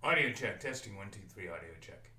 Audio check. Testing 1 2 3. Audio check.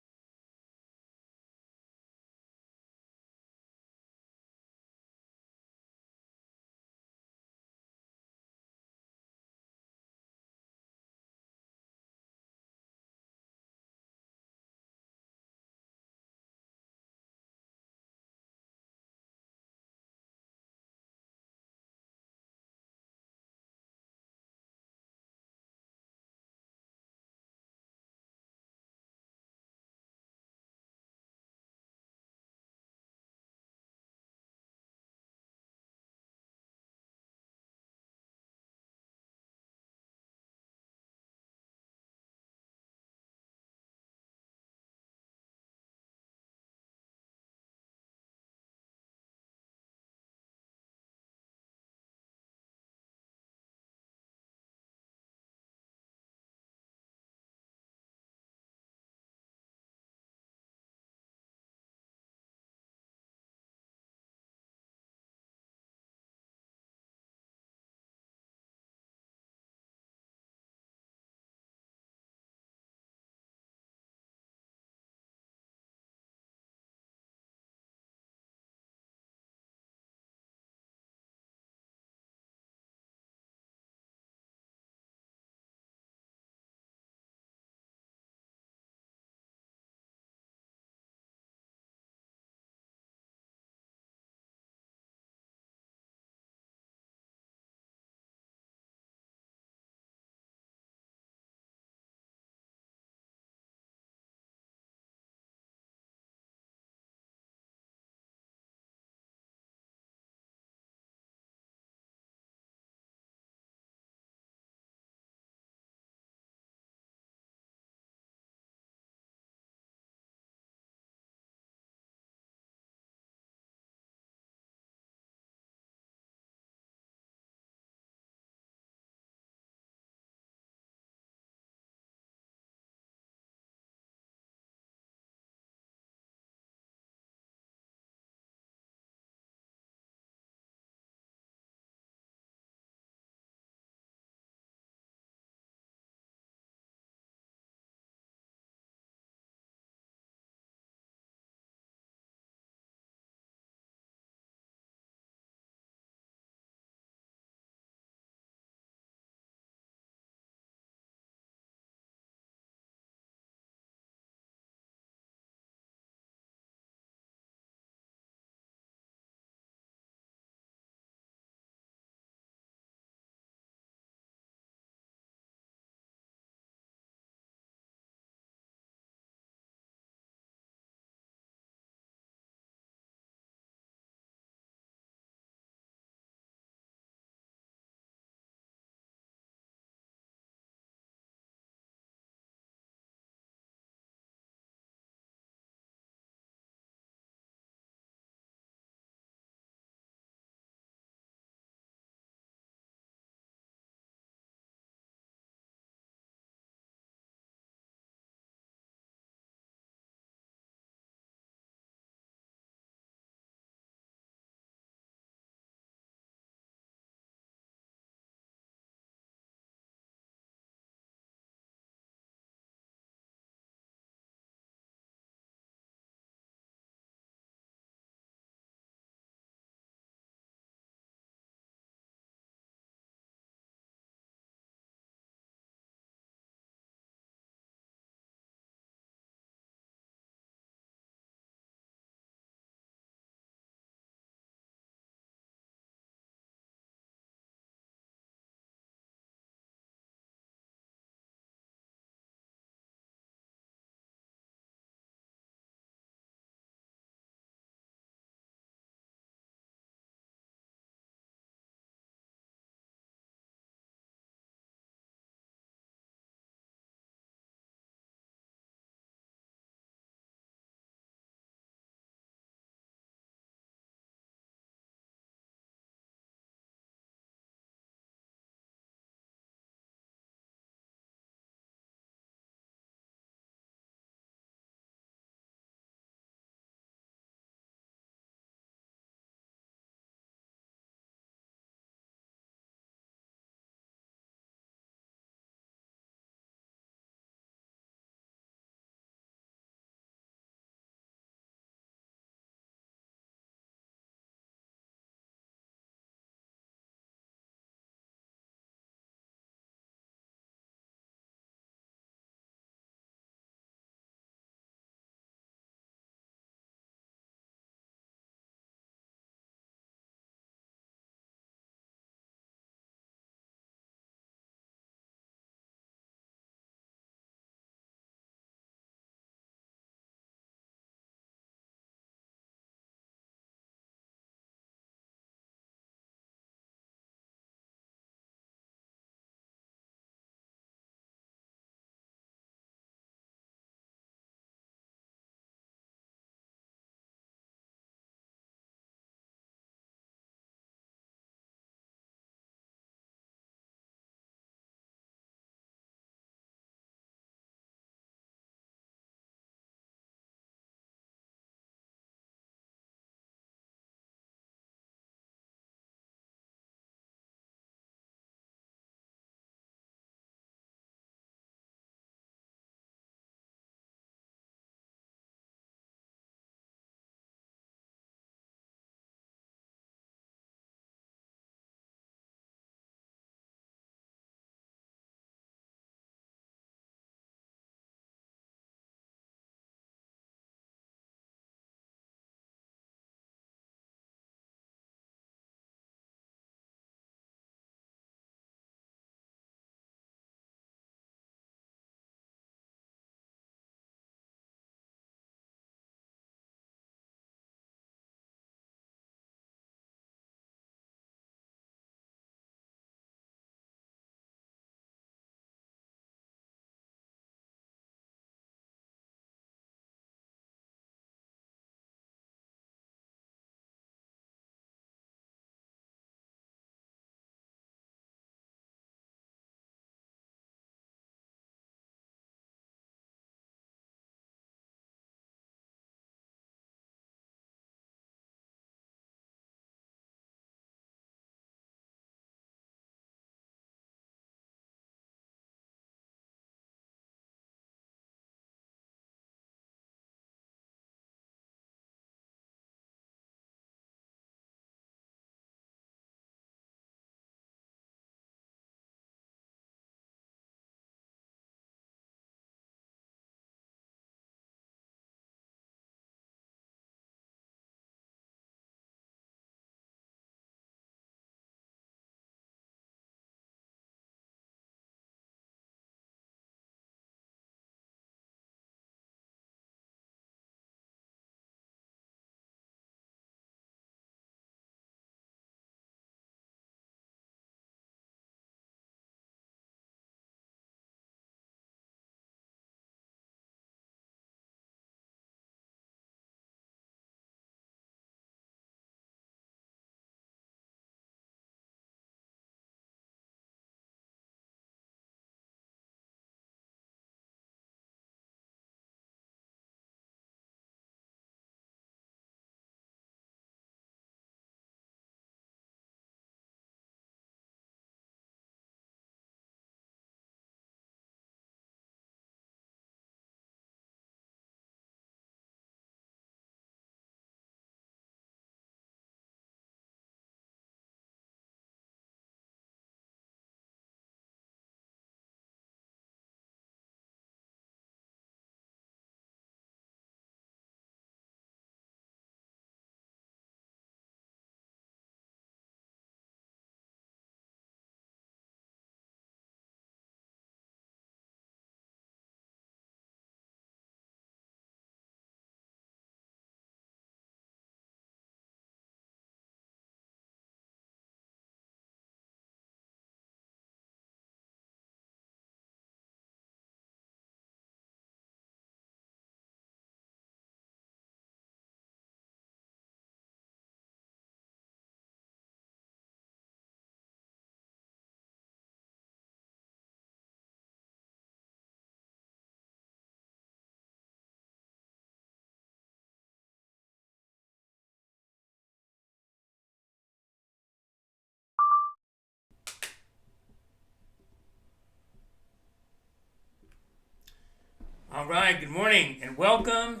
All right, good morning and welcome.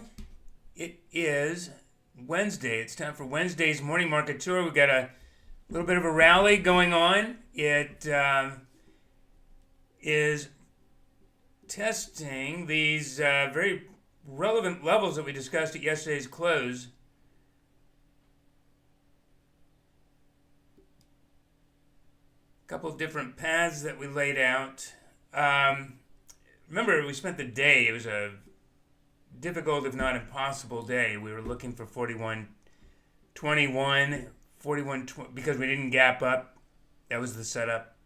It is Wednesday. It's time for Wednesday's morning market tour. We've got a little bit of a rally going on. It is testing these very relevant levels that we discussed at yesterday's close. A couple of different paths that we laid out. Remember, we spent the day. It was a difficult, if not impossible, day. We were looking for 41.21, 41.20 because we didn't gap up. That was the setup.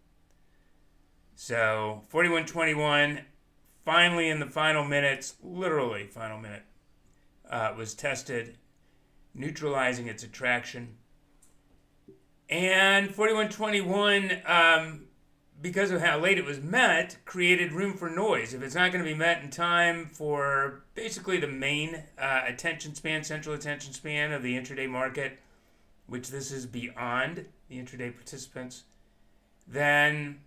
So 41.21, finally in the final minutes, literally final minute, was tested, neutralizing its attraction. And 41.21, because of how late it was met, created room for noise. If it's not going to be met in time for basically the main attention span, central attention span of the intraday market, which this is beyond the intraday participants, then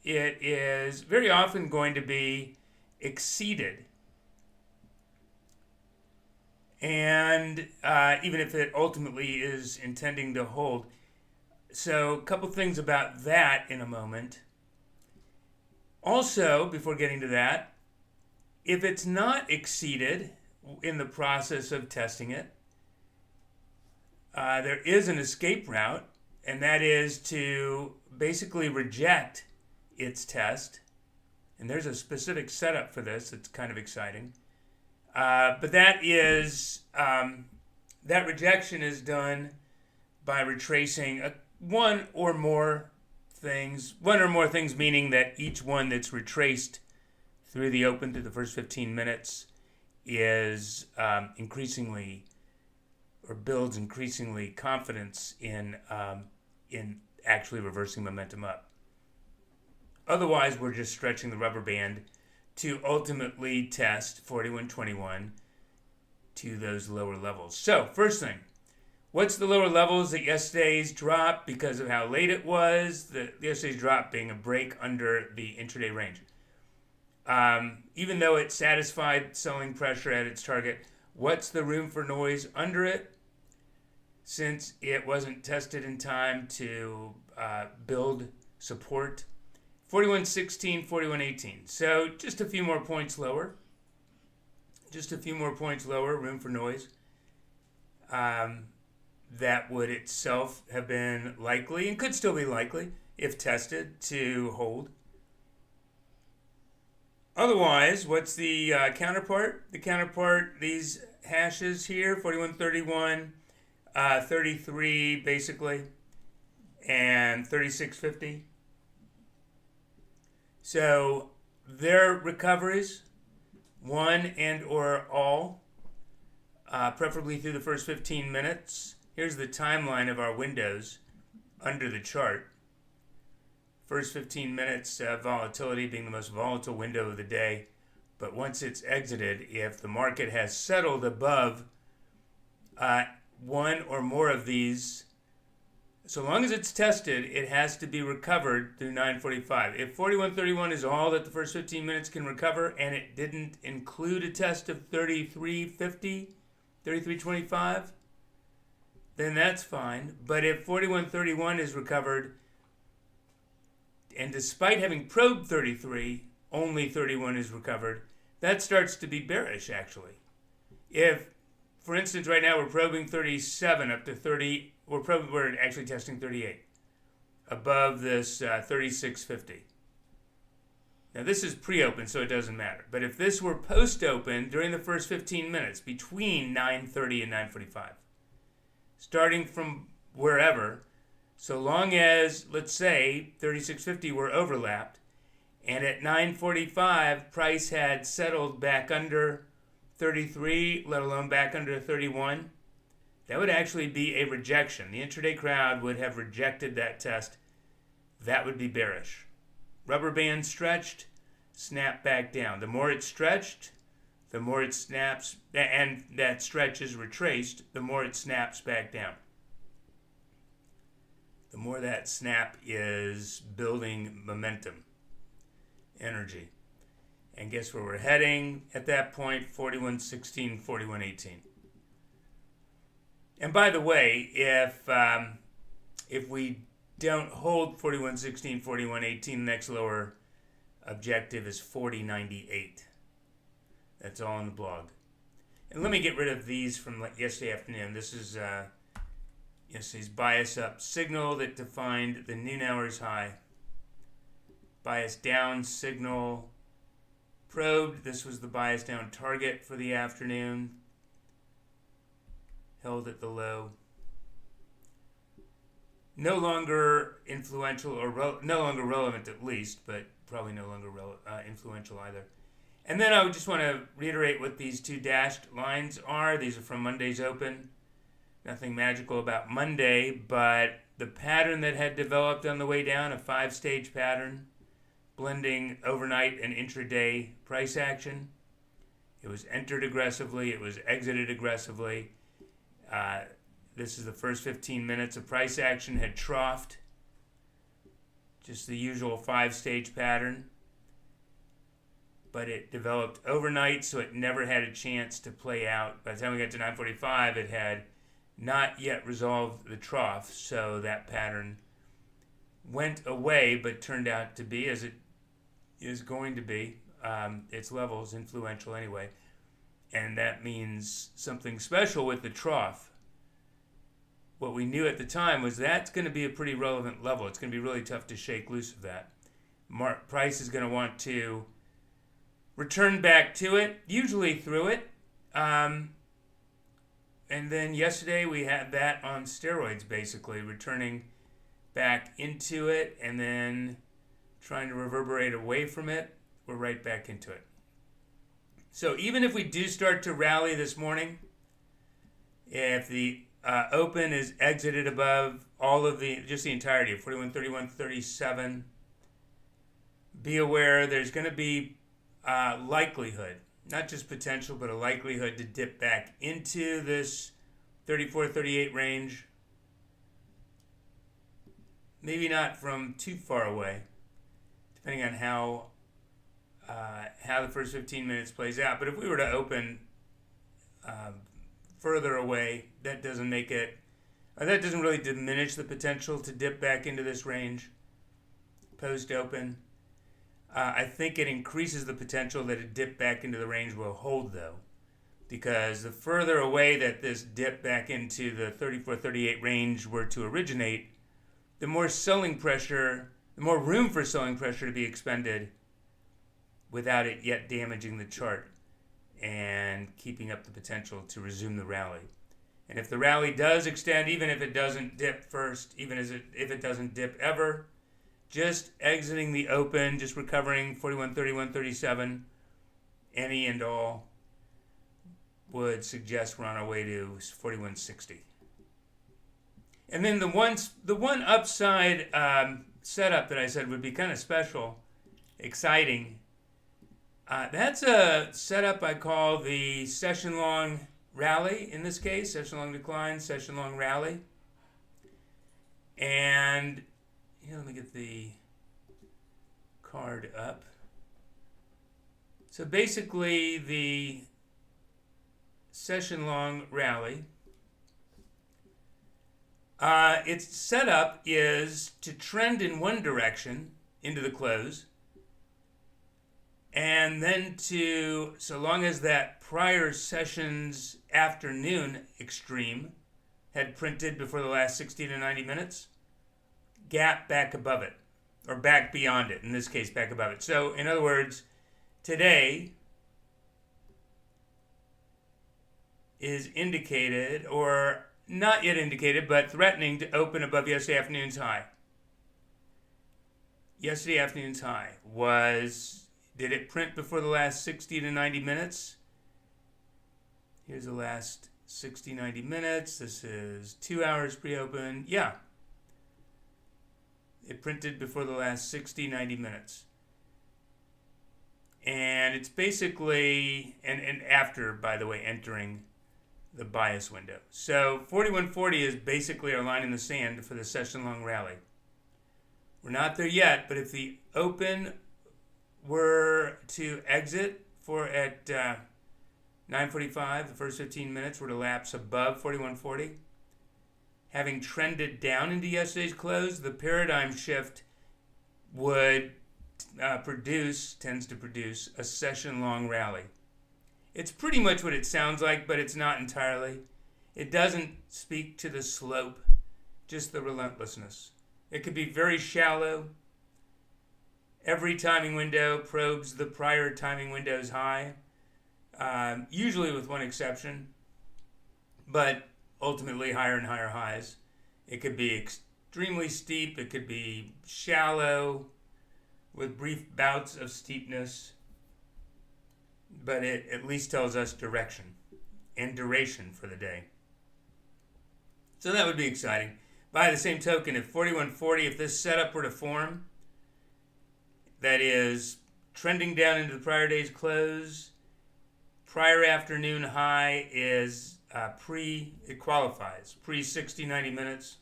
it is very often going to be exceeded. And even if it ultimately is intending to hold. So a couple things about that in a moment. Also, before getting to that, if it's not exceeded in the process of testing it, there is an escape route, and that is to basically reject its test. And there's a specific setup for this that's kind of exciting. But that is, that rejection is done by retracing one or more things meaning that each one that's retraced through the open through the first 15 minutes is increasingly or builds increasingly confidence in actually reversing momentum up. Otherwise, we're just stretching the rubber band to ultimately test 41.21 to those lower levels. So, first thing, what's the lower levels at yesterday's drop because of how late it was? Yesterday's drop being a break under the intraday range. Even though it satisfied selling pressure at its target, what's the room for noise under it? Since it wasn't tested in time to build support. 41.16, 41.18. So just a few more points lower. Room for noise. That would itself have been likely, and could still be likely, if tested, to hold. Otherwise, what's the counterpart? The counterpart, these hashes here, 41.31, 33 basically, and 36.50. So their recoveries, one and or all, preferably through the first 15 minutes. Here's the timeline of our windows under the chart. First 15 minutes volatility being the most volatile window of the day. But once it's exited, if the market has settled above one or more of these, so long as it's tested, it has to be recovered through 9:45. If 41.31 is all that the first 15 minutes can recover, and it didn't include a test of 33.50, 33.25, then that's fine. But if 41.31 is recovered, and despite having probed 33, only 31 is recovered, that starts to be bearish, actually. If, for instance, right now we're probing 37 up to 30, we're actually testing 38 above this 36.50. Now this is pre-open, so it doesn't matter. But if this were post-open during the first 15 minutes between 9:30 and 9:45, starting from wherever, so long as, let's say, 36.50 were overlapped, and at 9:45 price had settled back under 33, let alone back under 31, that would actually be a rejection. The intraday crowd would have rejected that test. That would be bearish. Rubber band stretched, snap back down. The more it's stretched, the more it snaps, and that stretch is retraced, the more it snaps back down. The more that snap is building momentum, energy. And guess where we're heading at that point? 41.16, 41.18. And by the way, if we don't hold 41.16, 41.18, the next lower objective is 40.98. That's all in the blog. And let me get rid of these from yesterday afternoon. This is yesterday's bias up signal that defined the noon hours high. Bias down signal probed. This was the bias down target for the afternoon. Held at the low. No longer influential or no longer relevant at least, but probably no longer influential either. And then I would just want to reiterate what these two dashed lines are. These are from Monday's open. Nothing magical about Monday, but the pattern that had developed on the way down, a 5-stage pattern, blending overnight and intraday price action. It was entered aggressively. It was exited aggressively. This is the first 15 minutes of price action had troughed. Just the usual 5-stage pattern. But it developed overnight, so it never had a chance to play out. By the time we got to 9:45, it had not yet resolved the trough, so that pattern went away, but turned out to be, as it is going to be, its levels influential anyway. And that means something special with the trough. What we knew at the time was that's going to be a pretty relevant level. It's going to be really tough to shake loose of that. Price is going to want to return back to it, usually through it. And then yesterday we had that on steroids, basically, returning back into it and then trying to reverberate away from it. We're right back into it. So even if we do start to rally this morning, if the open is exited above all of just the entirety of 41, 31, 37, be aware there's going to be likelihood, not just potential, but a likelihood to dip back into this 34, 38 range. Maybe not from too far away, depending on how the first 15 minutes plays out. But if we were to open further away, that doesn't make it, that doesn't really diminish the potential to dip back into this range post-open. I think it increases the potential that a dip back into the range will hold, though, because the further away that this dip back into the 34-38 range were to originate, the more selling pressure, the more room for selling pressure to be expended without it yet damaging the chart and keeping up the potential to resume the rally. And if the rally does extend, even if it doesn't dip first, even if it doesn't dip ever, just exiting the open, just recovering 41, 31, 37, any and all, would suggest we're on our way to 41.60. And then the one upside setup that I said would be kind of special, exciting, that's a setup I call the session-long rally, in this case, session-long decline, session-long rally. And let me get the card up. So basically, the session-long rally, its setup is to trend in one direction into the close, and then to, so long as that prior session's afternoon extreme had printed before the last 60 to 90 minutes, gap back above it, or back beyond it, in this case, back above it. So, in other words, today is indicated, or not yet indicated, but threatening to open above yesterday afternoon's high. Yesterday afternoon's high was, did it print before the last 60 to 90 minutes? Here's the last 60, 90 minutes. This is 2 hours pre-open. Yeah. It printed before the last 60, 90 minutes. And it's basically, and after, by the way, entering the bias window. So 41.40 is basically our line in the sand for the session-long rally. We're not there yet, but if the open were to exit at 9:45, the first 15 minutes were to lapse above 4140. Having trended down into yesterday's close, the paradigm shift would tends to produce a session-long rally. It's pretty much what it sounds like, but it's not entirely. It doesn't speak to the slope, just the relentlessness. It could be very shallow. Every timing window probes the prior timing window's high, usually with one exception, but ultimately higher and higher highs. It could be extremely steep. It could be shallow with brief bouts of steepness, but it at least tells us direction and duration for the day. So that would be exciting. By the same token, if 4140, if this setup were to form, that is trending down into the prior day's close, prior afternoon high is it qualifies, pre 60, 90 minutes,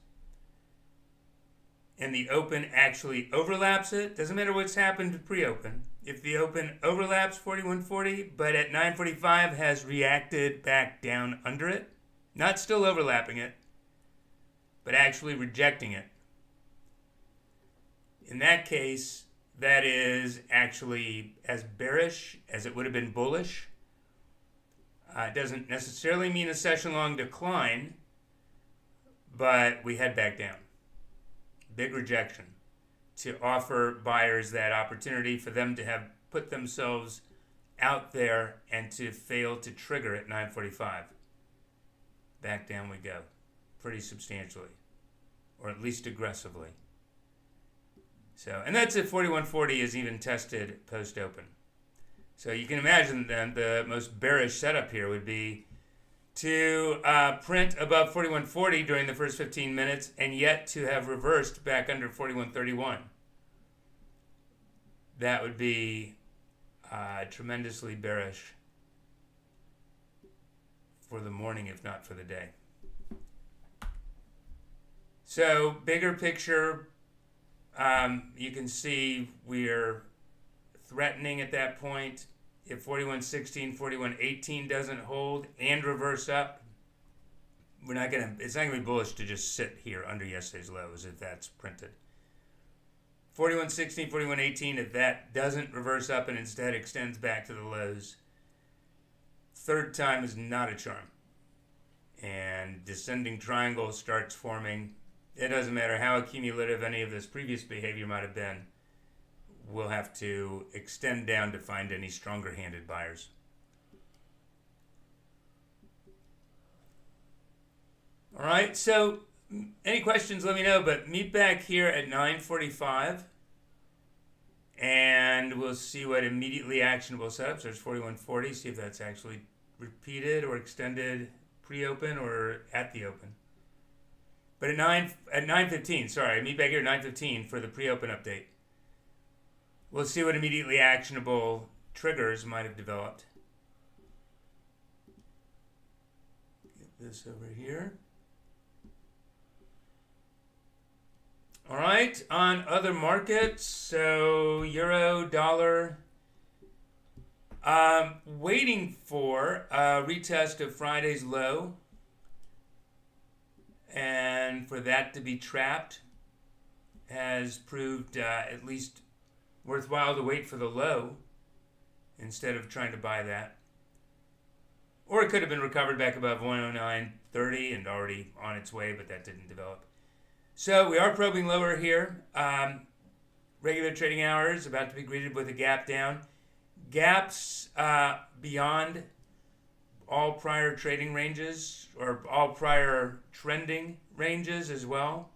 and the open actually overlaps it. Doesn't matter what's happened to pre-open. If the open overlaps 4140, but at 9:45 has reacted back down under it, not still overlapping it, but actually rejecting it. In that case, that is actually as bearish as it would have been bullish. It doesn't necessarily mean a session-long decline, but we head back down. Big rejection to offer buyers that opportunity for them to have put themselves out there and to fail to trigger at 9:45. Back down we go, pretty substantially, or at least aggressively. So, and that's if 4140 is even tested post-open. So you can imagine then the most bearish setup here would be to print above 4140 during the first 15 minutes and yet to have reversed back under 4131. That would be tremendously bearish for the morning, if not for the day. So bigger picture, you can see we're threatening at that point. If 4116, 4118 doesn't hold and reverse up, it's not going to be bullish to just sit here under yesterday's lows if that's printed. 4116, 4118, if that doesn't reverse up and instead extends back to the lows, third time is not a charm. And descending triangle starts forming. It doesn't matter how accumulative any of this previous behavior might have been. We'll have to extend down to find any stronger-handed buyers. All right, so any questions, let me know, but meet back here at 9:45, and we'll see what immediately actionable setups. There's 4140, see if that's actually repeated or extended pre-open or at the open. But at 9:15, sorry, meet back here at 9:15 for the pre-open update. We'll see what immediately actionable triggers might have developed. Get this over here. All right, on other markets, so euro, dollar, waiting for a retest of Friday's low and for that to be trapped has proved at least worthwhile to wait for the low instead of trying to buy that. Or it could have been recovered back above 109.30 and already on its way, but that didn't develop. So we are probing lower here. Regular trading hours about to be greeted with a gap down. Gaps beyond all prior trading ranges or all prior trending ranges as well.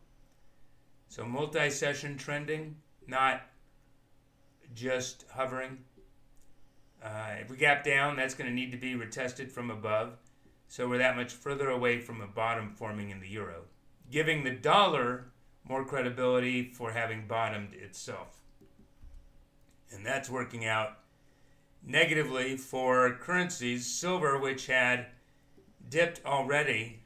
So multi-session trending, not just hovering. If we gap down, that's going to need to be retested from above. So we're that much further away from a bottom forming in the euro, giving the dollar more credibility for having bottomed itself. And that's working out negatively for currencies. Silver, which had dipped already,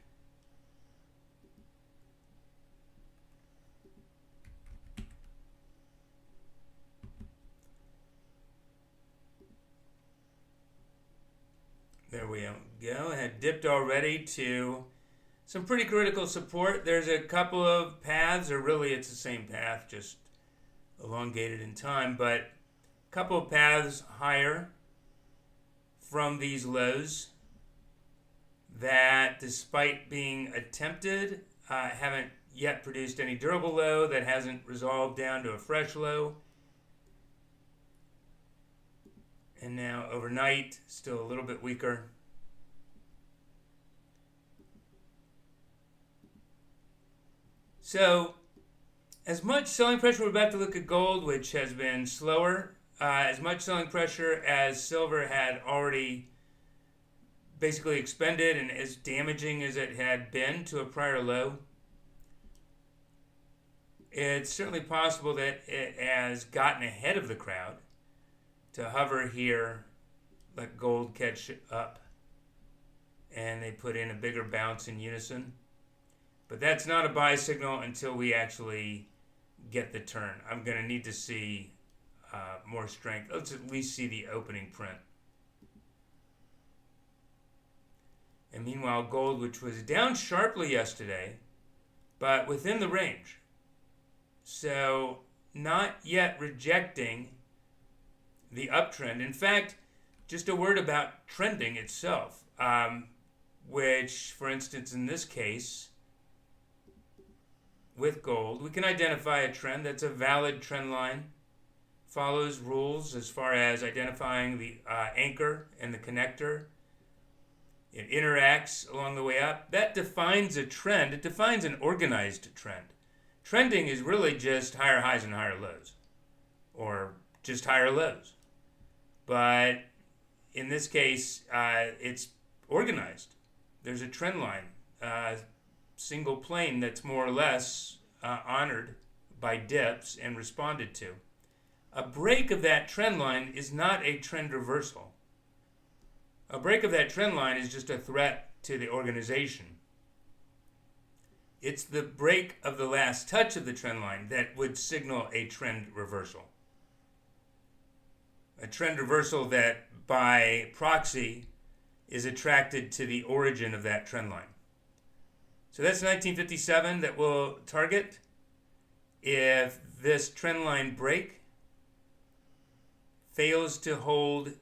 There we go. It had dipped already to some pretty critical support. There's a couple of paths, or really it's the same path, just elongated in time, but a couple of paths higher from these lows that, despite being attempted, haven't yet produced any durable low, that hasn't resolved down to a fresh low. And now overnight, still a little bit weaker. So, as much selling pressure, we're about to look at gold, which has been slower. As much selling pressure as silver had already basically expended, and as damaging as it had been to a prior low, it's certainly possible that it has gotten ahead of the crowd to hover here, let gold catch up, and they put in a bigger bounce in unison. But that's not a buy signal until we actually get the turn. I'm going to need to see more strength. Let's at least see the opening print. And meanwhile, gold, which was down sharply yesterday, but within the range. So not yet rejecting the uptrend. In fact, just a word about trending itself, which, for instance, in this case, with gold, we can identify a trend that's a valid trend line, follows rules as far as identifying the anchor and the connector. It interacts along the way up. That defines a trend. It defines an organized trend. Trending is really just higher highs and higher lows, or just higher lows. But in this case, it's organized. There's a trend line, single plane that's more or less honored by dips and responded to. A break of that trend line is not a trend reversal. A break of that trend line is just a threat to the organization. It's the break of the last touch of the trend line that would signal a trend reversal. A trend reversal that, by proxy, is attracted to the origin of that trend line. So that's 1957 that we'll target. If this trend line break fails to hold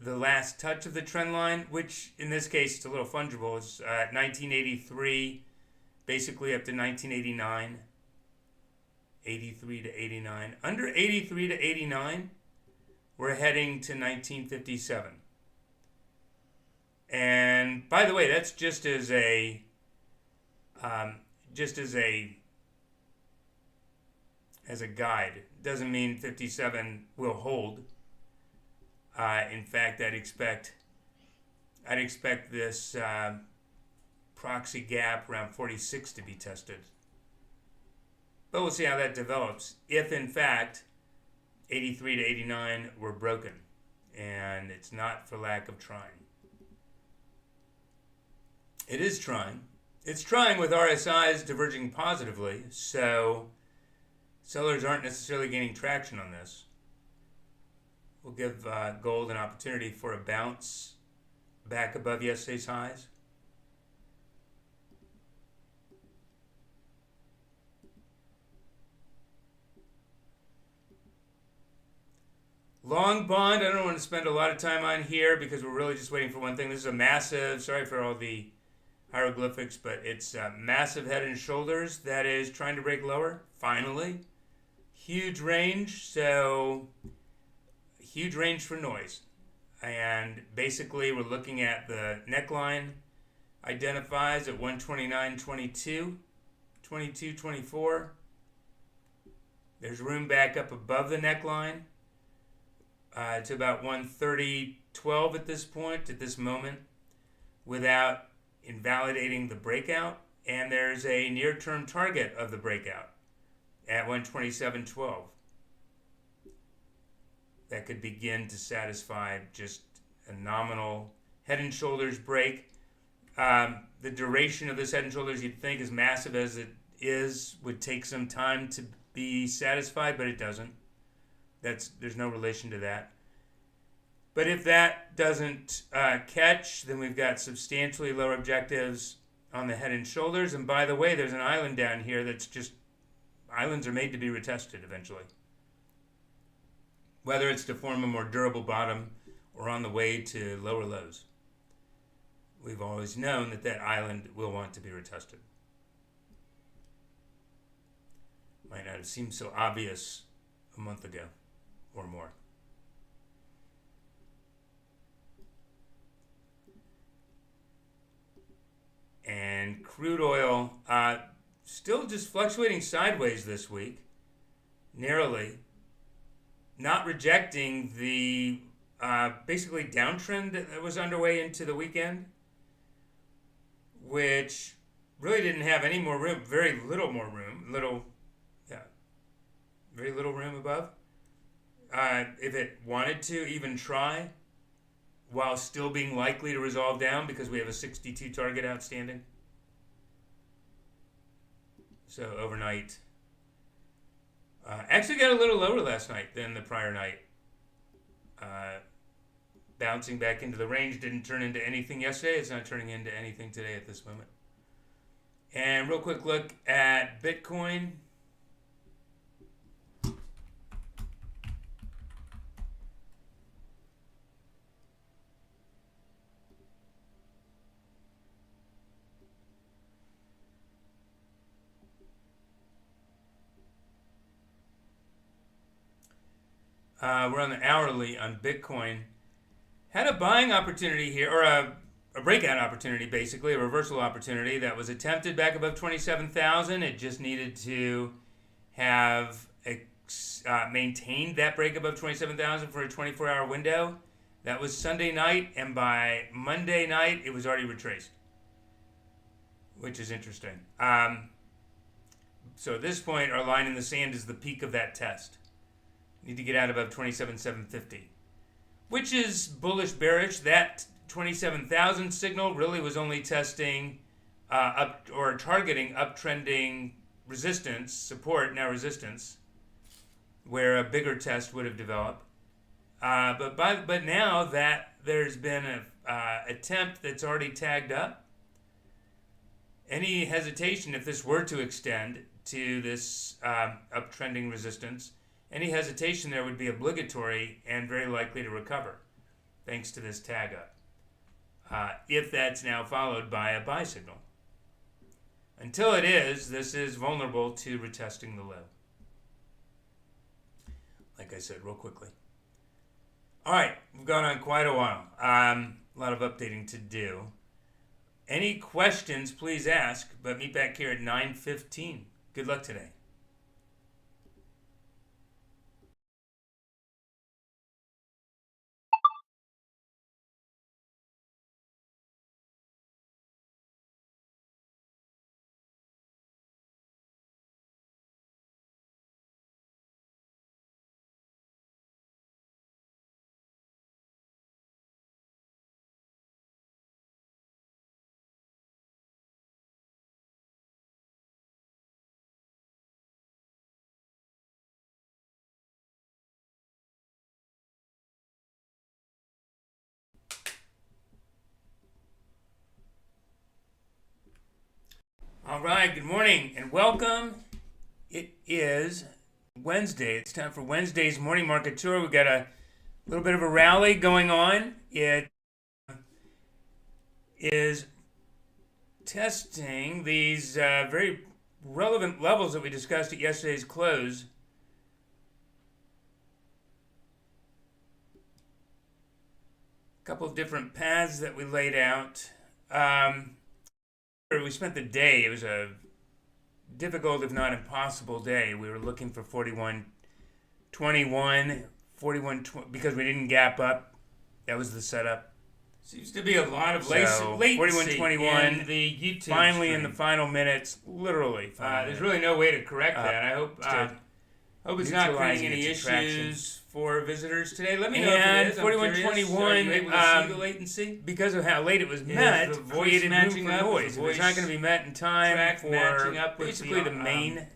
the last touch of the trend line, which in this case it's a little fungible, is 1983, basically up to 1989, 83 to 89. Under 83 to 89, we're heading to 1957. And by the way, that's just as a guide. Doesn't mean 57 will hold. In fact, I'd expect this proxy gap around 46 to be tested. But we'll see how that develops. If in fact 83 to 89 were broken, and it's not for lack of trying. It is trying. It's trying with RSIs diverging positively, so sellers aren't necessarily gaining traction on this. We'll give gold an opportunity for a bounce back above yesterday's highs. Long bond, I don't want to spend a lot of time on here because we're really just waiting for one thing. This is a massive, sorry for all the hieroglyphics, but it's a massive head and shoulders that is trying to break lower, finally. Huge range, so huge range for noise. And basically we're looking at the neckline identifies at 129.22, 22.24. There's room back up above the neckline to about 130.12 at this point, at this moment, without invalidating the breakout. And there's a near-term target of the breakout at 127.12. That could begin to satisfy just a nominal head and shoulders break. The duration of this head and shoulders, you'd think, as massive as it is, would take some time to be satisfied, but it doesn't. There's no relation to that. But if that doesn't catch, then we've got substantially lower objectives on the head and shoulders. And by the way, there's an island down here that's just, islands are made to be retested eventually. Whether it's to form a more durable bottom or on the way to lower lows. We've always known that that island will want to be retested. Might not have seemed so obvious a month ago or more. And crude oil still just fluctuating sideways this week, narrowly, not rejecting the basically downtrend that was underway into the weekend, which really didn't have any more room, very little more room, very little room above. If it wanted to even try, while still being likely to resolve down because we have a 62 target outstanding. So overnight, actually got a little lower last night than the prior night. Bouncing back into the range, didn't turn into anything yesterday. It's not turning into anything today at this moment. And real quick look at Bitcoin. We're on the hourly on Bitcoin. Had a buying opportunity here, or a breakout opportunity, basically, a reversal opportunity that was attempted back above 27,000. It just needed to have maintained that break above 27,000 for a 24-hour window. That was Sunday night, and by Monday night, it was already retraced, which is interesting. So at this point, our line in the sand is the peak of that test. Need to get out above 27,750, which is bullish bearish. That 27,000 signal really was only testing up or targeting uptrending resistance, support, now resistance, where a bigger test would have developed. But now that there's been an attempt that's already tagged up, any hesitation if this were to extend to this uptrending resistance, any hesitation there would be obligatory and very likely to recover, thanks to this tag up, if that's now followed by a buy signal. Until it is, this is vulnerable to retesting the low. Like I said, real quickly. All right, we've gone on quite a while. A lot of updating to do. Any questions, please ask, but meet back here at 9:15. Good luck today. All right, good morning and welcome. It is Wednesday. It's time for Wednesday's morning market tour. We've got a little bit of a rally going on. It is testing these very relevant levels that we discussed at yesterday's close. A couple of different paths that we laid out. We spent the day, it was a difficult if not impossible day. We were looking for 41.21, 41.20, because we didn't gap up. That was the setup. Seems to be a lot of latency 41.21, in the YouTube finally stream. in the final minutes, literally. There's really no way to correct that. I hope it's not creating any issues for visitors today. Let me know and if it is. 41.21, Are you able to see the latency? Because of how late it was met, the voice created room matching for up, noise. the If it's not going to be met in time track for matching up with basically the, the main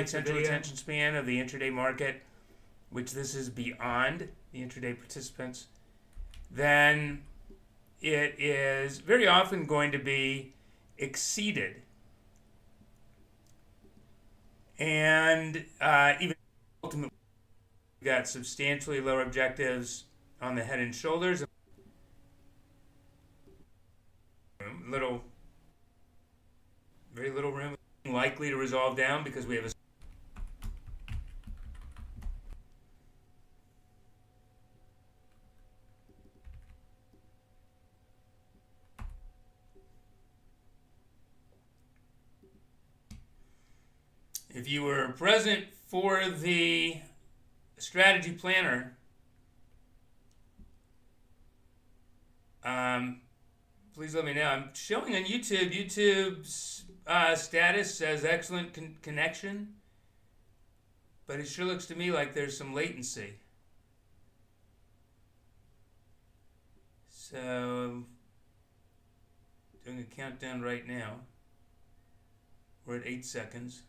central video. attention span of the intraday market, which this is beyond the intraday participants, then it is very often going to be exceeded. And even ultimately, we've got substantially lower objectives on the head and shoulders. Very little room, likely to resolve down because we have a If you were present for the strategy planner, please let me know. I'm showing on YouTube. YouTube's status says excellent connection, but it sure looks to me like there's some latency. So, doing a countdown right now. We're at 8 seconds.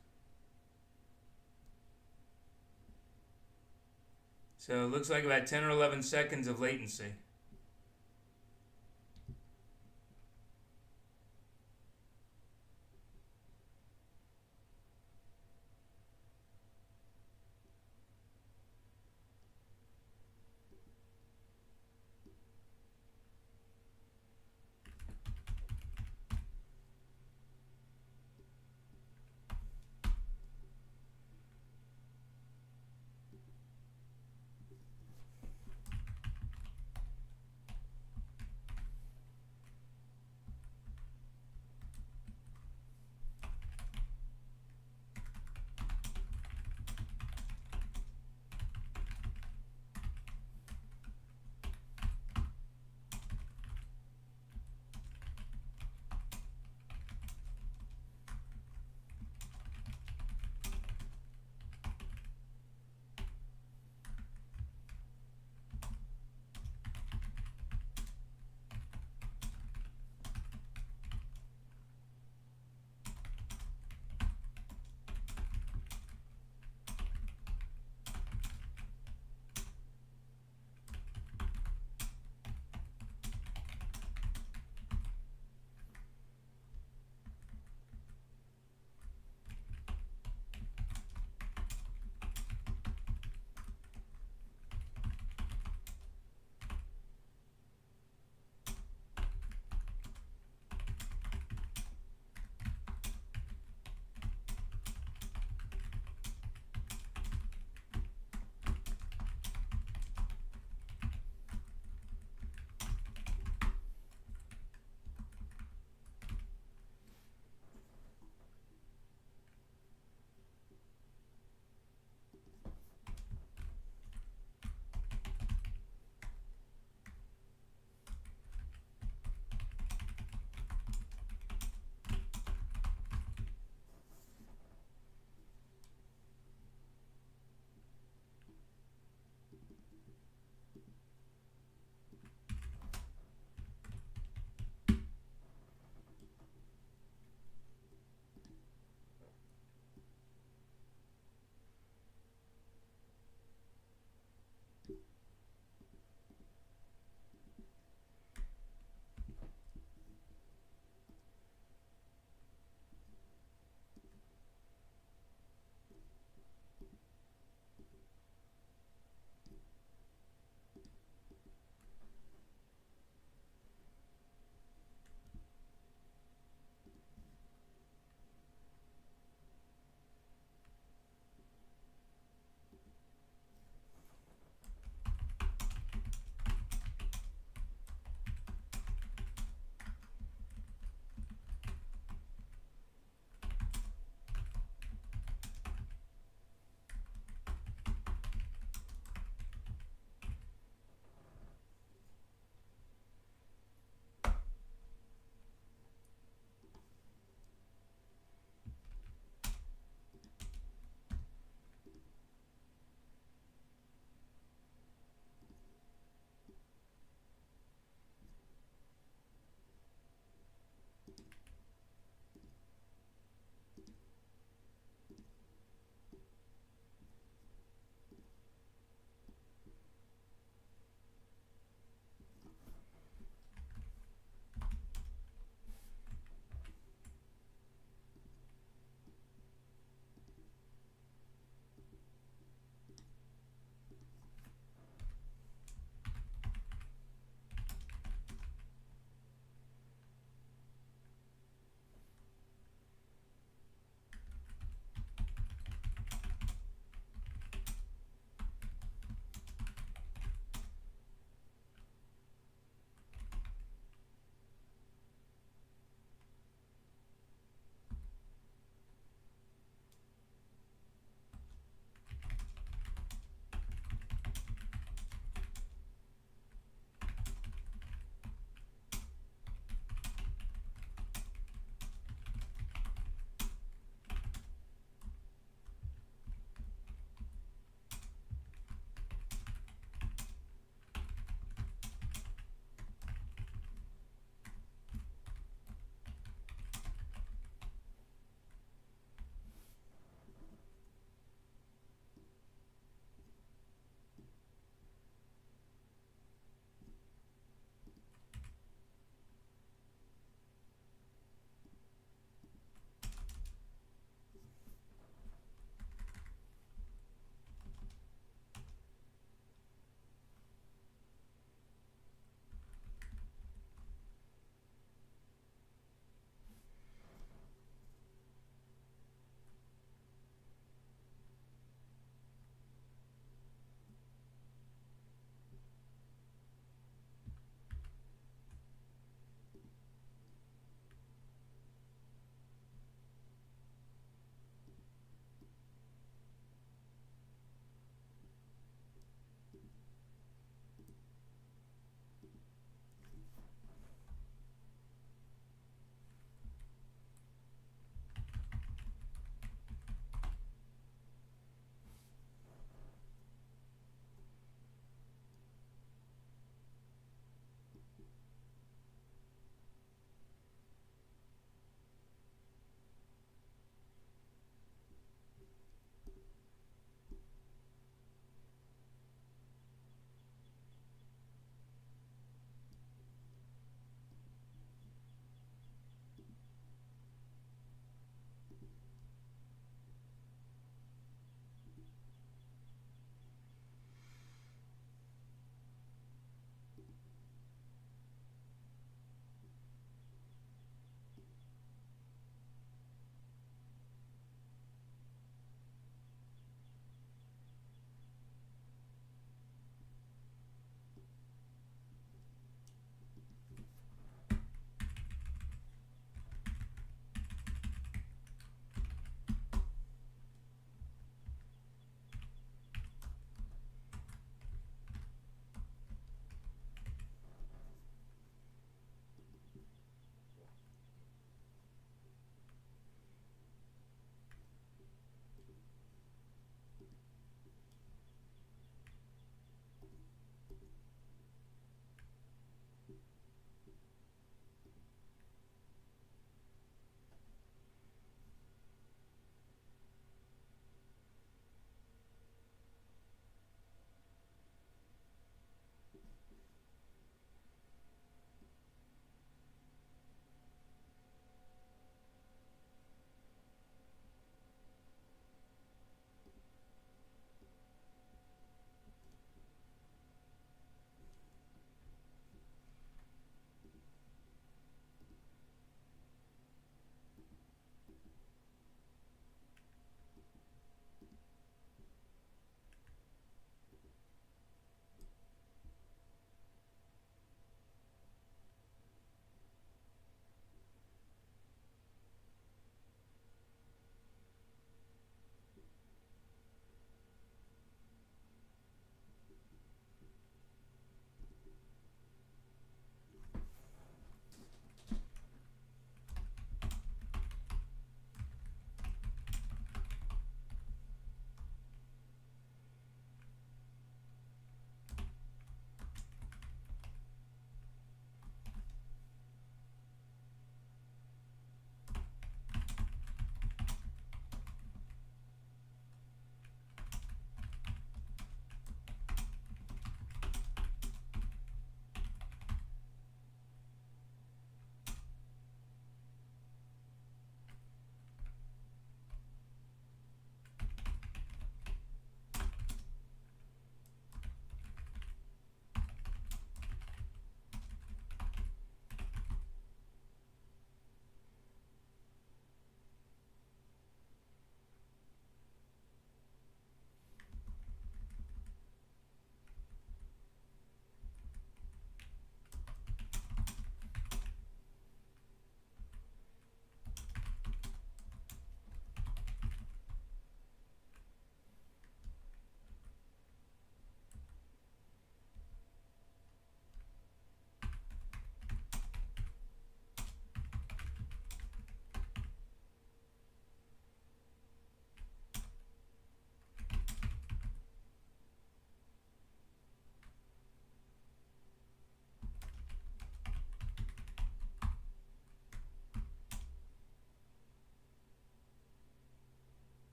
So it looks like about 10 or 11 seconds of latency.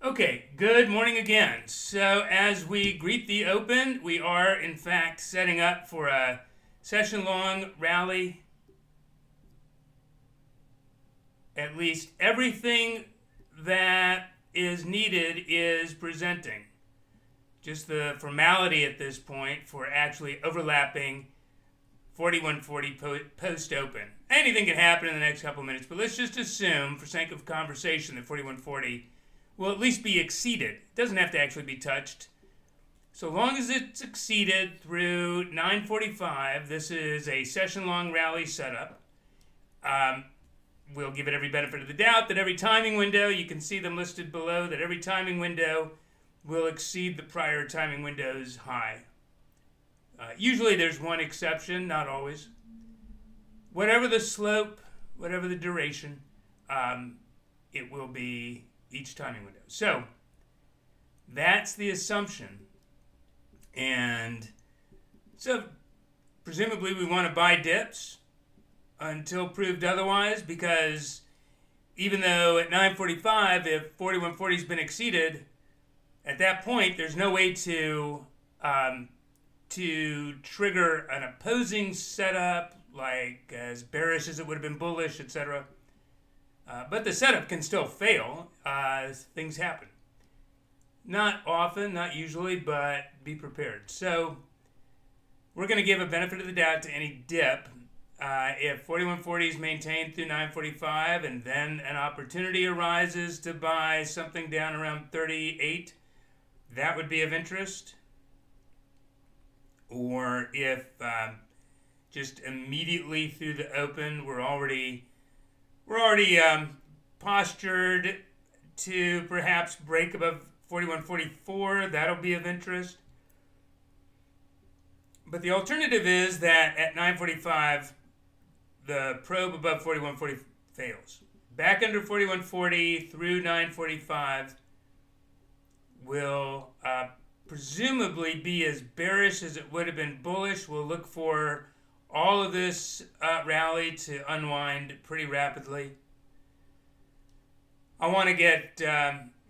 Okay, good morning again. So as we greet the open, we are in fact setting up for a session-long rally. At least everything that is needed is presenting. Just the formality at this point for actually overlapping 4140 post-open. Anything can happen in the next couple minutes, but let's just assume, for sake of conversation, that 4140 will at least be exceeded. It doesn't have to actually be touched. So long as it's exceeded through 9:45, this is a session-long rally setup. We'll give it every benefit of the doubt that every timing window, you can see them listed below, that every timing window will exceed the prior timing window's high. Usually there's one exception, not always. Whatever the slope, whatever the duration, it will be each timing window. So that's the assumption. And so presumably we want to buy dips until proved otherwise, because even though at 9:45, if 4140 has been exceeded, at that point there's no way to trigger an opposing setup, like as bearish as it would have been bullish, etc. But the setup can still fail. Things happen. Not often, not usually, but be prepared. So we're going to give a benefit of the doubt to any dip. If 4140 is maintained through 9:45 and then an opportunity arises to buy something down around 38, that would be of interest. Or if just immediately through the open we're already postured to perhaps break above 4144, that'll be of interest. But the alternative is that at 9:45 the probe above 4140 fails. Back under 4140 through 9:45 will presumably be as bearish as it would have been bullish. We'll look for all of this rally to unwind pretty rapidly. I want to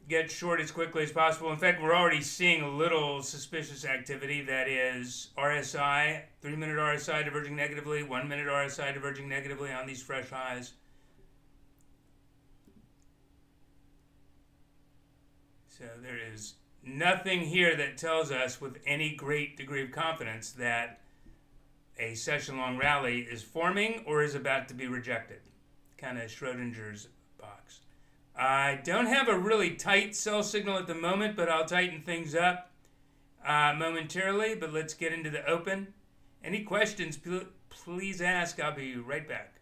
get short as quickly as possible. In fact, we're already seeing a little suspicious activity. That is RSI, 3-minute RSI diverging negatively, 1-minute RSI diverging negatively on these fresh highs. So there is nothing here that tells us with any great degree of confidence that a session-long rally is forming or is about to be rejected. Kind of Schrodinger's box. I don't have a really tight sell signal at the moment, but I'll tighten things up momentarily. But let's get into the open. Any questions, please ask. I'll be right back.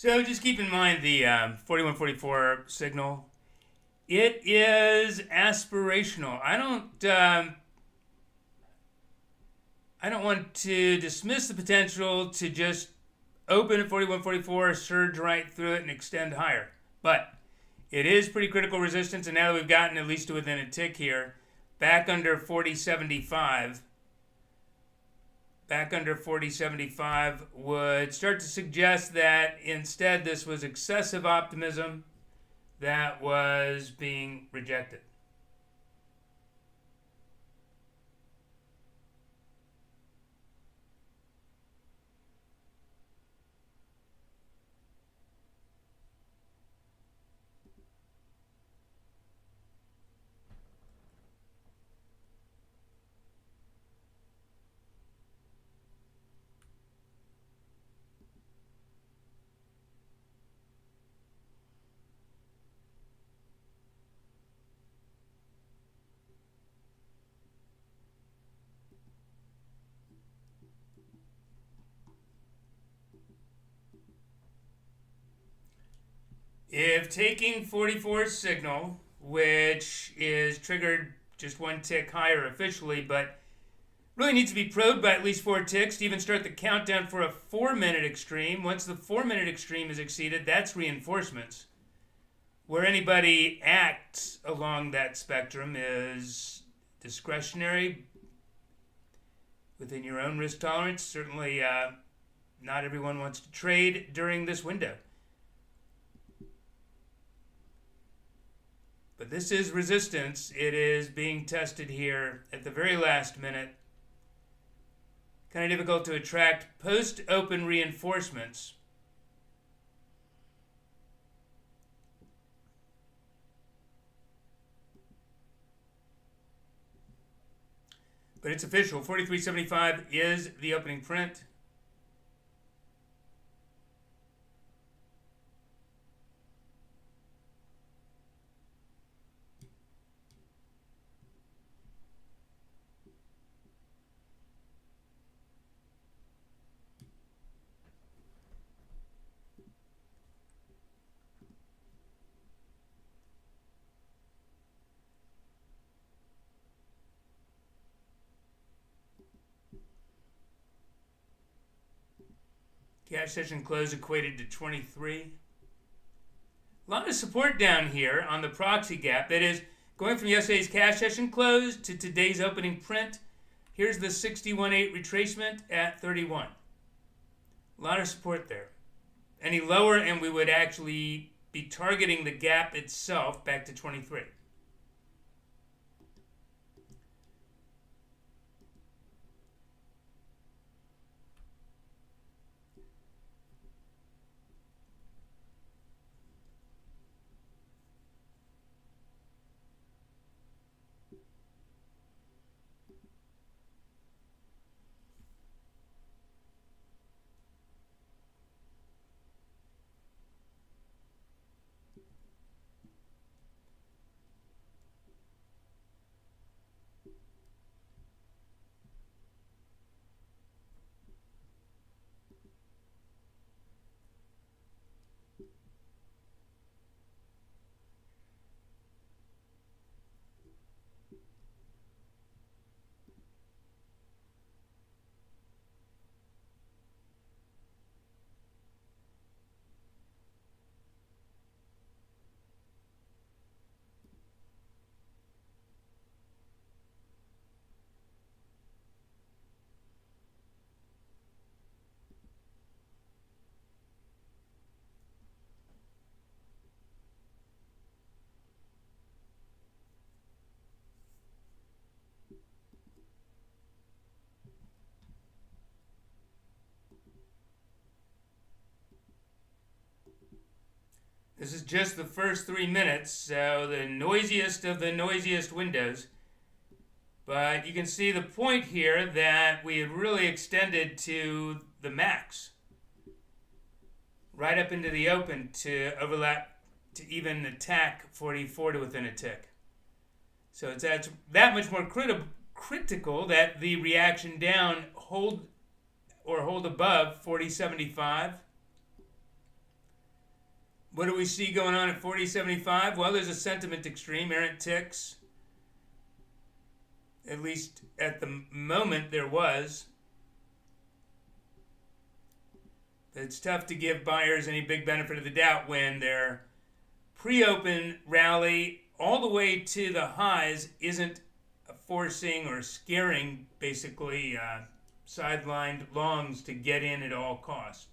So just keep in mind the 4144 signal. It is aspirational. I don't want to dismiss the potential to just open at 4144, surge right through it, and extend higher. But it is pretty critical resistance, and now that we've gotten at least to within a tick here, back under 4075. Back under 4075 would start to suggest that instead this was excessive optimism that was being rejected. If taking 44's signal, which is triggered just one tick higher officially, but really needs to be probed by at least 4 ticks to even start the countdown for a 4-minute extreme. Once the 4-minute extreme is exceeded, that's reinforcements. Where anybody acts along that spectrum is discretionary within your own risk tolerance. Certainly not everyone wants to trade during this window. But this is resistance. It is being tested here at the very last minute. Kind of difficult to attract post-open reinforcements. But it's official. 43.75 is the opening print. Cash session close equated to 23. A lot of support down here on the proxy gap. That is, going from yesterday's cash session close to today's opening print. Here's the 61.8 retracement at 31. A lot of support there. Any lower and we would actually be targeting the gap itself back to 23. This is just the first 3 minutes, so the noisiest of the noisiest windows. But you can see the point here that we have really extended to the max. Right up into the open to overlap, to even attack 44 to within a tick. So it's that much more critical that the reaction down hold above 40.75. What do we see going on at 40.75? Well, there's a sentiment extreme, errant ticks. At least at the moment there was. It's tough to give buyers any big benefit of the doubt when their pre-open rally all the way to the highs isn't forcing or scaring basically sidelined longs to get in at all costs.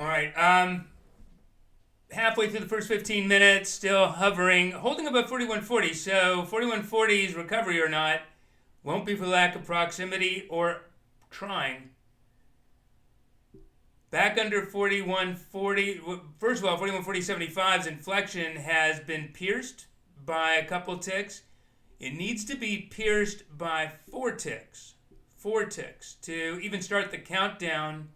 All right. Halfway through the first 15 minutes, still hovering, holding above 4140. So 4140's recovery or not won't be for lack of proximity or trying. Back under 4140. First of all, 4140.75's inflection has been pierced by a couple ticks. It needs to be pierced by 4 ticks. 4 ticks to even start the countdown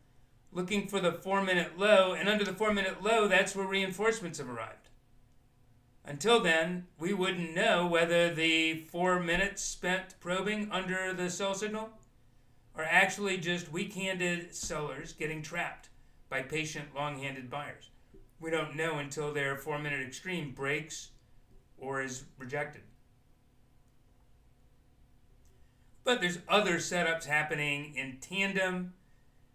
looking for the 4-minute low, and under the 4-minute low, that's where reinforcements have arrived. Until then, we wouldn't know whether the 4 minutes spent probing under the sell signal are actually just weak-handed sellers getting trapped by patient, long-handed buyers. We don't know until their 4-minute extreme breaks or is rejected. But there's other setups happening in tandem,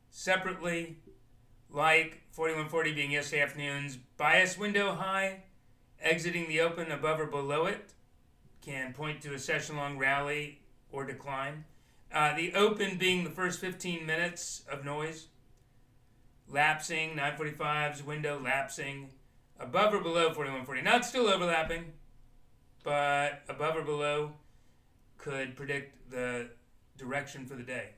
separately, like 4140 being yesterday afternoon's bias window high, exiting the open above or below it can point to a session-long rally or decline. The open being the first 15 minutes of noise, lapsing, 945's window lapsing, above or below 4140. Not still overlapping, but above or below could predict the direction for the day.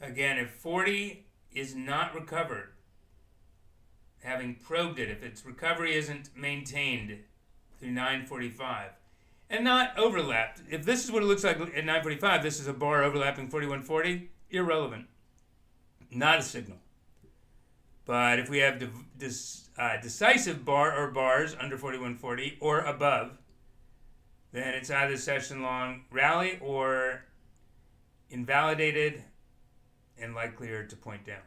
Again, if 40 is not recovered, having probed it, if its recovery isn't maintained through 945 and not overlapped, if this is what it looks like at 945, this is a bar overlapping 4140, irrelevant. Not a signal. But if we have decisive bar or bars under 4140 or above, then it's either session-long rally or invalidated and likelier to point down.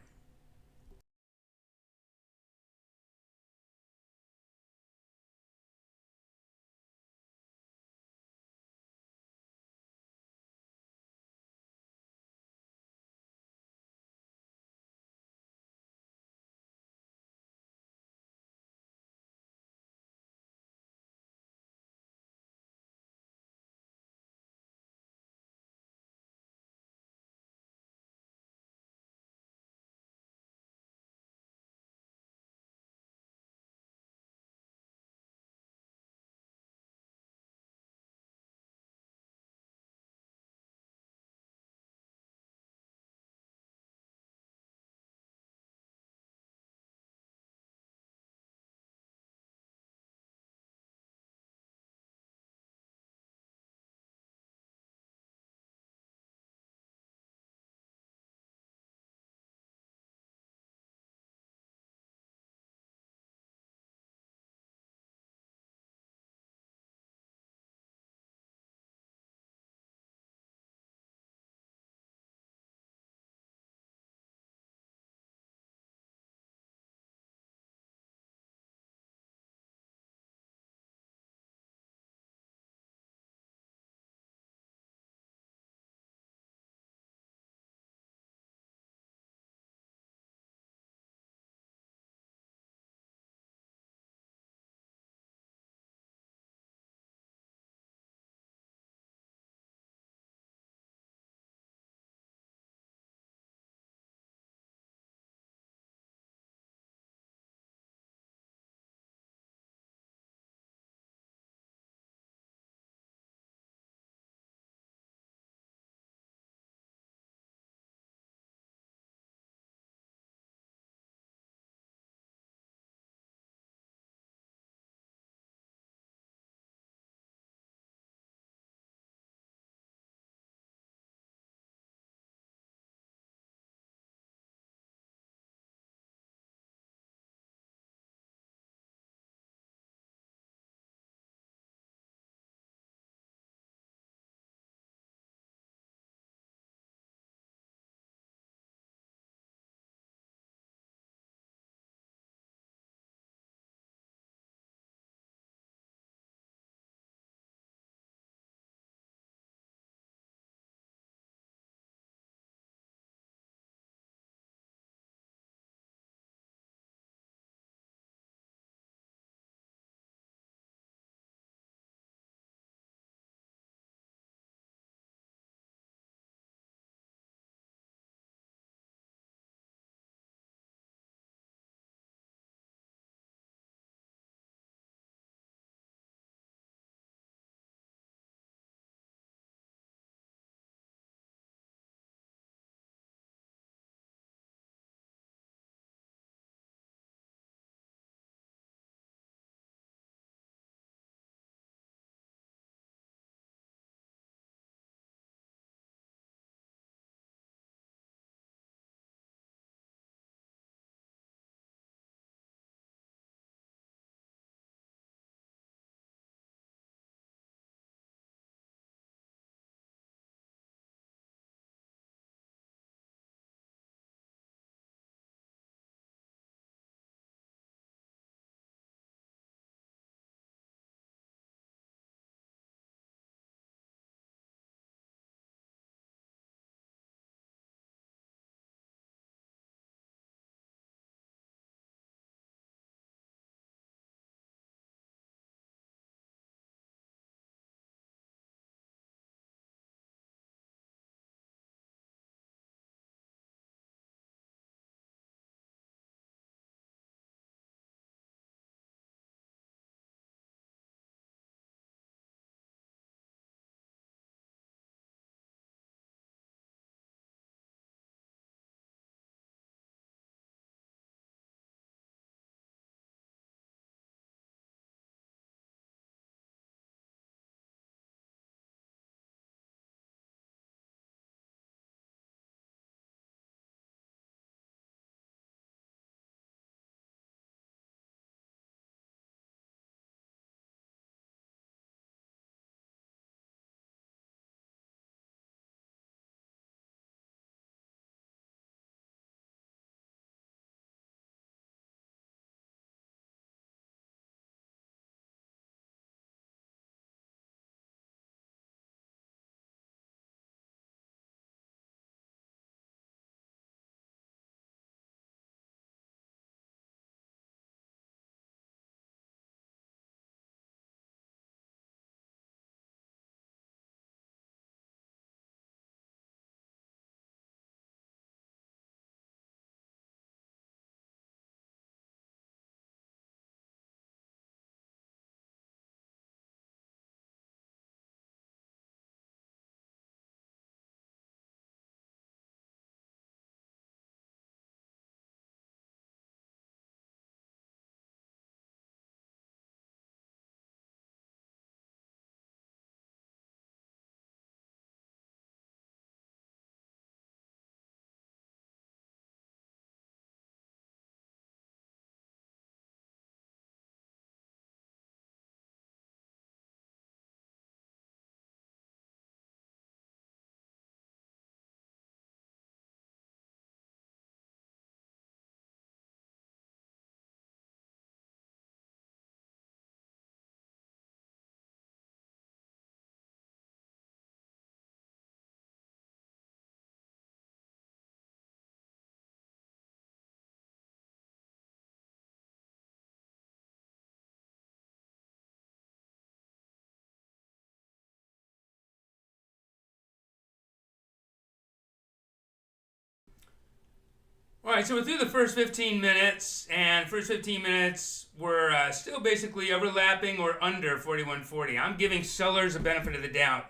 All right, so we're through the first 15 minutes, and first 15 minutes we're still basically overlapping or under 41.40. I'm giving sellers a benefit of the doubt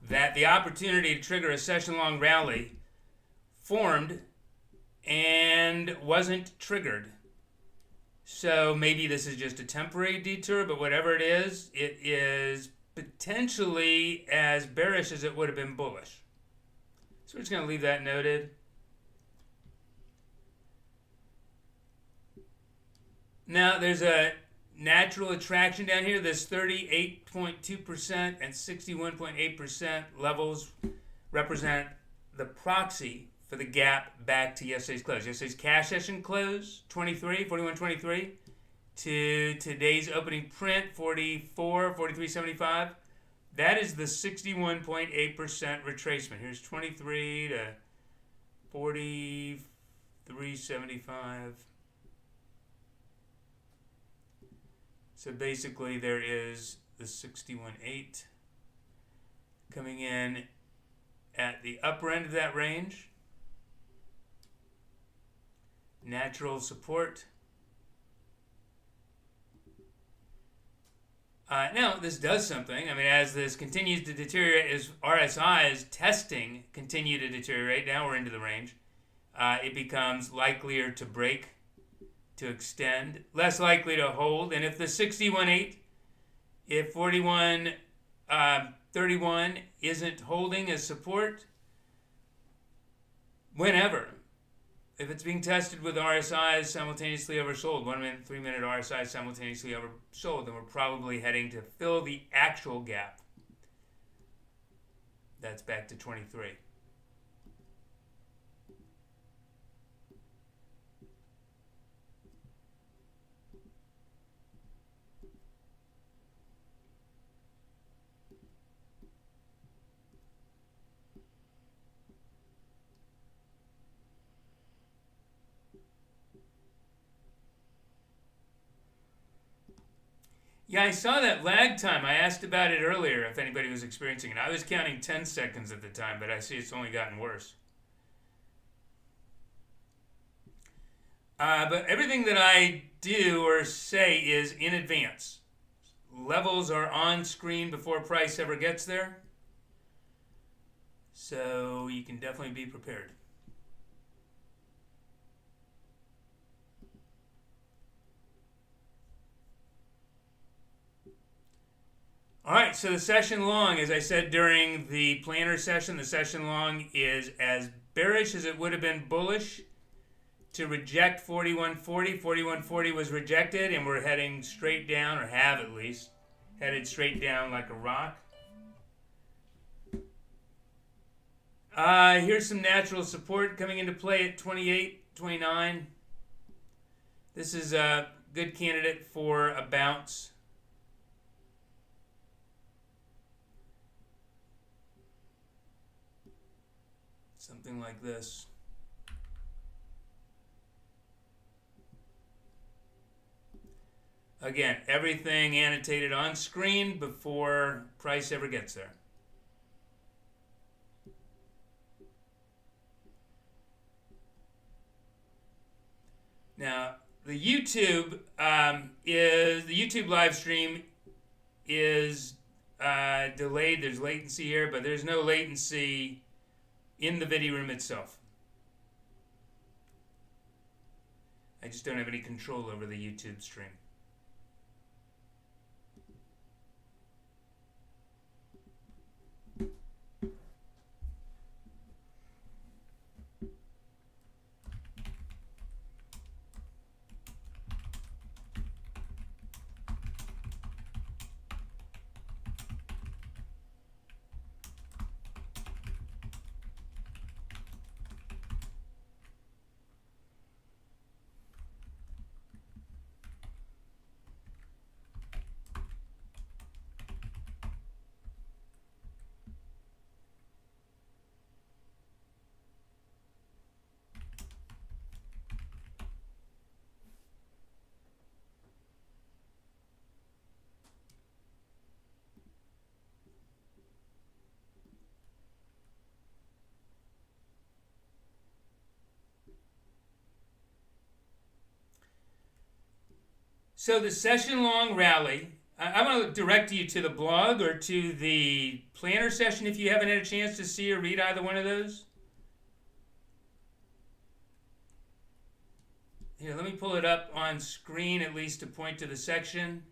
that the opportunity to trigger a session-long rally formed and wasn't triggered. So maybe this is just a temporary detour, but whatever it is potentially as bearish as it would have been bullish. So we're just going to leave that noted. Now, there's a natural attraction down here. This 38.2% and 61.8% levels represent the proxy for the gap back to yesterday's close. Yesterday's cash session close, 41.23, to today's opening print, 43.75. That is the 61.8% retracement. Here's 23 to 43.75. So basically there is the 61.8 coming in at the upper end of that range. Natural support. Now, this does something. I mean, as this continues to deteriorate, as RSI's testing continue to deteriorate, now we're into the range, it becomes likelier to break, to extend, less likely to hold. And if the 61.8, if 41.31 isn't holding as support, whenever, if it's being tested with RSIs simultaneously oversold, 1 minute, 3 minute RSIs simultaneously oversold, then we're probably heading to fill the actual gap. That's back to 23. Yeah, I saw that lag time. I asked about it earlier if anybody was experiencing it. I was counting 10 seconds at the time, but I see it's only gotten worse. But everything that I do or say is in advance. Levels are on screen before price ever gets there. So you can definitely be prepared. All right, so the session long, as I said during the planner session, the session long is as bearish as it would have been bullish to reject 41.40. 41.40 was rejected, and we're heading straight down, or have at least, headed straight down like a rock. Here's some natural support coming into play at 28, 29. This is a good candidate for a bounce. Something like this. Again, everything annotated on screen before price ever gets there. Now, the YouTube live stream is delayed. There's latency here, but there's no latency in the vidiROOM itself. I just don't have any control over the YouTube stream. So the session-long rally, I want to direct you to the blog or to the planner session if you haven't had a chance to see or read either one of those. Here, let me pull it up on screen at least to point to the section.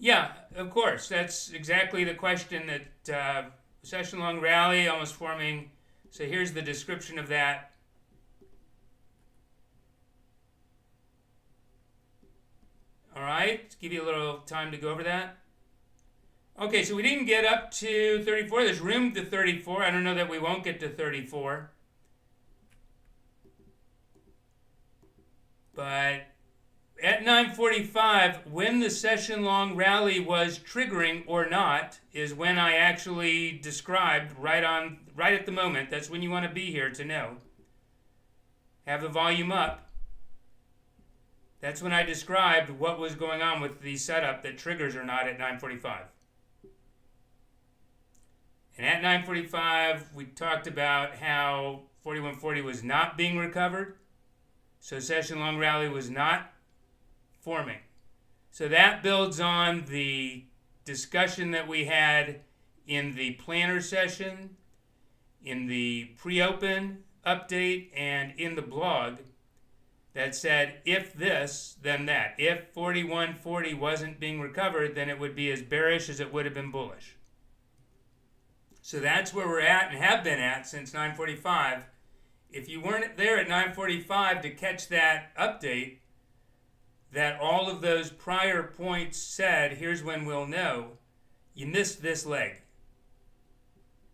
Yeah, of course. That's exactly the question that session-long rally almost forming. So here's the description of that. All right, give you a little time to go over that. Okay, so we didn't get up to 34. There's room to 34. I don't know that we won't get to 34. But at 9:45, when the session-long rally was triggering or not, is when I actually described right at the moment. That's when you want to be here to know. Have the volume up. That's when I described what was going on with the setup that triggers or not at 9:45. And at 9:45, we talked about how 4140 was not being recovered. So session-long rally was not forming. So that builds on the discussion that we had in the planner session, in the pre-open update, and in the blog that said, if this, then that. If 4140 wasn't being recovered, then it would be as bearish as it would have been bullish. So that's where we're at and have been at since 9:45. If you weren't there at 9:45 to catch that update, that all of those prior points said, here's when we'll know, you missed this leg.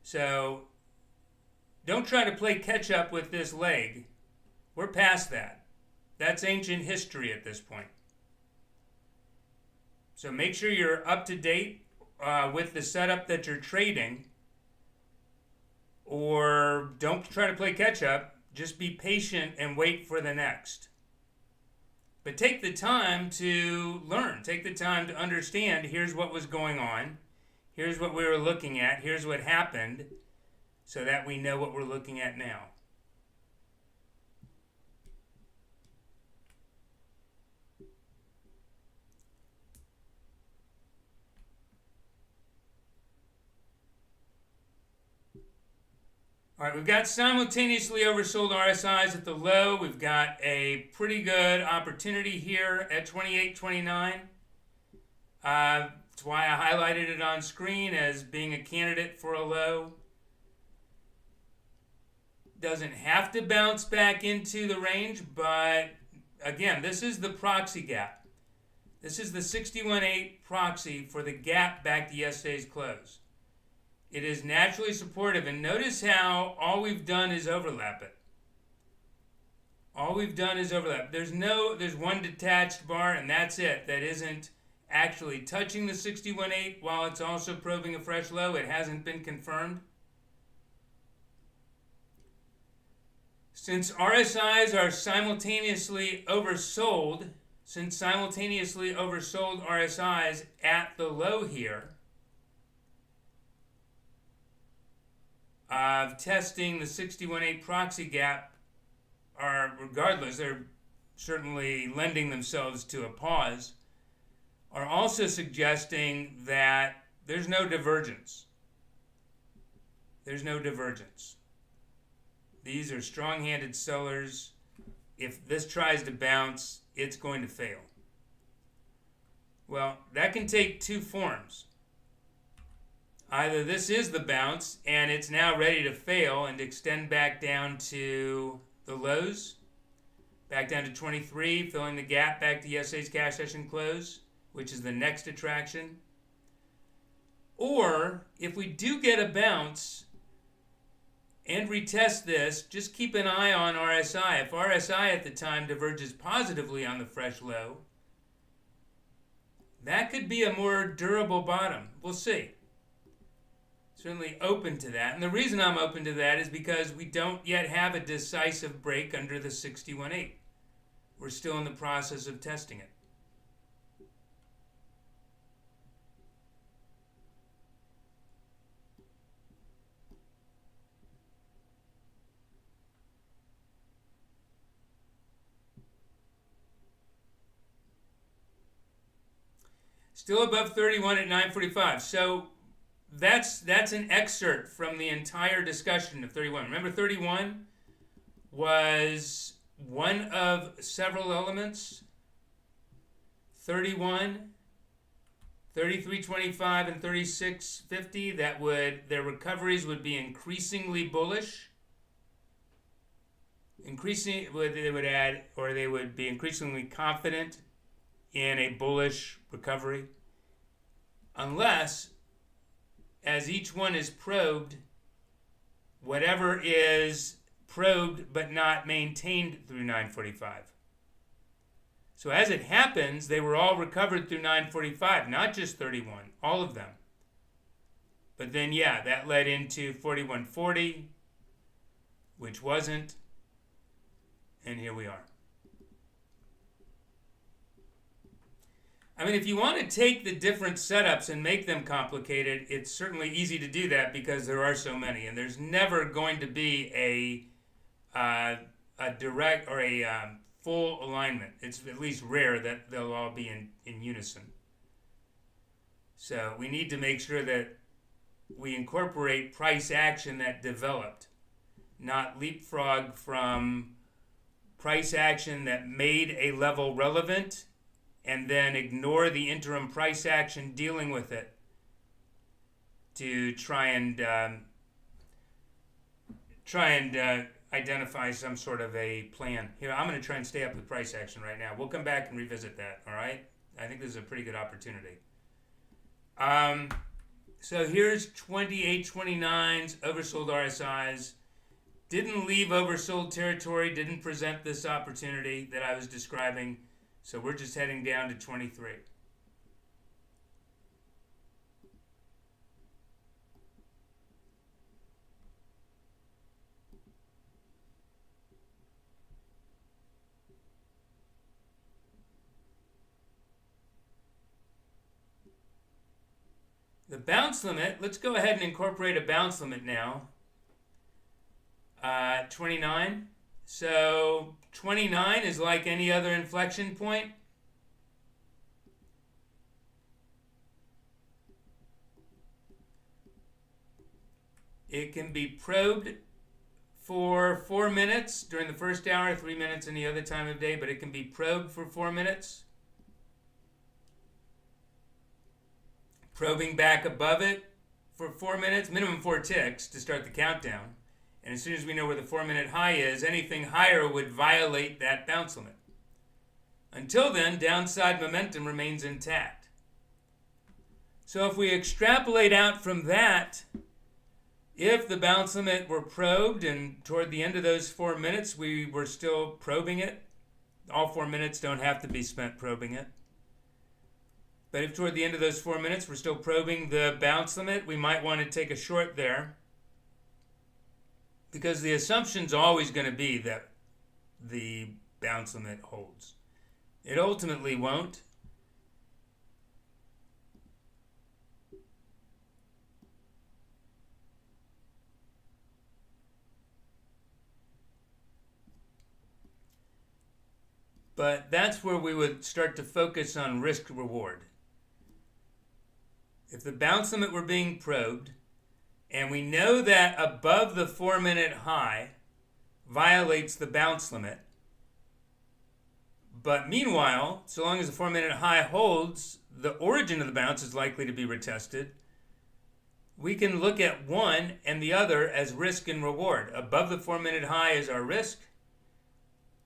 So don't try to play catch up with this leg. We're past that. That's ancient history at this point. So make sure you're up to date with the setup that you're trading, or don't try to play catch up. Just be patient and wait for the next. But take the time to learn. Take the time to understand, here's what was going on. Here's what we were looking at. Here's what happened, so that we know what we're looking at now. All right, we've got simultaneously oversold RSIs at the low. We've got a pretty good opportunity here at 28.29. That's why I highlighted it on screen as being a candidate for a low. Doesn't have to bounce back into the range, but again, this is the proxy gap. This is the 61.8 proxy for the gap back to yesterday's close. It is naturally supportive, and notice how all we've done is overlap it. All we've done is overlap. There's one detached bar, and that's it. That isn't actually touching the 61.8 while it's also probing a fresh low. It hasn't been confirmed. Since RSIs are simultaneously oversold, RSIs at the low here, of testing the 61.8 proxy gap are, regardless, they're certainly lending themselves to a pause, are also suggesting that there's no divergence. There's no divergence. These are strong-handed sellers. If this tries to bounce, it's going to fail. Well, that can take two forms. Either this is the bounce and it's now ready to fail and extend back down to the lows, back down to 23, filling the gap back to yesterday's cash session close, which is the next attraction. Or if we do get a bounce and retest this, just keep an eye on RSI. If RSI at the time diverges positively on the fresh low, That could be a more durable bottom. We'll see. Certainly open to that. And the reason I'm open to that is because we don't yet have a decisive break under the 61.8. We're still in the process of testing it. Still above 31 at 9:45. So that's an excerpt from the entire discussion of 31. Remember, 31 was one of several elements. 31, 33.25, and 36.50. Their recoveries would be increasingly bullish. They would be increasingly confident in a bullish recovery, unless, as each one is probed, whatever is probed but not maintained through 9:45. So as it happens, they were all recovered through 9:45, not just 31, all of them. But then, that led into 41.40, which wasn't, and here we are. I mean, if you want to take the different setups and make them complicated, it's certainly easy to do that because there are so many, and there's never going to be a direct or a full alignment. It's at least rare that they'll all be in unison. So we need to make sure that we incorporate price action that developed, not leapfrog from price action that made a level relevant and then ignore the interim price action dealing with it to try and identify some sort of a plan. Here, I'm going to try and stay up with price action right now. We'll come back and revisit that, all right? I think this is a pretty good opportunity. So here's 28.29's oversold RSIs. Didn't leave oversold territory, didn't present this opportunity that I was describing. So we're just heading down to 23. The bounce limit, let's go ahead and incorporate a bounce limit now. 29. So 29 is like any other inflection point. It can be probed for 4 minutes during the first hour, 3 minutes any other time of day, but it can be probed for 4 minutes. Probing back above it for 4 minutes, minimum 4 ticks to start the countdown. And as soon as we know where the 4-minute high is, anything higher would violate that bounce limit. Until then, downside momentum remains intact. So if we extrapolate out from that, if the bounce limit were probed and toward the end of those 4 minutes we were still probing it, all 4 minutes don't have to be spent probing it. But if toward the end of those 4 minutes we're still probing the bounce limit, we might want to take a short there. Because the assumption's always going to be that the bounce limit holds. It ultimately won't. But that's where we would start to focus on risk reward. If the bounce limit were being probed, and we know that above the 4-minute high violates the bounce limit, but meanwhile, so long as the 4-minute high holds, the origin of the bounce is likely to be retested. We can look at one and the other as risk and reward. Above the 4-minute high is our risk.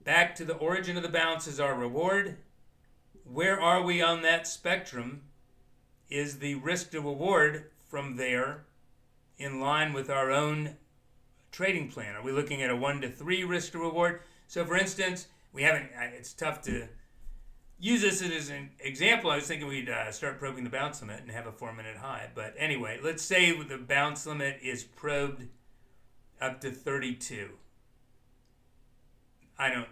Back to the origin of the bounce is our reward. Where are we on that spectrum? Is the risk to reward from there in line with our own trading plan? Are we looking at a 1 to 3 risk to reward? So for instance, we haven't, it's tough to use this as an example, I was thinking we'd start probing the bounce limit and have a 4-minute high. But anyway, let's say the bounce limit is probed up to 32. I don't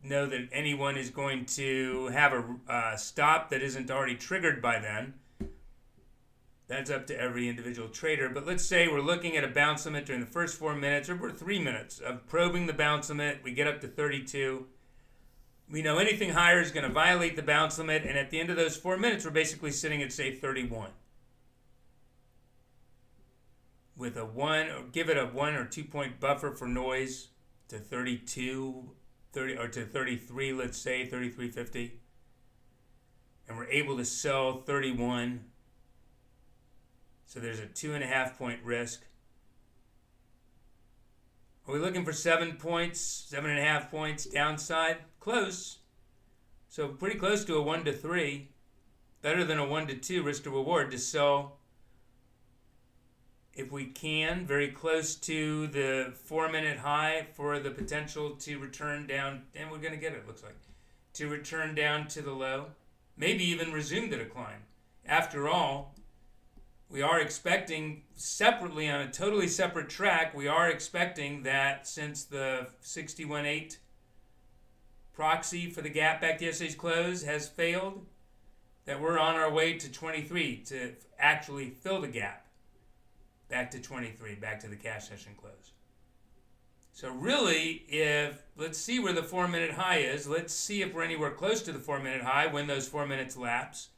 know that anyone is going to have a stop that isn't already triggered by then. That's up to every individual trader. But let's say we're looking at a bounce limit during the first 4 minutes, or we're 3 minutes of probing the bounce limit. We get up to 32. We know anything higher is going to violate the bounce limit, and at the end of those 4 minutes, we're basically sitting at, say, 31. With a 1, or give it a 1 or 2 point buffer for noise to 32, 30, or to 33, let's say, 33.50. And we're able to sell 31. So there's a 2.5 point risk. Are we looking for 7 points, 7.5 points downside? Close. So pretty close to a 1 to 3. Better than a 1 to 2 risk to reward to sell, if we can, very close to the 4-minute high for the potential to return down, and we're going to get it, looks like, to return down to the low, maybe even resume the decline. After all, we are expecting separately on a totally separate track, we are expecting that since the 61.8 proxy for the gap back to yesterday's close has failed, that we're on our way to 23 to actually fill the gap back to 23, back to the cash session close. So really, let's see where the 4-minute high is. Let's see if we're anywhere close to the 4-minute high when those 4 minutes lapse.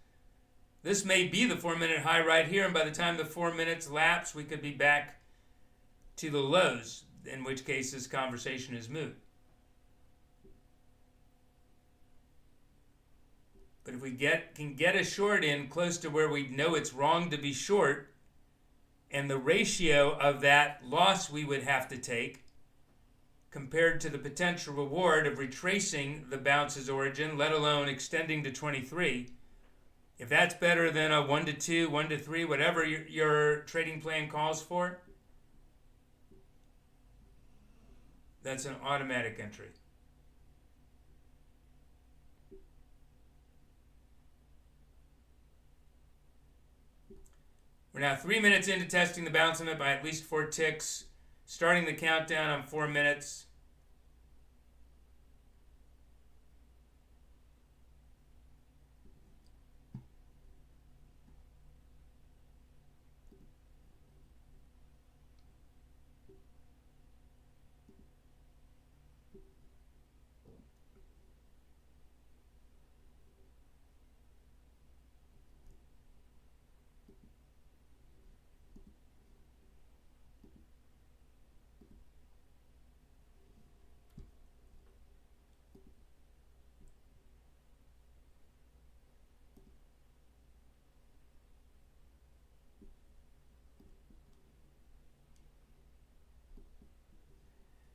This may be the 4-minute high right here, and by the time the 4 minutes lapse, we could be back to the lows, in which case this conversation is moot. But if we can get a short in close to where we know it's wrong to be short, and the ratio of that loss we would have to take compared to the potential reward of retracing the bounce's origin, let alone extending to 23, if that's better than a 1 to 2, 1 to 3, whatever your trading plan calls for, that's an automatic entry. We're now 3 minutes into testing the bounce limit by at least 4 ticks, starting the countdown on 4 minutes.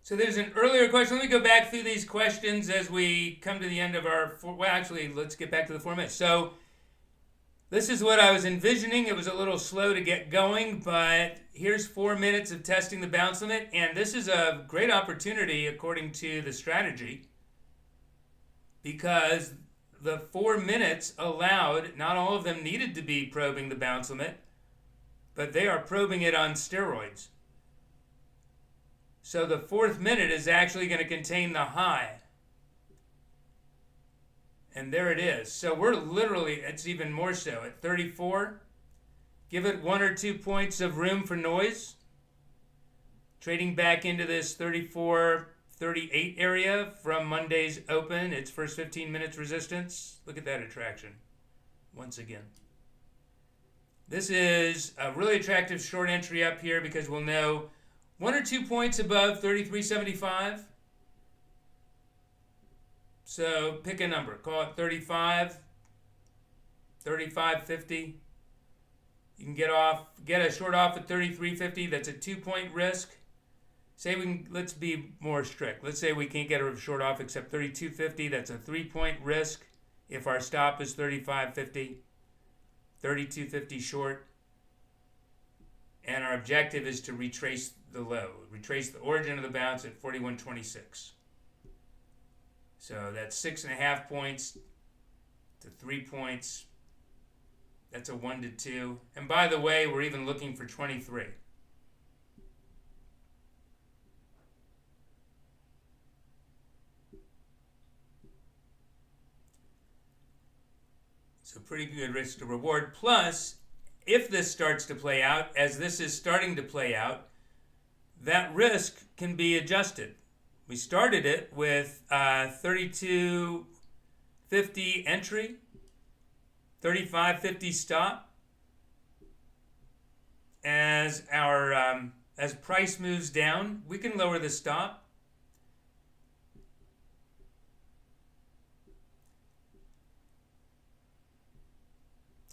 So there's an earlier question. Let me go back through these questions as we come to the end of our, well, actually, let's get back to the 4 minutes. So this is what I was envisioning. It was a little slow to get going, but here's 4 minutes of testing the bounce limit, and this is a great opportunity according to the strategy, because the 4 minutes allowed, not all of them needed to be probing the bounce limit, but they are probing it on steroids. So the 4th minute is actually going to contain the high. And there it is. So we're literally, it's even more so, at 34. Give it 1 or 2 points of room for noise. Trading back into this 34, 38 area from Monday's open, its first 15 minutes resistance. Look at that attraction once again. This is a really attractive short entry up here because we'll know 1 or 2 points above 33.75. So pick a number. Call it 35, 35.50. You can get a short off at 33.50. That's a 2-point risk. Say we can, let's be more strict. Let's say we can't get a short off except 32.50. That's a 3-point risk if our stop is 35.50. 32.50 short. And our objective is to retrace the low, retrace the origin of the bounce at 41.26. So that's 6.5 points to 3 points. That's a 1 to 2. And by the way, we're even looking for 23. So pretty good risk to reward. Plus, if this starts to play out, as this is starting to play out, that risk can be adjusted. We started it with 32.50 entry, 35.50 stop. As our as price moves down, we can lower the stop.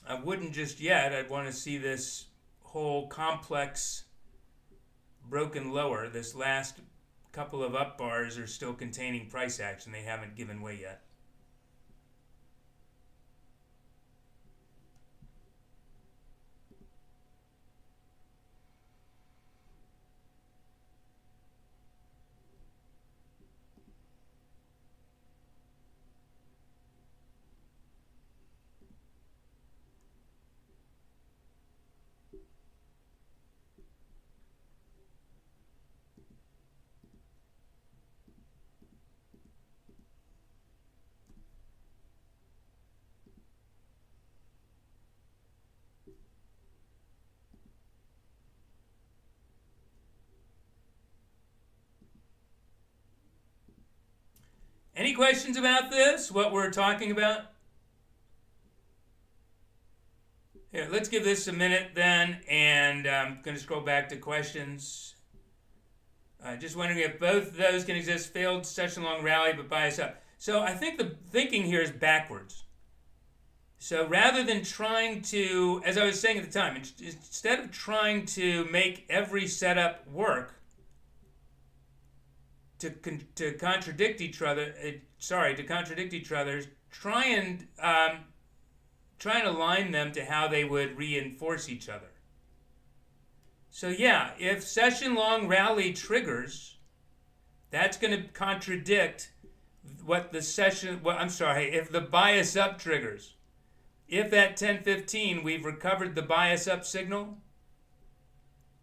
I wouldn't just yet. I'd want to see this whole complex broken lower. This last couple of up bars are still containing price action. They haven't given way yet. Any questions about this? What we're talking about? Here, let's give this a minute then, and I'm going to scroll back to questions. Just wondering if both of those can exist. Failed session-long rally, but bias up. So I think the thinking here is backwards. So rather than trying to, as I was saying at the time, instead of trying to make every setup work, to contradict each other, try and align them to how they would reinforce each other. So yeah, if session long rally triggers, that's going to contradict what the session. If the bias up triggers, if at 10:15 we've recovered the bias up signal,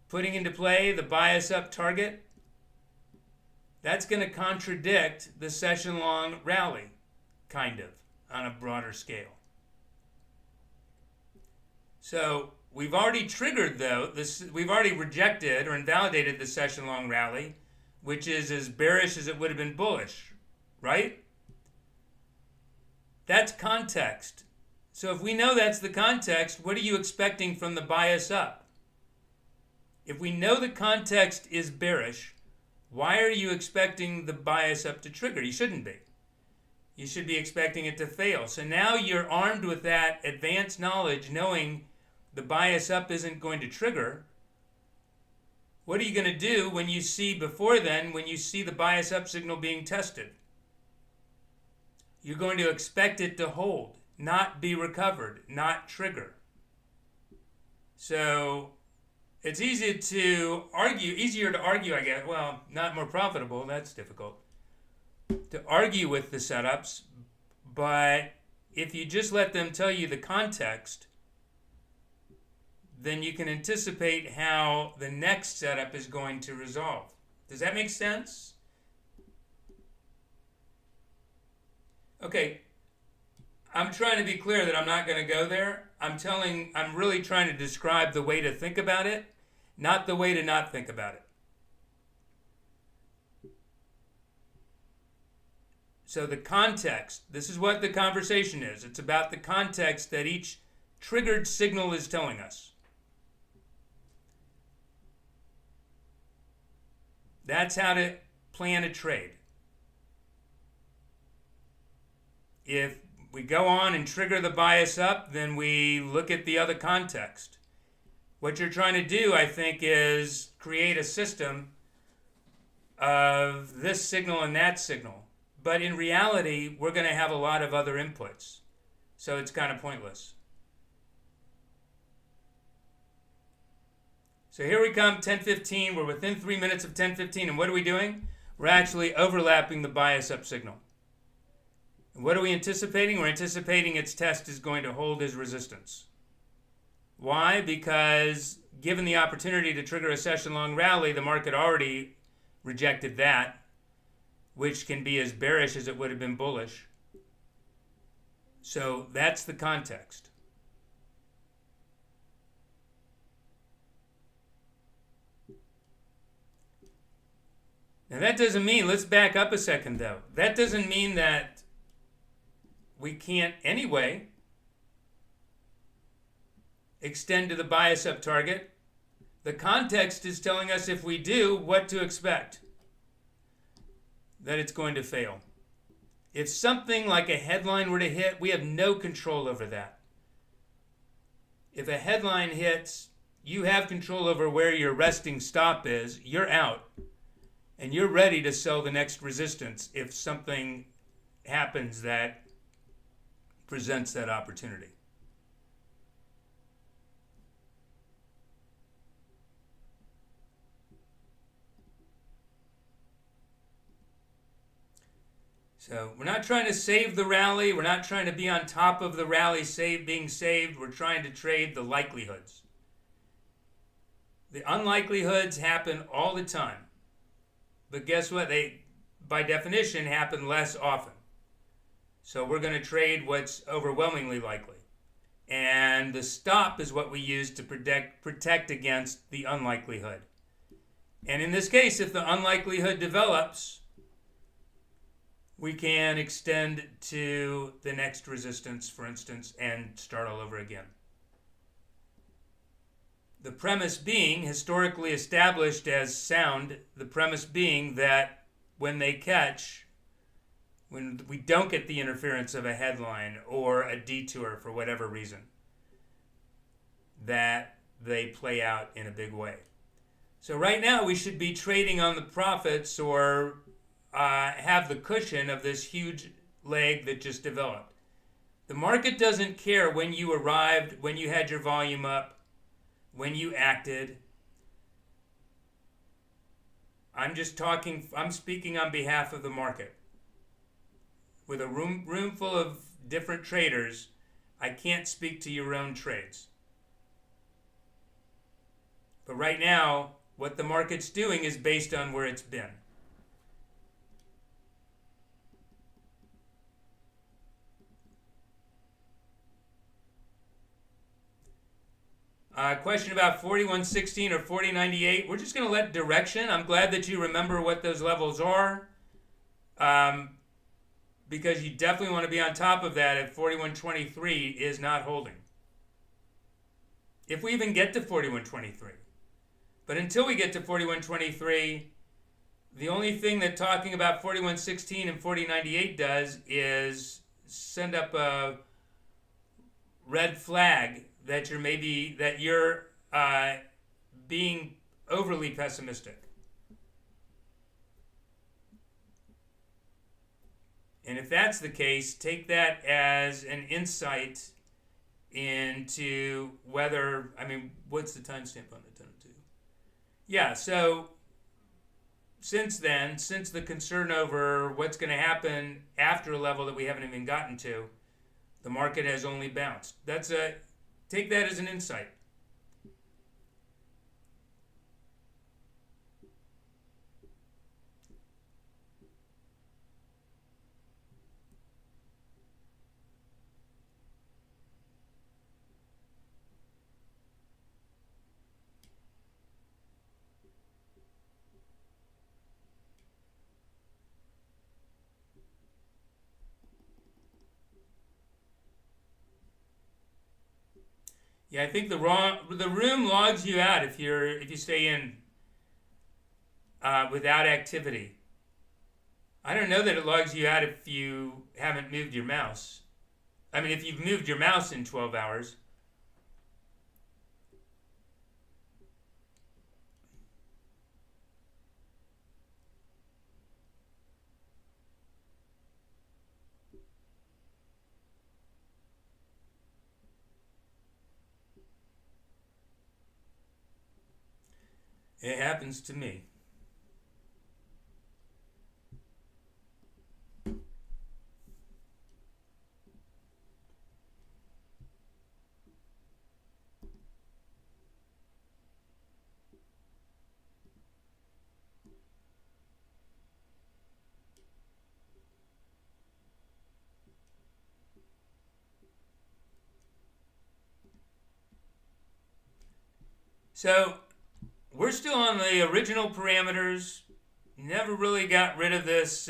putting into play the bias up target. That's going to contradict the session-long rally, kind of, on a broader scale. So we've already triggered, though, we've already rejected or invalidated the session-long rally, which is as bearish as it would have been bullish, right? That's context. So if we know that's the context, what are you expecting from the bias up? If we know the context is bearish, why are you expecting the bias up to trigger? You shouldn't be. You should be expecting it to fail. So now you're armed with that advanced knowledge, knowing the bias up isn't going to trigger. What are you going to do when you see when you see the bias up signal being tested? You're going to expect it to hold, not be recovered, not trigger. So it's easier to argue, I guess. Well, not more profitable. That's difficult. To argue with the setups, but if you just let them tell you the context, then you can anticipate how the next setup is going to resolve. Does that make sense? Okay. I'm trying to be clear that I'm not going to go there. I'm really trying to describe the way to think about it, not the way to not think about it. So the context, this is what the conversation is. It's about the context that each triggered signal is telling us. That's how to plan a trade. If we go on and trigger the bias up, then we look at the other context. What you're trying to do, I think, is create a system of this signal and that signal. But in reality, we're going to have a lot of other inputs. So it's kind of pointless. So here we come, 10:15. We're within 3 minutes of 10:15. And what are we doing? We're actually overlapping the bias up signal. What are we anticipating? We're anticipating its test is going to hold as resistance. Why? Because given the opportunity to trigger a session-long rally, the market already rejected that, which can be as bearish as it would have been bullish. So that's the context. Now that doesn't mean, let's back up a second though. That doesn't mean that we can't anyway extend to the bias up target. The context is telling us if we do, what to expect. That it's going to fail. If something like a headline were to hit, we have no control over that. If a headline hits, you have control over where your resting stop is. You're out. And you're ready to sell the next resistance if something happens that presents that opportunity. So we're not trying to save the rally. We're not trying to be on top of the rally being saved. We're trying to trade the likelihoods. The unlikelihoods happen all the time. But guess what? They, by definition, happen less often. So we're going to trade what's overwhelmingly likely. And the stop is what we use to protect against the unlikelihood. And in this case, if the unlikelihood develops, we can extend to the next resistance, for instance, and start all over again. The premise being, historically established as sound, the premise being that when they catch, when we don't get the interference of a headline or a detour for whatever reason, that they play out in a big way. So right now we should be trading on the profits or have the cushion of this huge leg that just developed. The market doesn't care when you arrived, when you had your volume up, when you acted. I'm speaking on behalf of the market. With a room full of different traders, I can't speak to your own trades. But right now, what the market's doing is based on where it's been. Question about 41.16 or 40.98. We're just going to let direction. I'm glad that you remember what those levels are, because you definitely want to be on top of that if 41.23 is not holding. If we even get to 41.23. But until we get to 41.23, the only thing that talking about 41.16 and 40.98 does is send up a red flag that you're being overly pessimistic. And if that's the case, take that as an insight into whether, what's the timestamp on the 10:02? Yeah, so since then, since the concern over what's going to happen after a level that we haven't even gotten to, the market has only bounced. Take that as an insight. Yeah, I think the room logs you out if you stay in without activity. I don't know that it logs you out if you haven't moved your mouse. If you've moved your mouse in 12 hours. It happens to me. So we're still on the original parameters. Never really got rid of this.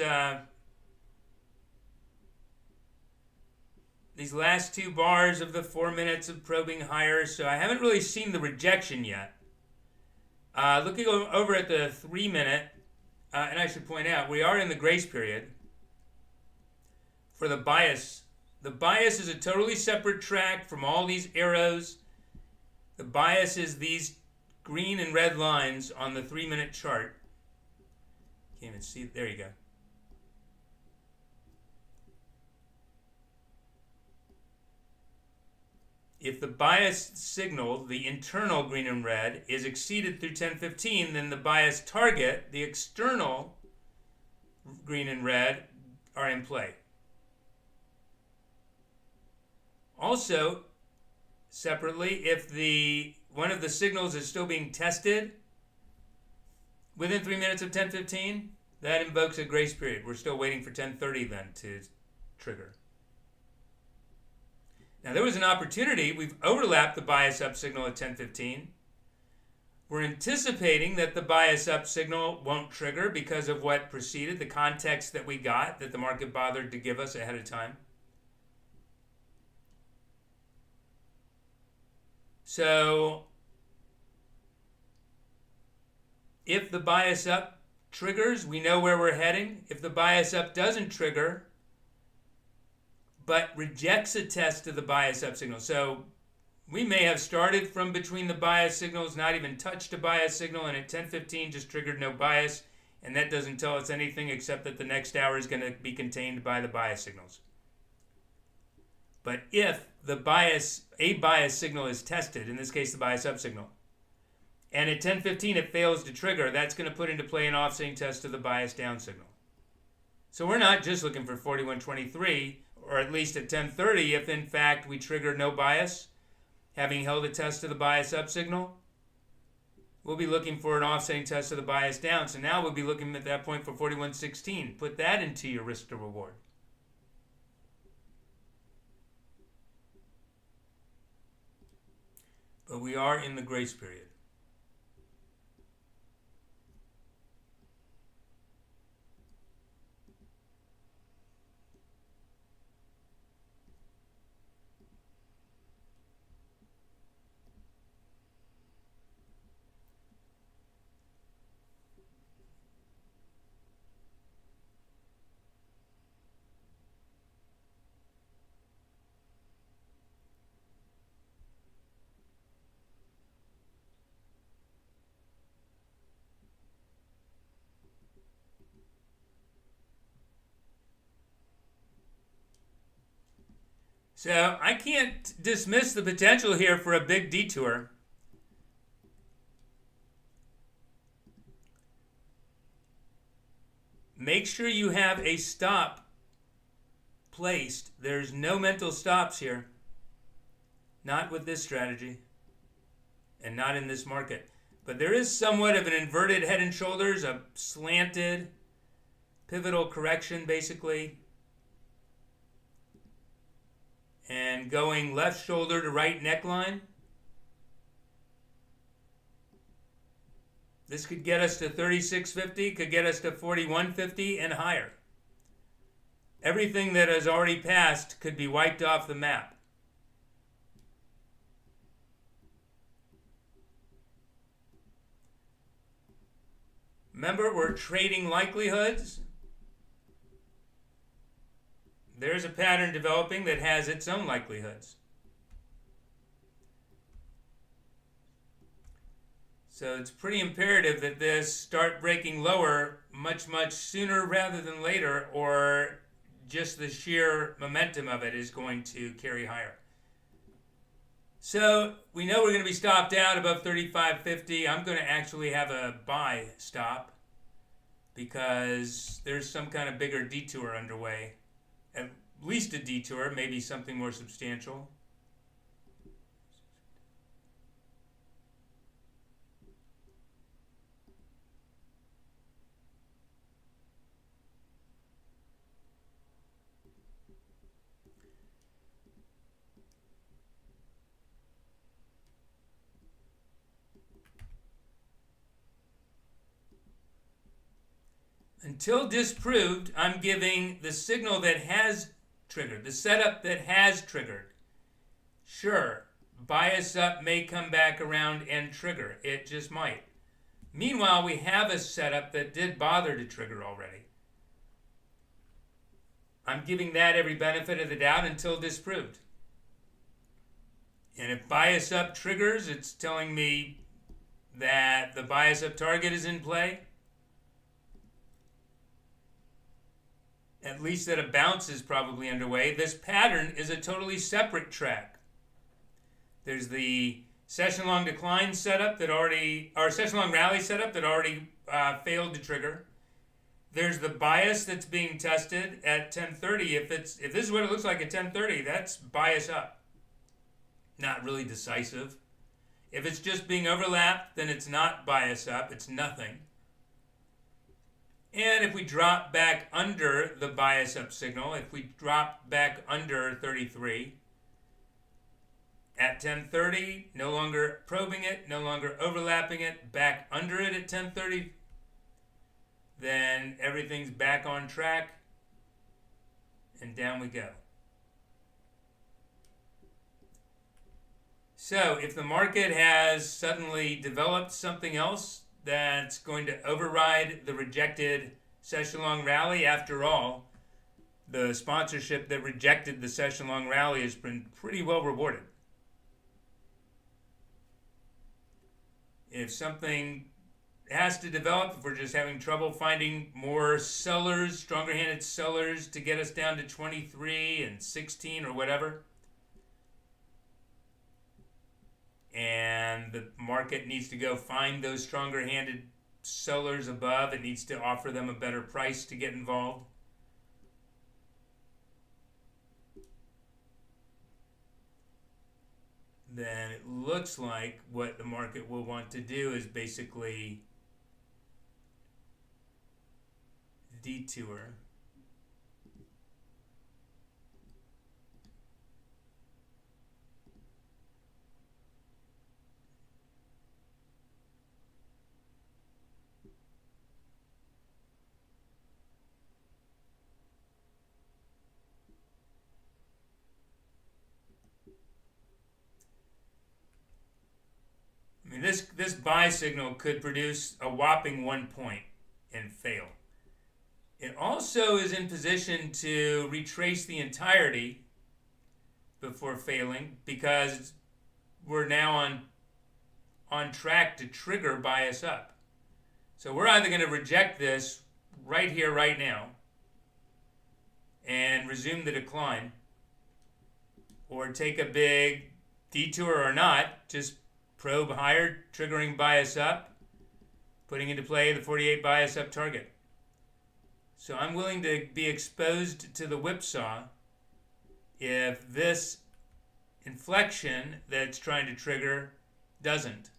These last 2 bars of the 4 minutes of probing higher. So I haven't really seen the rejection yet. Looking over at the 3 minute, and I should point out, we are in the grace period for the bias. The bias is a totally separate track from all these arrows. The bias is these green and red lines on the 3 minute chart. Can't even see, there you go. If the bias signal, the internal green and red, is exceeded through 10:15, then the bias target, the external green and red, are in play. Also, separately, if one of the signals is still being tested within 3 minutes of 10:15, that invokes a grace period. We're still waiting for 10:30 then to trigger. Now there was an opportunity. We've overlapped the bias up signal at 10:15. We're anticipating that the bias up signal won't trigger because of what preceded, the context that we got, that the market bothered to give us ahead of time. So if the bias up triggers, we know where we're heading. If the bias up doesn't trigger, but rejects a test of the bias up signal. So we may have started from between the bias signals, not even touched a bias signal, and at 10:15 just triggered no bias, and that doesn't tell us anything except that the next hour is going to be contained by the bias signals. But if a bias signal is tested, in this case the bias up signal, and at 10:15 it fails to trigger, that's going to put into play an offsetting test of the bias down signal. So we're not just looking for 41.23, or at least at 10:30, if in fact we trigger no bias, having held a test of the bias up signal, we'll be looking for an offsetting test of the bias down. So now we'll be looking at that point for 41.16. Put that into your risk to reward. But we are in the grace period. So I can't dismiss the potential here for a big detour. Make sure you have a stop placed. There's no mental stops here. Not with this strategy. And not in this market. But there is somewhat of an inverted head and shoulders, a slanted pivotal correction basically. And going left shoulder to right neckline. This could get us to 36.50, could get us to 41.50 and higher. Everything that has already passed could be wiped off the map. Remember, we're trading likelihoods. There's a pattern developing that has its own likelihoods. So it's pretty imperative that this start breaking lower much, much sooner rather than later, or just the sheer momentum of it is going to carry higher. So we know we're going to be stopped out above 35.50. I'm going to actually have a buy stop because there's some kind of bigger detour underway. At least a detour, maybe something more substantial. until disproved, I'm giving the signal that has triggered, the setup that has triggered. Sure, bias up may come back around and trigger. It just might. Meanwhile, we have a setup that did bother to trigger already. I'm giving that every benefit of the doubt until disproved. And if bias up triggers, it's telling me that the bias up target is in play. At least that a bounce is probably underway. This pattern is a totally separate track. There's the session long decline setup that already, or session long rally setup that already failed to trigger. There's the bias that's being tested at 10:30. If this is what it looks like at 10:30, that's bias up. Not really decisive. If it's just being overlapped, then it's not bias up. It's nothing. And if we drop back under the bias up signal, if we drop back under 33, at 10:30, no longer probing it, no longer overlapping it, back under it at 10:30, then everything's back on track, and down we go. So if the market has suddenly developed something else that's going to override the rejected session-long rally, after all, the sponsorship that rejected the session-long rally has been pretty well rewarded. If something has to develop, if we're just having trouble finding more sellers, stronger-handed sellers to get us down to 23 and 16 or whatever, and the market needs to go find those stronger-handed sellers above, it needs to offer them a better price to get involved. Then it looks like what the market will want to do is basically detour. I mean, this buy signal could produce a whopping 1 point and fail. It also is in position to retrace the entirety before failing because we're now on track to trigger bias up. So we're either going to reject this right here, right now, and resume the decline, or take a big detour or not, just probe higher, triggering bias up, putting into play the 48 bias up target. So I'm willing to be exposed to the whipsaw if this inflection that it's trying to trigger doesn't.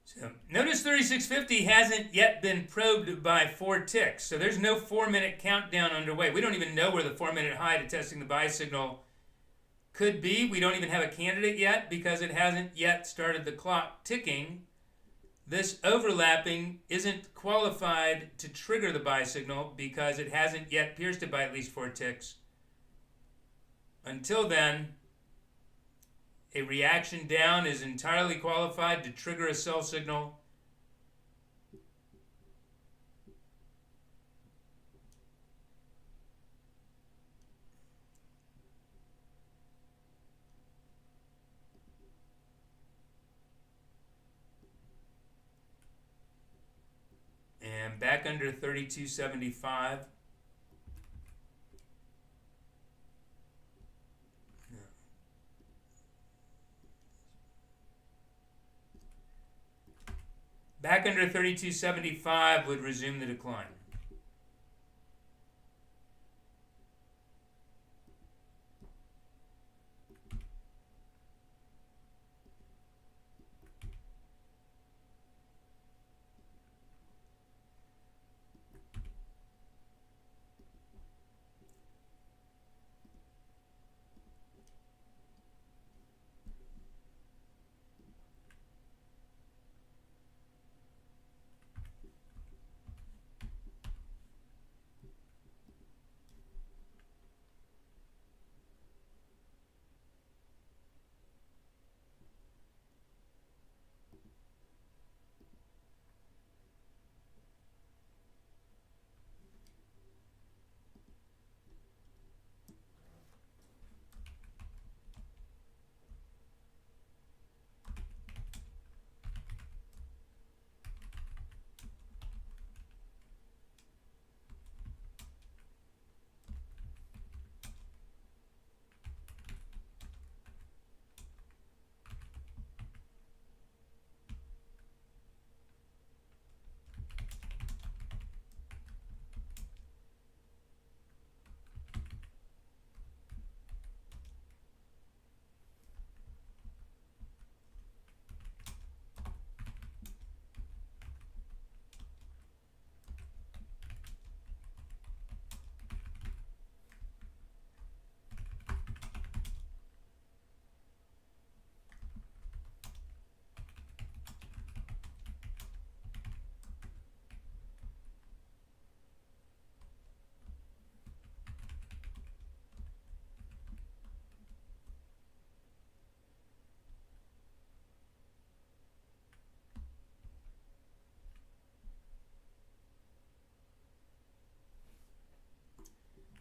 So notice 3650 hasn't yet been probed by 4 ticks. So there's no 4-minute countdown underway. We don't even know where the 4-minute high to testing the buy signal could be. We don't even have a candidate yet because it hasn't yet started the clock ticking. This overlapping isn't qualified to trigger the buy signal because it hasn't yet pierced it by at least 4 ticks. Until then, a reaction down is entirely qualified to trigger a sell signal. And back under 32.75. Back under 32.75 would resume the decline.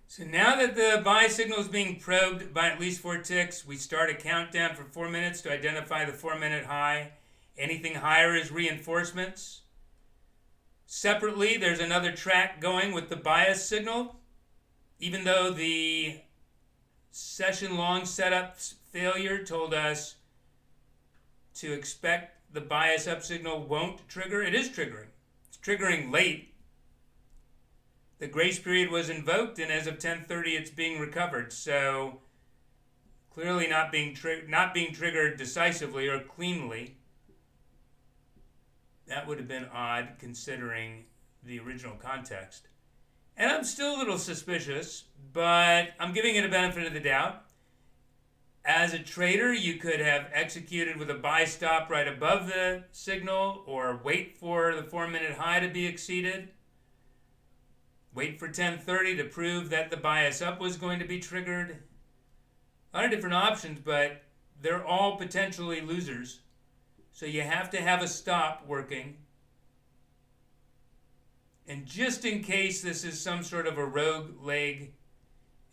So now that the buy signal is being probed by at least 4 ticks, we start a countdown for 4 minutes to identify the 4-minute high. Anything higher is reinforcements. Separately, there's another track going with the bias signal. Even though the session long setup failure told us to expect the bias up signal won't trigger, it is triggering. It's triggering late. The grace period was invoked, and as of 10:30, it's being recovered. So clearly not being triggered decisively or cleanly. That would have been odd considering the original context. And I'm still a little suspicious, but I'm giving it a benefit of the doubt. As a trader, you could have executed with a buy stop right above the signal, or wait for the 4-minute high to be exceeded. Wait for 10:30 to prove that the bias up was going to be triggered. A lot of different options, but they're all potentially losers. So you have to have a stop working. And just in case this is some sort of a rogue leg,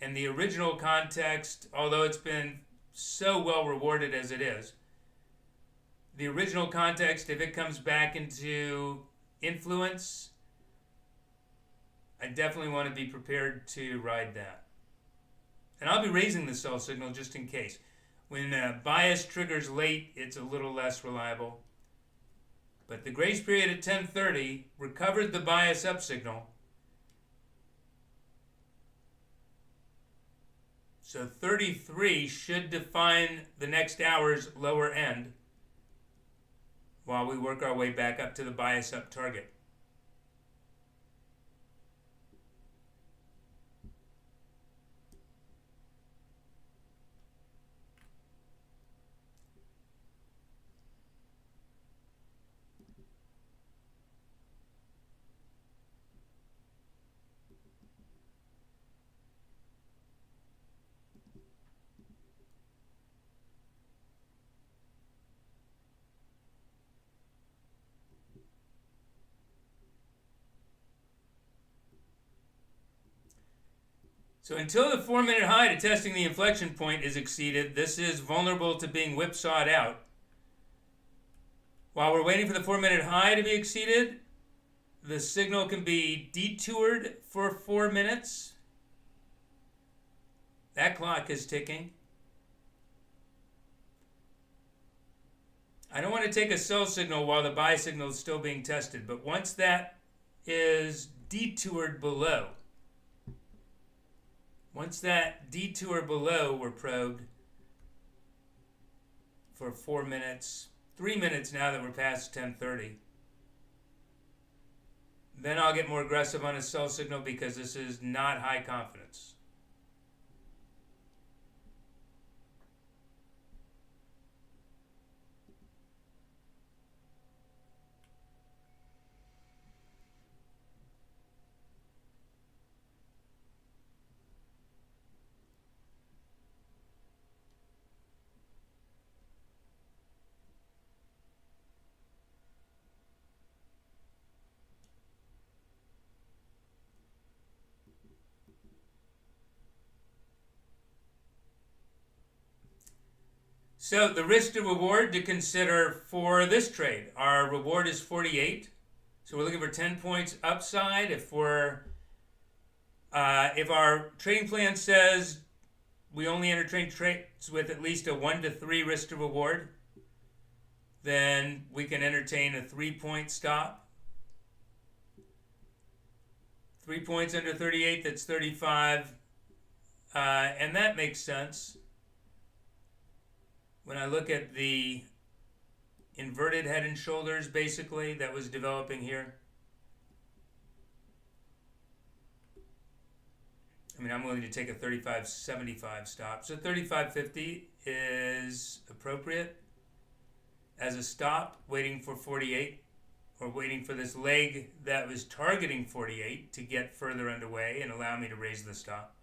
in the original context, although it's been so well rewarded as it is, the original context, if it comes back into influence, I definitely want to be prepared to ride that. And I'll be raising the sell signal just in case. When bias triggers late, it's a little less reliable. But the grace period at 10:30 recovered the bias up signal. So 33 should define the next hour's lower end while we work our way back up to the bias up target. So until the 4-minute high to testing the inflection point is exceeded, this is vulnerable to being whipsawed out. While we're waiting for the 4-minute high to be exceeded, the signal can be detoured for 4 minutes. That clock is ticking. I don't want to take a sell signal while the buy signal is still being tested, but once that is detoured below, once that detour below, we're probed for 4 minutes, 3 minutes now that we're past 10:30. Then I'll get more aggressive on a sell signal because this is not high confidence. So the risk to reward to consider for this trade, our reward is 48. So we're looking for 10 points upside. If our trading plan says we only entertain trades with at least a 1 to 3 risk to reward, then we can entertain a 3-point stop. 3 points under 38, that's 35. And that makes sense. When I look at the inverted head and shoulders, basically, that was developing here. I mean, I'm willing to take a 35.75 stop. So 35.50 is appropriate as a stop, waiting for 48, or waiting for this leg that was targeting 48 to get further underway and allow me to raise the stop.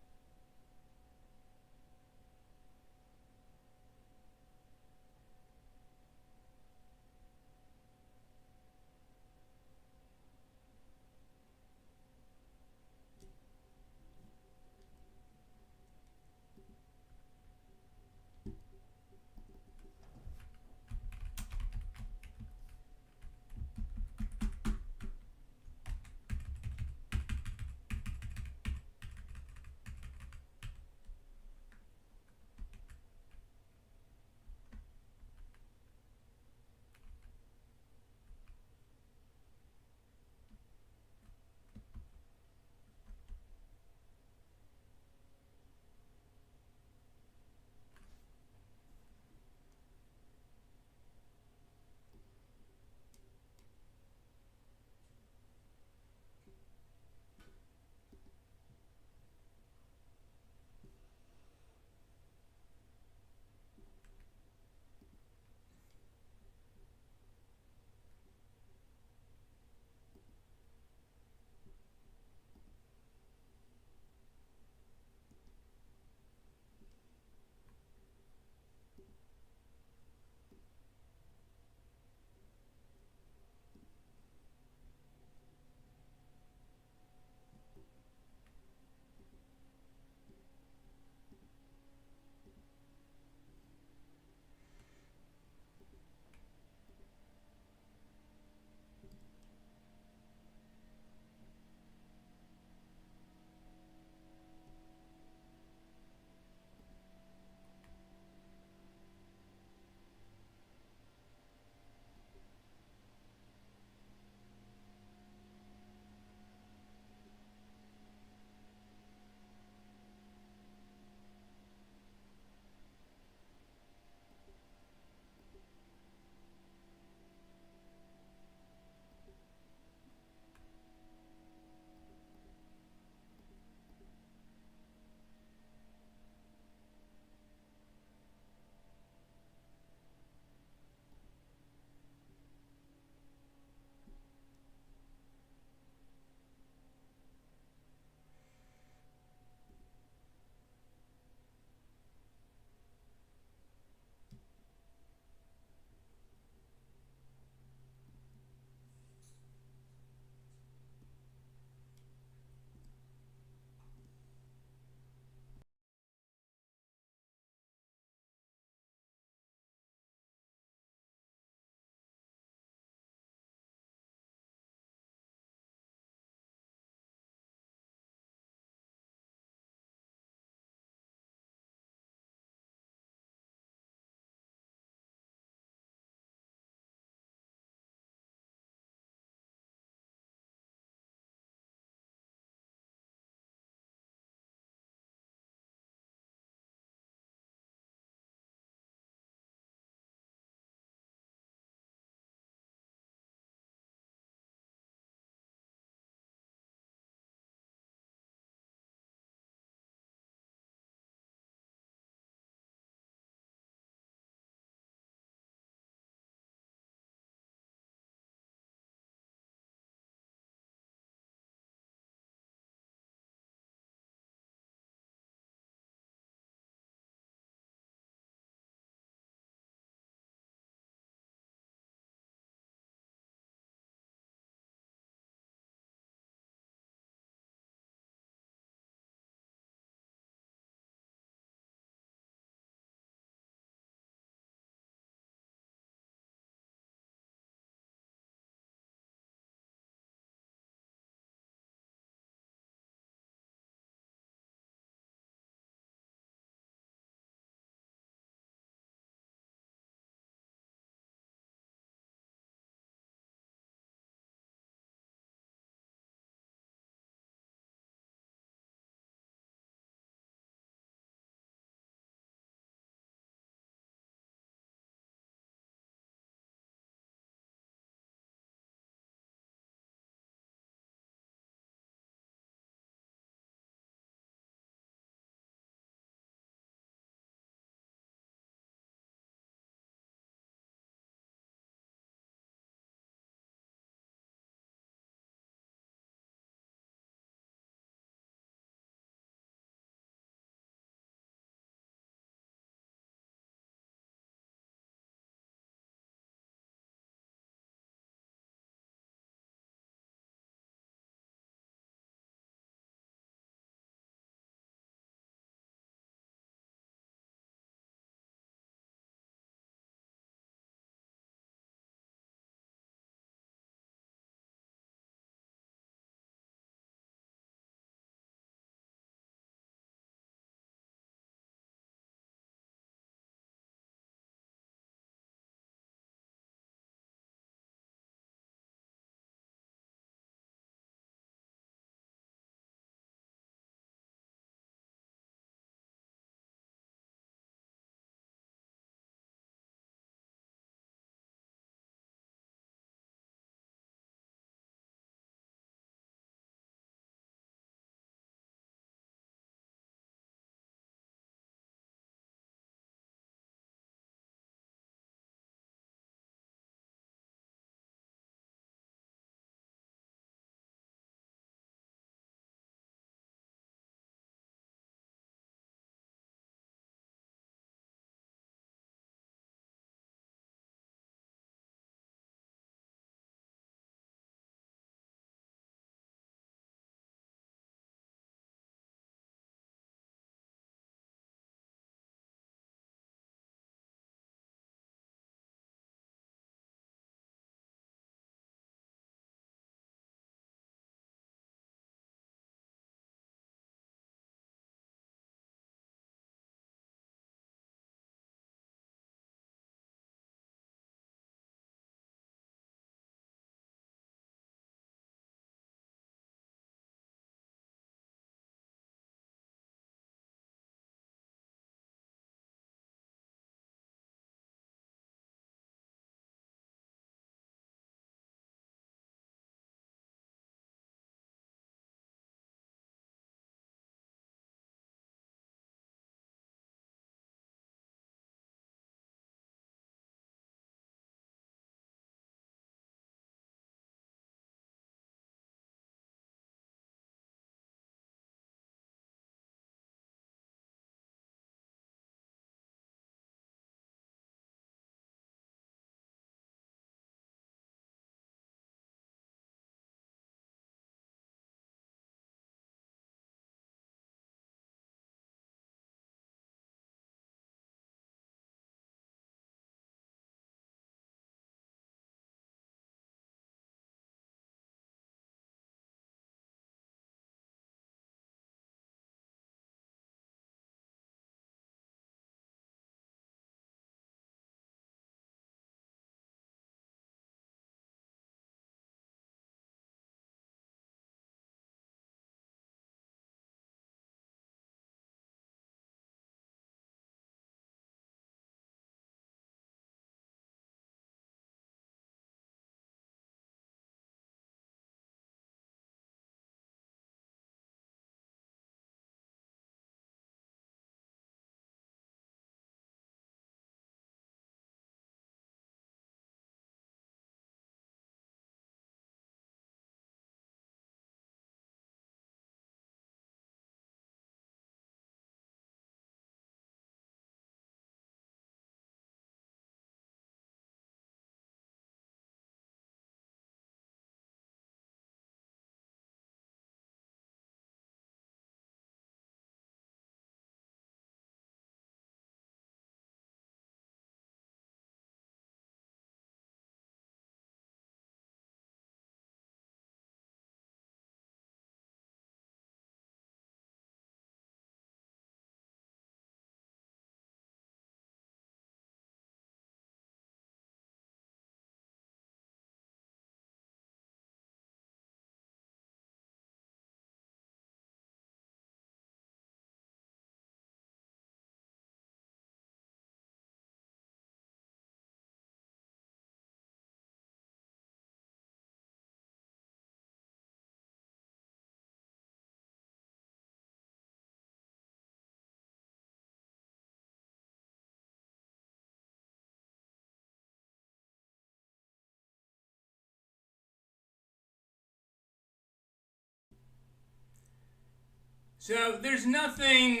So there's nothing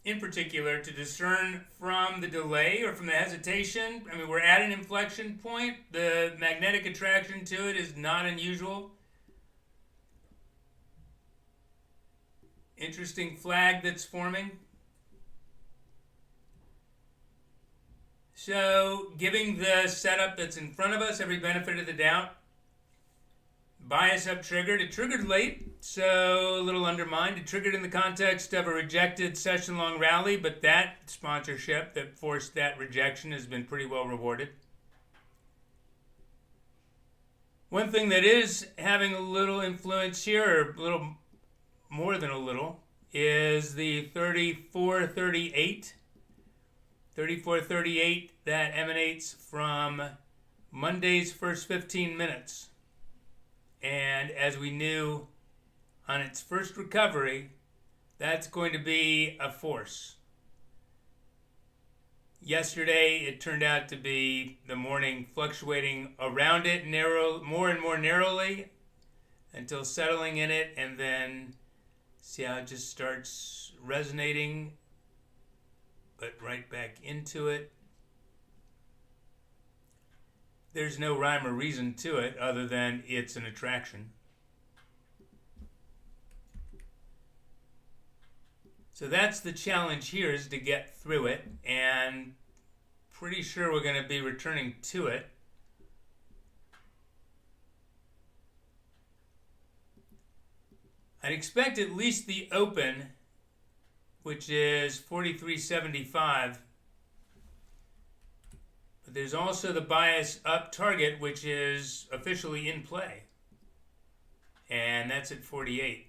in particular to discern from the delay or from the hesitation. I mean, we're at an inflection point. The magnetic attraction to it is not unusual. Interesting flag that's forming. So giving the setup that's in front of us every benefit of the doubt. Bias up triggered. It triggered late, so a little undermined. It triggered in the context of a rejected session-long rally, but that sponsorship that forced that rejection has been pretty well rewarded. One thing that is having a little influence here, or a little more than a little, is the 3438. 3438 that emanates from Monday's first 15 minutes. And as we knew on its first recovery, that's going to be a force. Yesterday, it turned out to be the morning fluctuating around it more and more narrowly until settling in it, and then see how it just starts resonating, but right back into it. There's no rhyme or reason to it other than it's an attraction. So that's the challenge here, is to get through it, and pretty sure we're going to be returning to it. I'd expect at least the open, which is 43.75. But there's also the bias up target, which is officially in play. And that's at 48.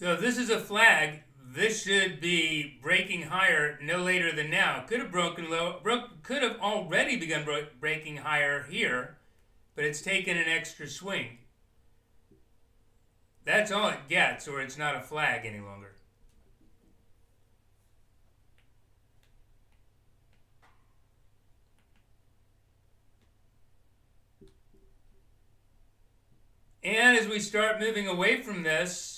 So this is a flag. This should be breaking higher no later than now. Could have broken low. Could have already begun breaking higher here, but it's taken an extra swing. That's all it gets, or it's not a flag any longer. And as we start moving away from this,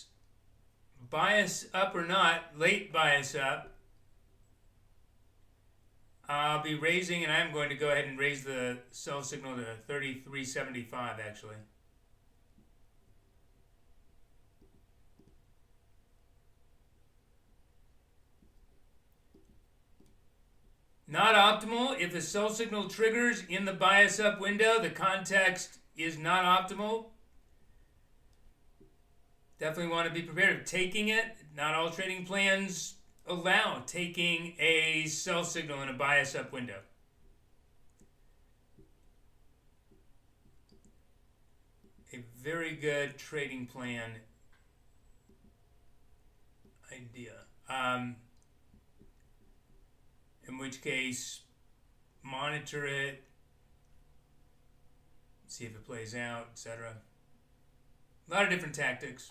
bias up or not, late bias up, I'll be raising, and I'm going to go ahead and raise the sell signal to 33.75 actually. Not optimal. If a sell signal triggers in the bias up window, the context is not optimal. Definitely want to be prepared of taking it. Not all trading plans allow taking a sell signal in a bias up window. A very good trading plan idea. In which case, monitor it, see if it plays out, etc. A lot of different tactics.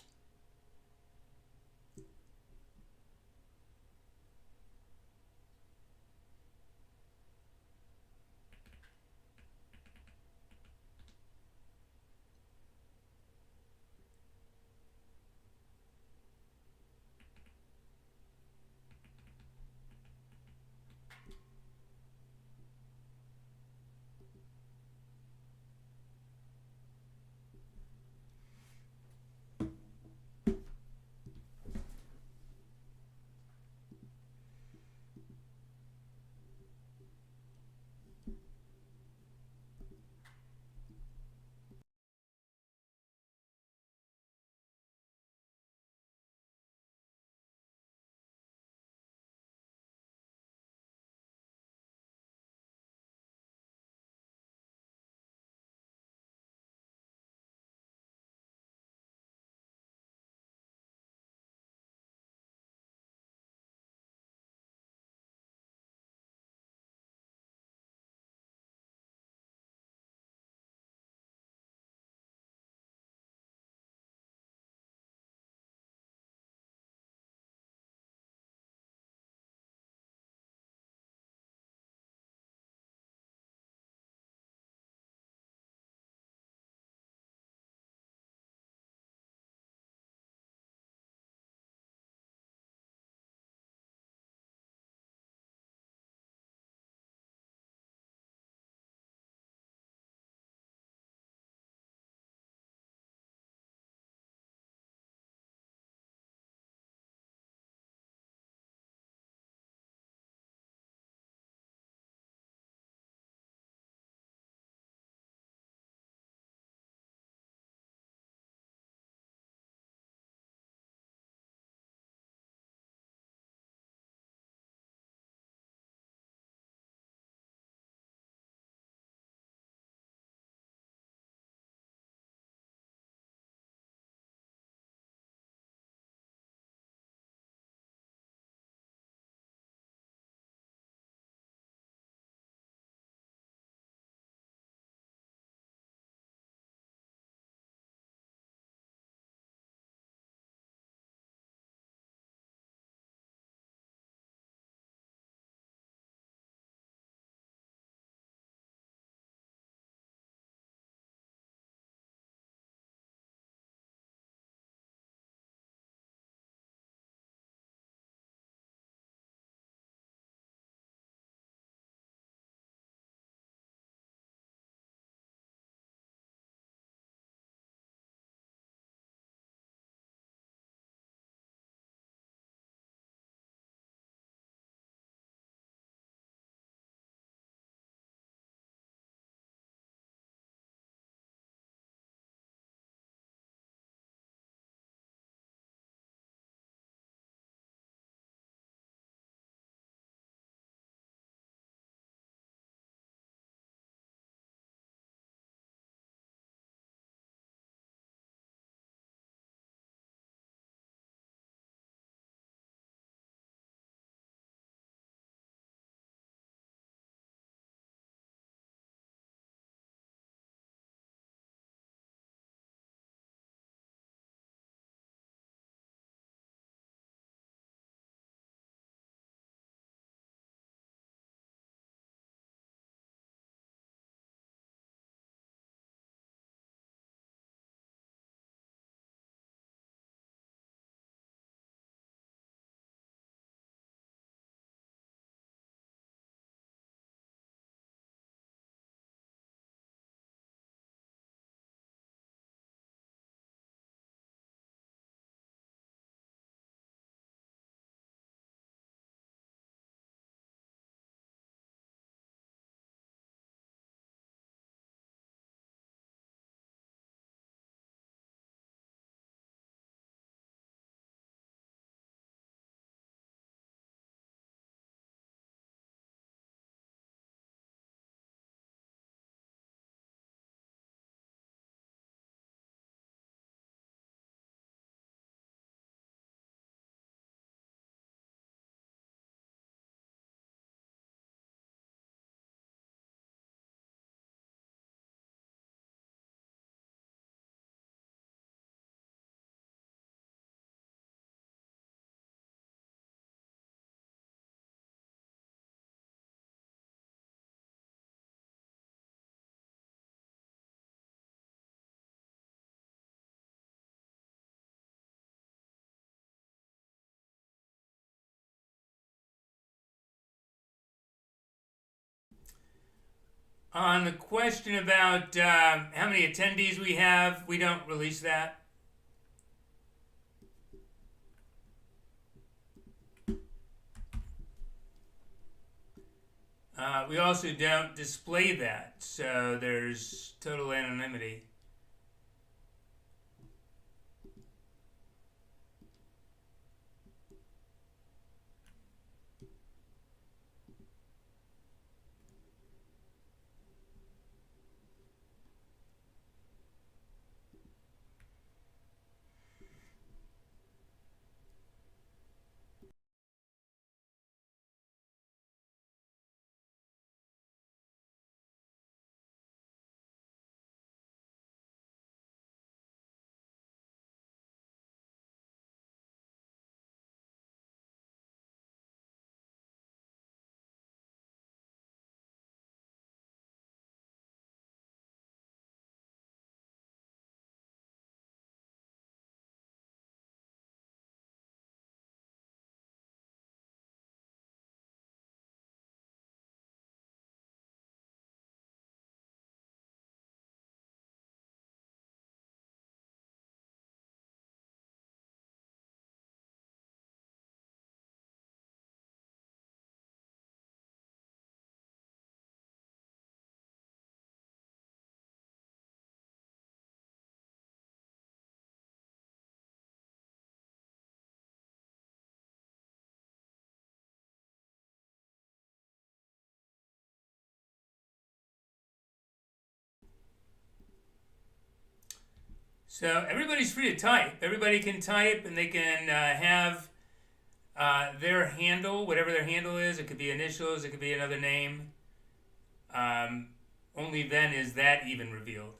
On the question about how many attendees we have, we don't release that. We also don't display that, so there's total anonymity. So everybody's free to type. Everybody can type, and they can have their handle, whatever their handle is. It could be initials, it could be another name. Only then is that even revealed.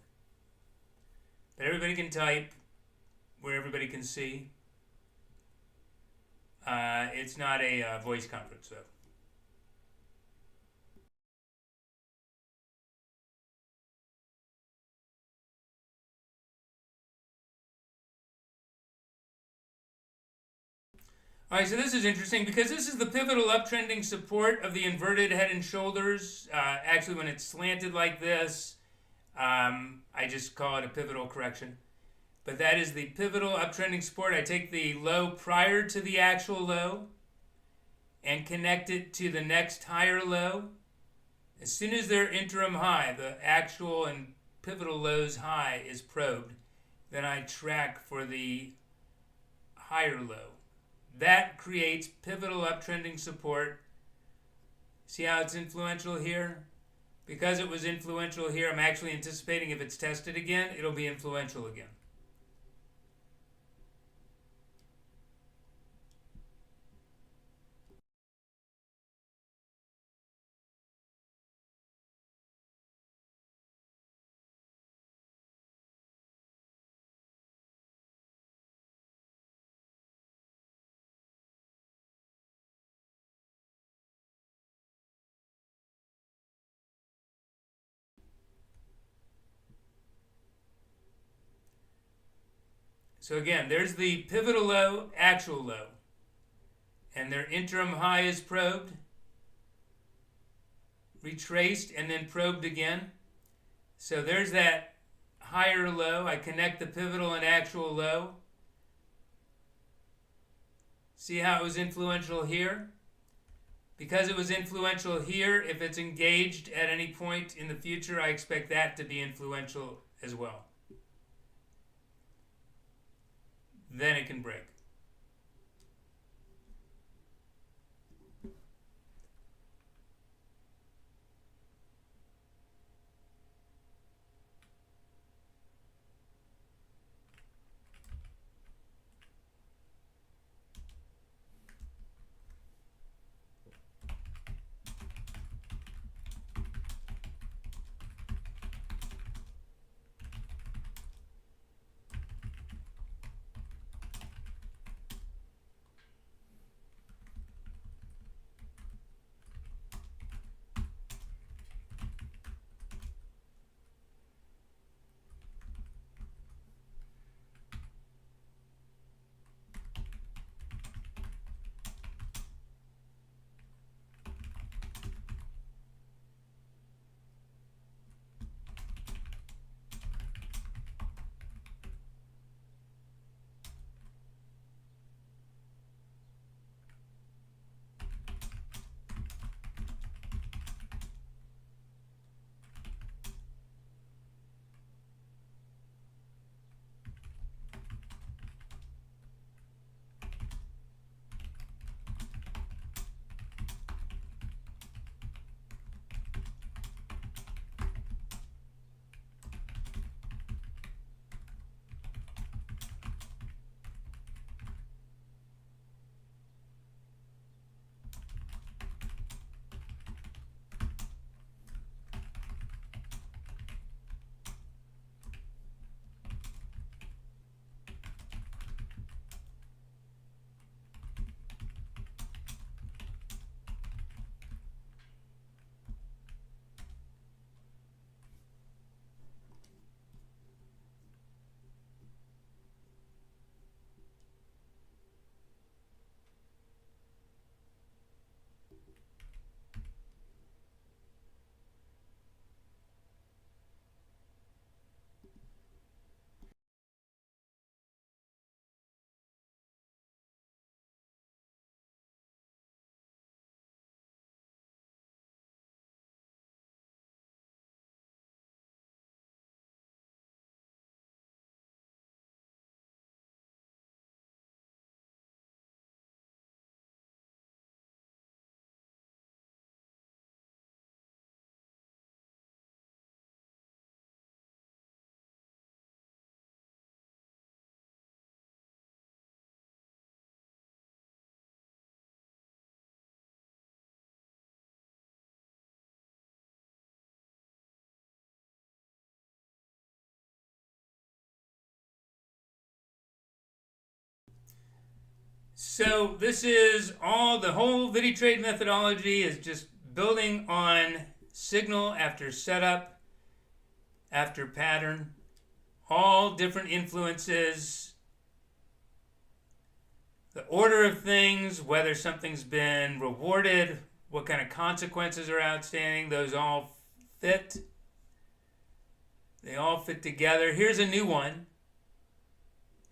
But everybody can type where everybody can see. It's not a voice conference, though. All right, so this is interesting because this is the pivotal uptrending support of the inverted head and shoulders. Actually, when it's slanted like this, I just call it a pivotal correction. But that is the pivotal uptrending support. I take the low prior to the actual low and connect it to the next higher low. As soon as their interim high, the actual and pivotal lows high is probed, then I track for the higher low. That creates pivotal uptrending support. See how it's influential here? Because it was influential here, I'm actually anticipating if it's tested again, it'll be influential again. So again, there's the pivotal low, actual low. And their interim high is probed, retraced, and then probed again. So there's that higher low. I connect the pivotal and actual low. See how it was influential here? Because it was influential here, if it's engaged at any point in the future, I expect that to be influential as well. Then it can break. So this is all, the whole vidiTrade methodology is just building on signal after setup, after pattern, all different influences, the order of things, whether something's been rewarded, what kind of consequences are outstanding, those all fit. They all fit together. Here's a new one.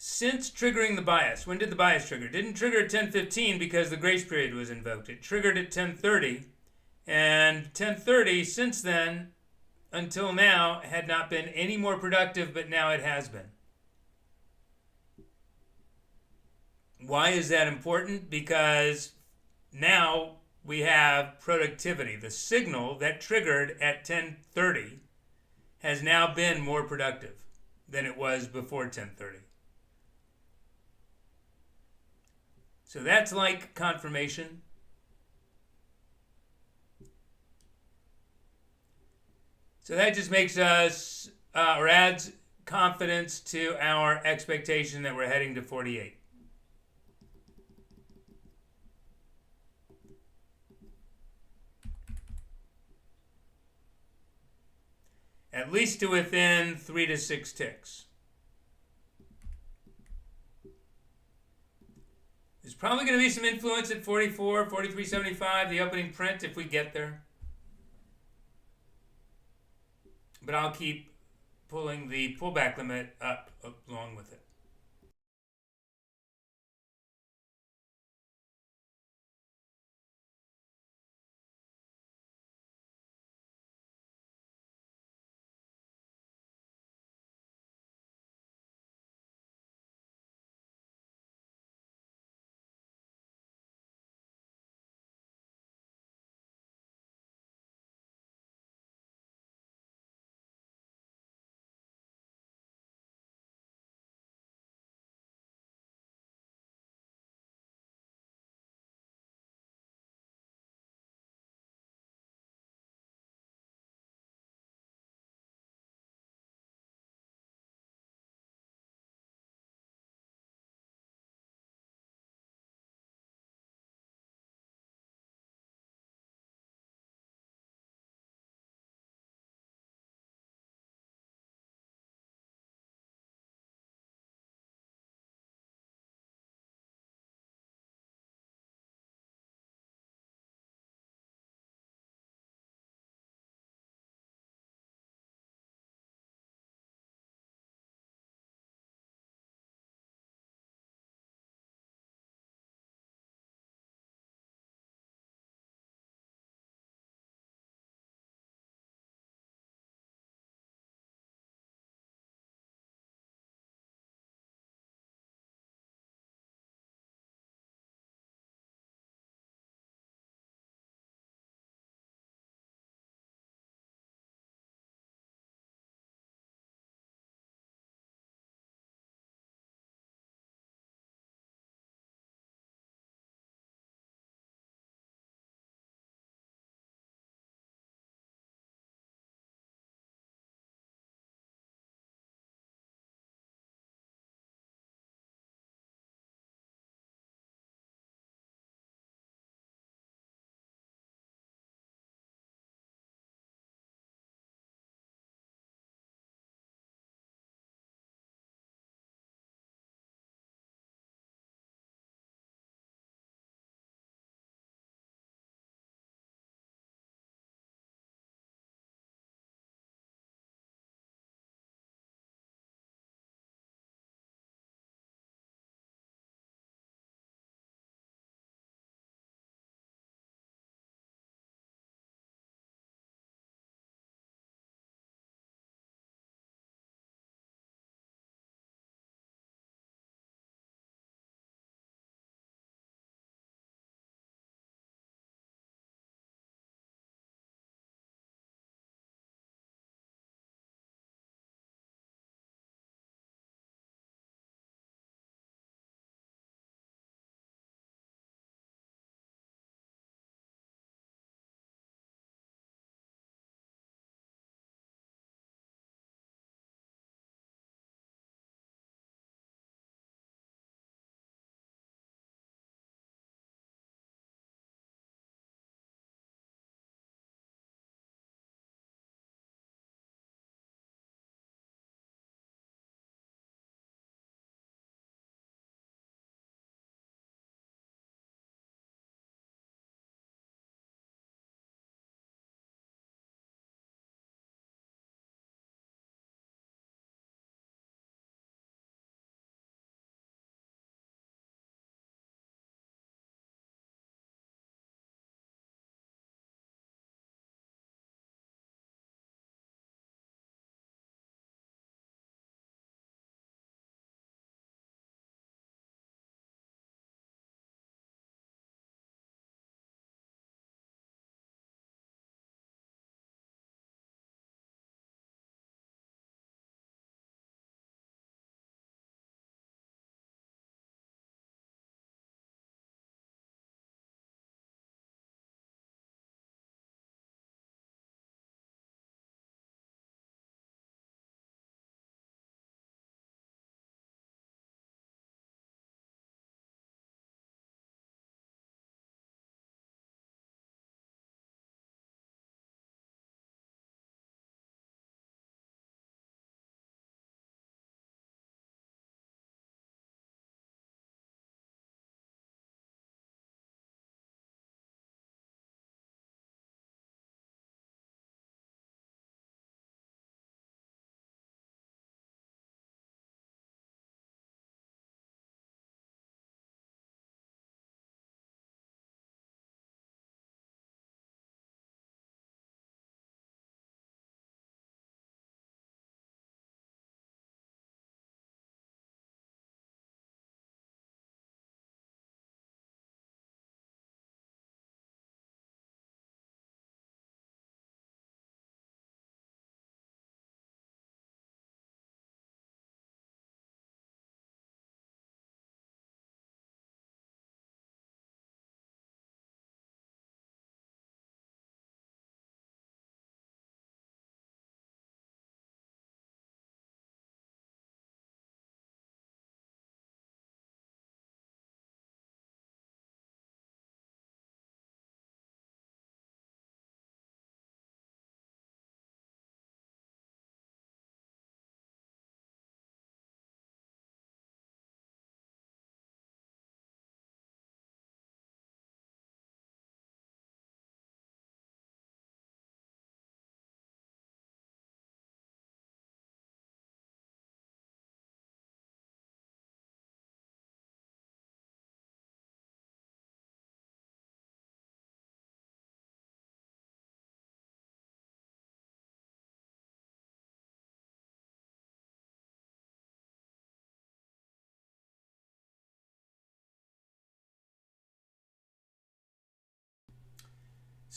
Since triggering the bias, when did the bias trigger? Didn't trigger at 10:15 because the grace period was invoked. It triggered at 10:30, and 10:30 since then until now had not been any more productive, but now it has been. Why is that important? Because now we have productivity. The signal that triggered at 10:30 has now been more productive than it was before 10:30. So that's like confirmation. So that just makes us, or adds confidence to our expectation that we're heading to 48. At least to within 3 to 6 ticks. There's probably going to be some influence at 44, 43.75, the opening print if we get there. But I'll keep pulling the pullback limit up along with it.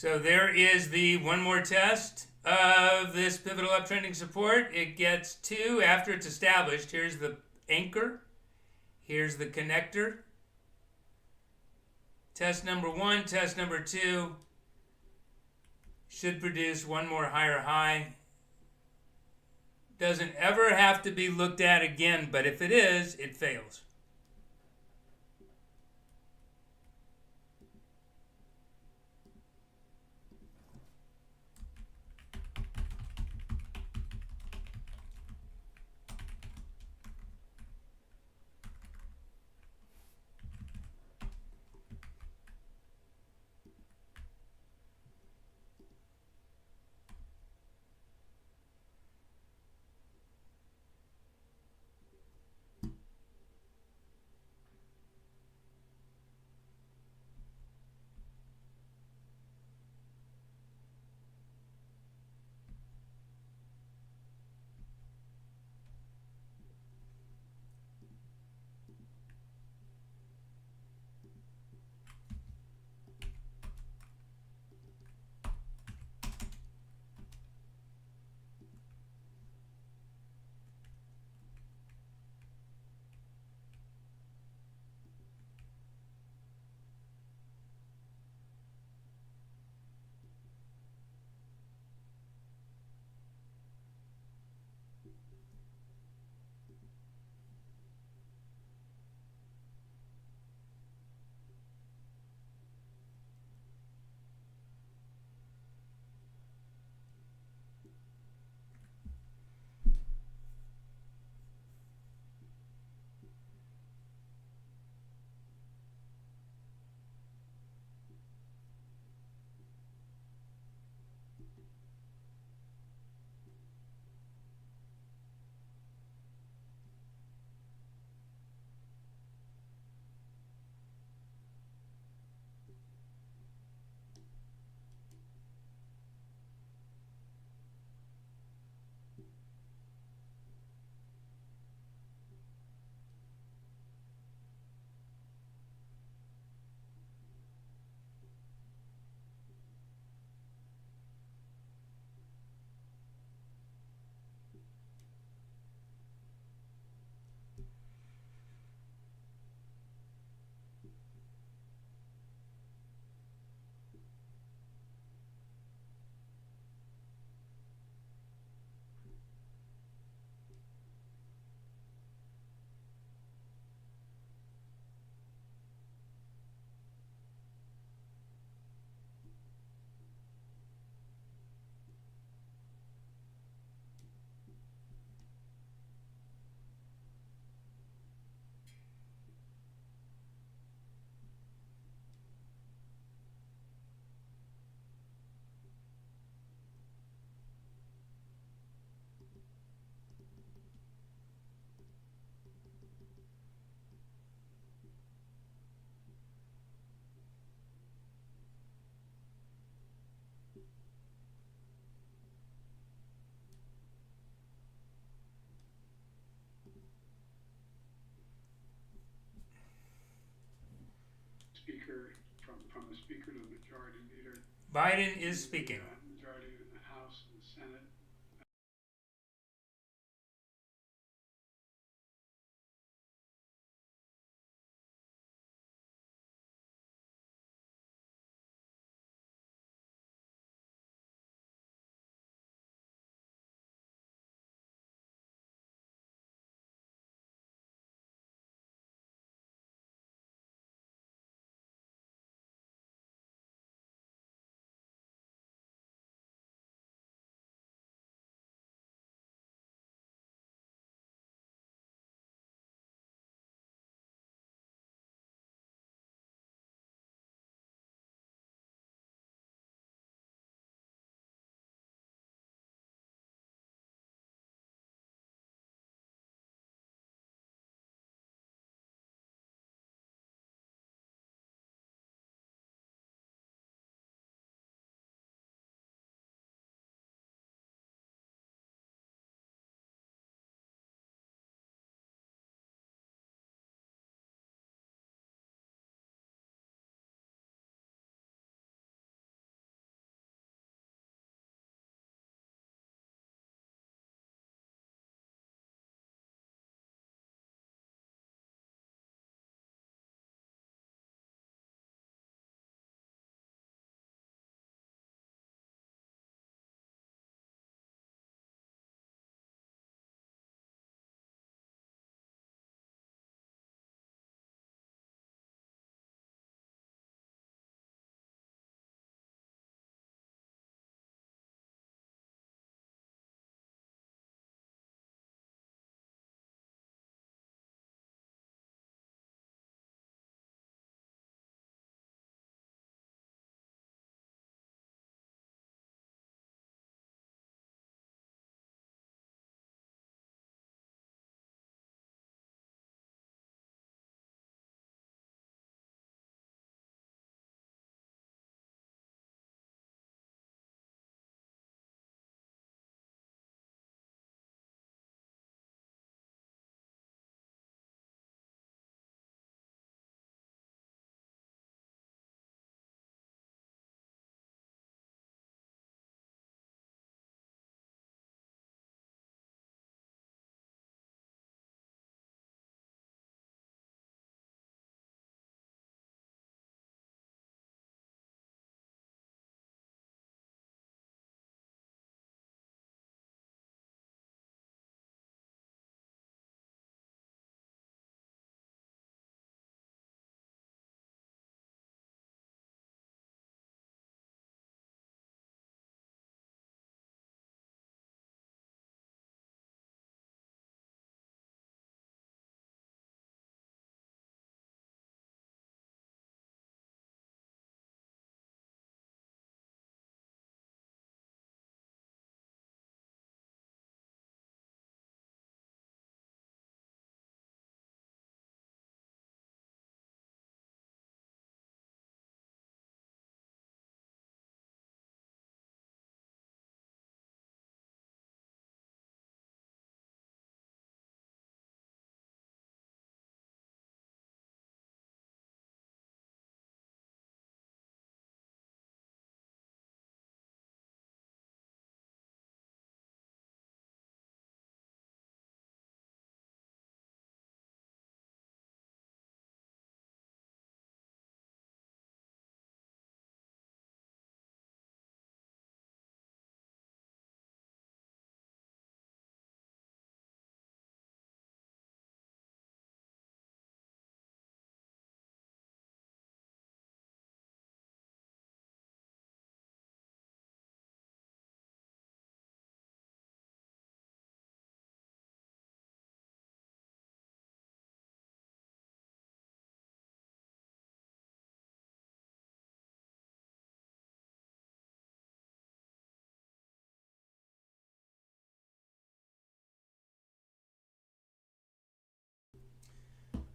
So there is the one more test of this pivotal uptrending support. It gets 2 after it's established. Here's the anchor. Here's the connector. Test number 1, test number 2 should produce one more higher high. Doesn't ever have to be looked at again, but if it is, it fails. Speaker from the Speaker to the Majority Leader. Biden is speaking. Majority in the House and the Senate.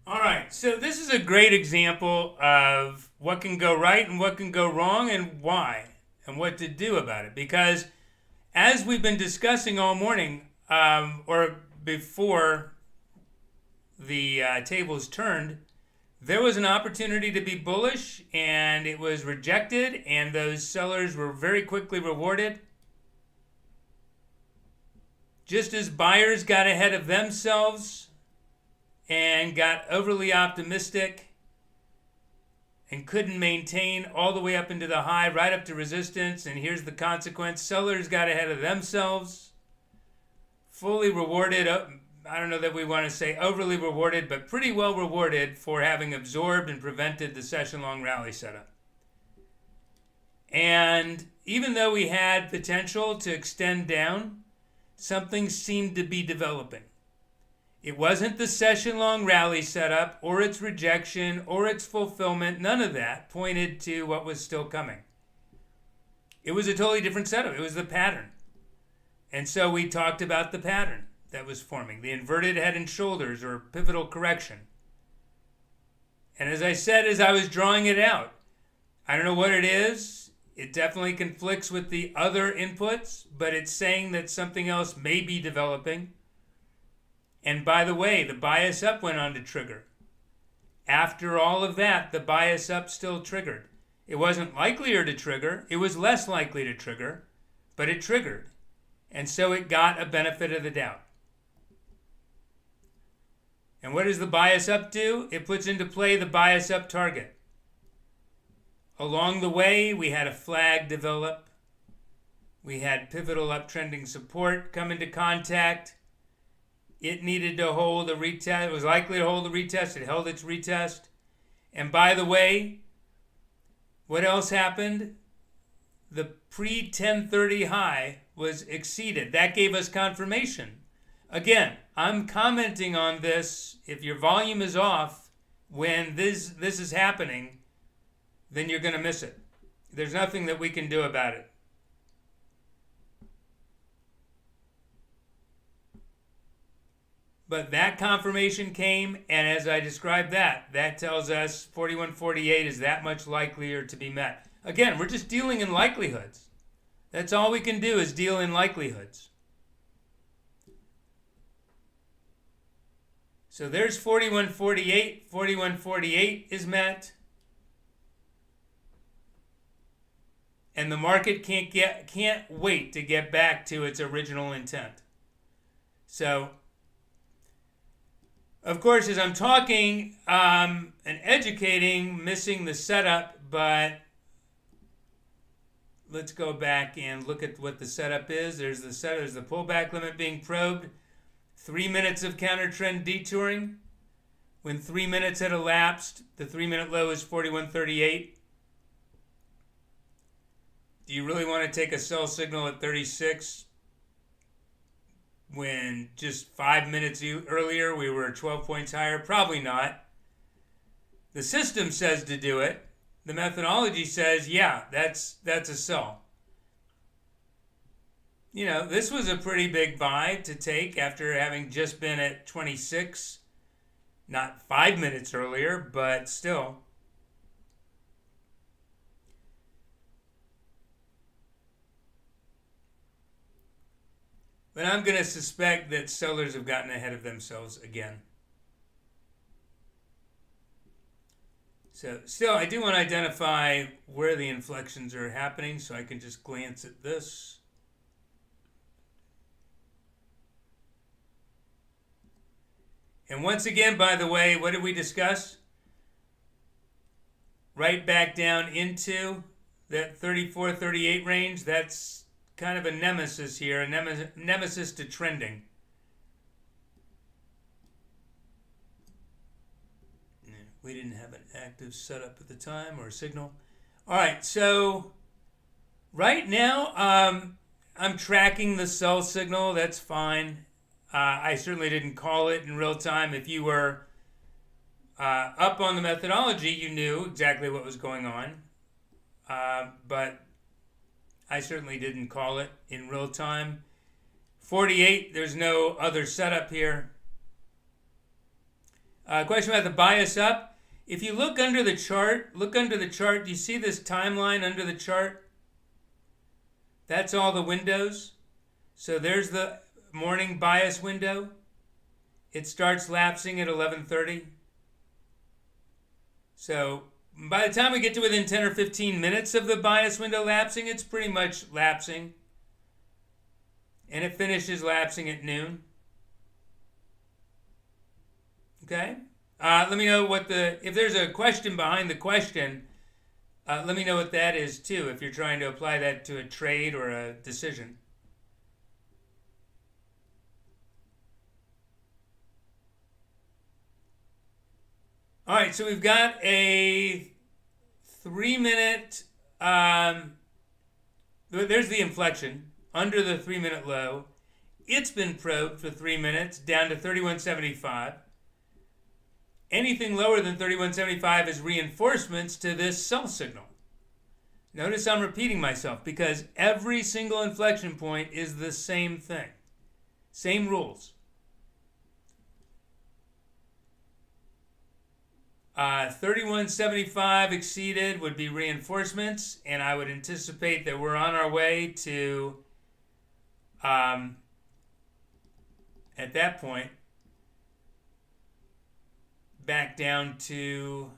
All right, so this is a great example of what can go right and what can go wrong and why and what to do about it. Because as we've been discussing all morning, or before the tables turned, there was an opportunity to be bullish and it was rejected, and those sellers were very quickly rewarded. Just as buyers got ahead of themselves and got overly optimistic and couldn't maintain all the way up into the high, right up to resistance, and here's the consequence. Sellers got ahead of themselves, fully rewarded. I don't know that we want to say overly rewarded, but pretty well rewarded for having absorbed and prevented the session-long rally setup. And even though we had potential to extend down, something seemed to be developing. It wasn't the session-long rally setup or its rejection or its fulfillment. None of that pointed to what was still coming. It was a totally different setup. It was the pattern. And so we talked about the pattern that was forming, the inverted head and shoulders or pivotal correction. And as I said, as I was drawing it out, I don't know what it is. It definitely conflicts with the other inputs, but it's saying that something else may be developing. And by the way, the bias up went on to trigger. After all of that, the bias up still triggered. It wasn't likelier to trigger. It was less likely to trigger, but it triggered. And so it got a benefit of the doubt. And what does the bias up do? It puts into play the bias up target. Along the way, we had a flag develop. We had pivotal uptrending support come into contact. It needed to hold a retest. It was likely to hold a retest. It held its retest. And by the way, what else happened? The pre-1030 high was exceeded. That gave us confirmation. Again, I'm commenting on this. If your volume is off when this is happening, then you're going to miss it. There's nothing that we can do about it. But that confirmation came, and as I described that tells us 4148 is that much likelier to be met. Again, we're just dealing in likelihoods. That's all we can do is deal in likelihoods. So there's 4148. 4148 is met. And the market can't wait to get back to its original intent. So, of course, as I'm talking and educating, missing the setup, but let's go back and look at what the setup is. There's the setup. There's the pullback limit being probed. 3 minutes of counter trend detouring. When 3 minutes had elapsed, the 3-minute low is 4138. Do you really want to take a sell signal at 36 when just 5 minutes earlier we were 12 points higher? Probably not. The system says to do it. The methodology says, yeah, that's a sell. You know, this was a pretty big buy to take after having just been at 26, not 5 minutes earlier, but still. But I'm going to suspect that sellers have gotten ahead of themselves again. So still, I do want to identify where the inflections are happening, so I can just glance at this. And once again, by the way, what did we discuss? Right back down into that 34, 38 range. That's kind of a nemesis here, a nemesis to trending. We didn't have an active setup at the time or a signal. All right, so right now I'm tracking the sell signal. That's fine. I certainly didn't call it in real time. If you were up on the methodology, you knew exactly what was going on. But I certainly didn't call it in real time. 48, there's no other setup here. Question about the bias up. If you look under the chart, do you see this timeline under the chart? That's all the windows. So there's the morning bias window. It starts lapsing at 11:30. So by the time we get to within 10 or 15 minutes of the bias window lapsing, it's pretty much lapsing. And it finishes lapsing at noon. Okay? Let me know if there's a question behind the question, let me know what that is too, if you're trying to apply that to a trade or a decision. All right, so we've got a 3-minute, there's the inflection under the 3-minute low. It's been probed for 3 minutes down to 31.75. Anything lower than 31.75 is reinforcements to this sell signal. Notice I'm repeating myself because every single inflection point is the same thing. Same rules. 31.75 exceeded would be reinforcements, and I would anticipate that we're on our way to, at that point, back down to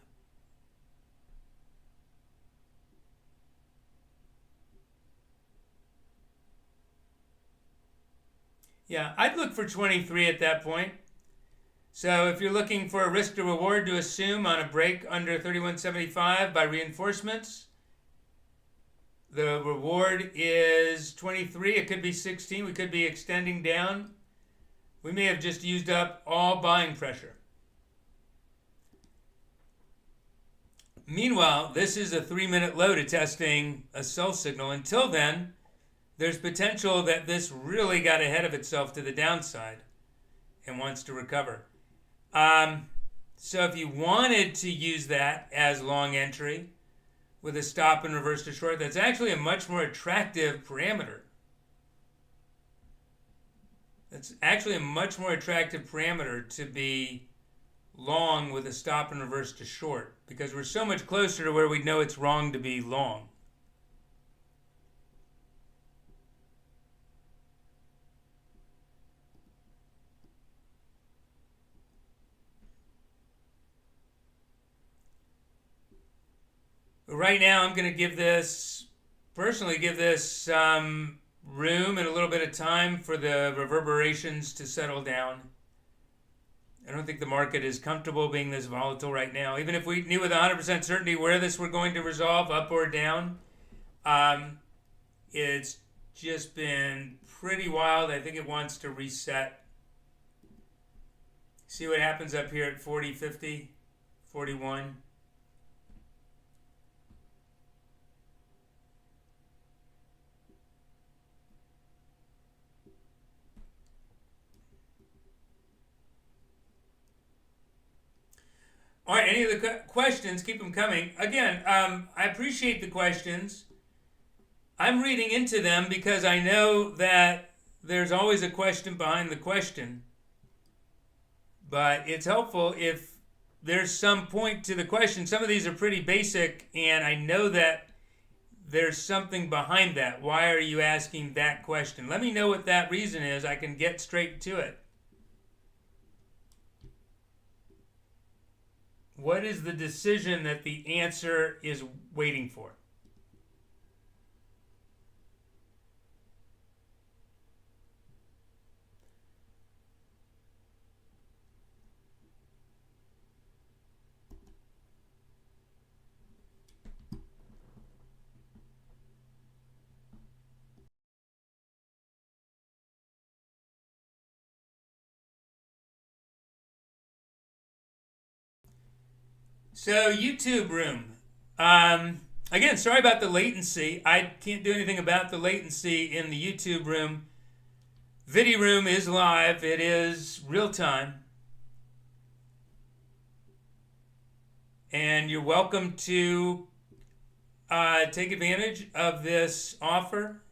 I'd look for 23 at that point. So if you're looking for a risk to reward to assume on a break under 31.75 by reinforcements, the reward is 23. It could be 16. We could be extending down. We may have just used up all buying pressure. Meanwhile, this is a 3-minute low to testing a sell signal. Until then, there's potential that this really got ahead of itself to the downside and wants to recover. So if you wanted to use that as long entry with a stop and reverse to short, that's actually a much more attractive parameter. That's actually a much more attractive parameter to be long with a stop and reverse to short because we're so much closer to where we know it's wrong to be long. Right now, I'm going to personally give this some room and a little bit of time for the reverberations to settle down. I don't think the market is comfortable being this volatile right now. Even if we knew with 100% certainty where this were going to resolve, up or down, it's just been pretty wild. I think it wants to reset. See what happens up here at 40, 50, 41. All right, any of the questions, keep them coming. Again, I appreciate the questions. I'm reading into them because I know that there's always a question behind the question. But it's helpful if there's some point to the question. Some of these are pretty basic, and I know that there's something behind that. Why are you asking that question? Let me know what that reason is. I can get straight to it. What is the decision that the answer is waiting for? So YouTube room. Again, sorry about the latency. I can't do anything about the latency in the YouTube room. vidiROOM is live. It is real time. And you're welcome to take advantage of this offer.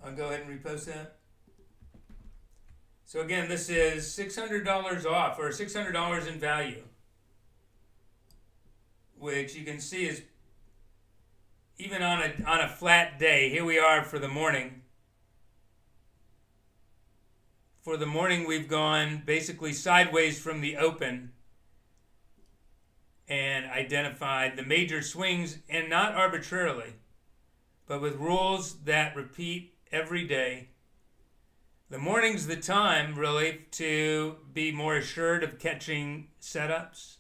I'll go ahead and repost that. So again, this is $600 off, or $600 in value, which you can see is even on a flat day. Here we are for the morning. For the morning, we've gone basically sideways from the open and identified the major swings, and not arbitrarily, but with rules that repeat every day. The morning's the time, really, to be more assured of catching setups.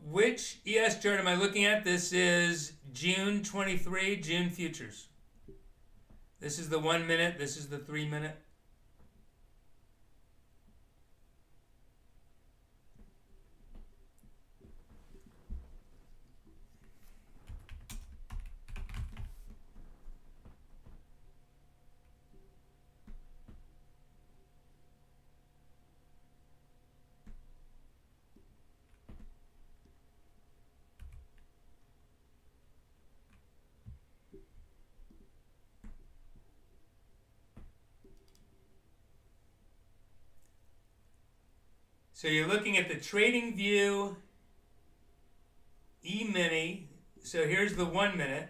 Which ES chart am I looking at? This is June 23, June futures. This is the 1 minute, this is the 3 minute. So you're looking at the trading view E-mini. So here's the 1 minute.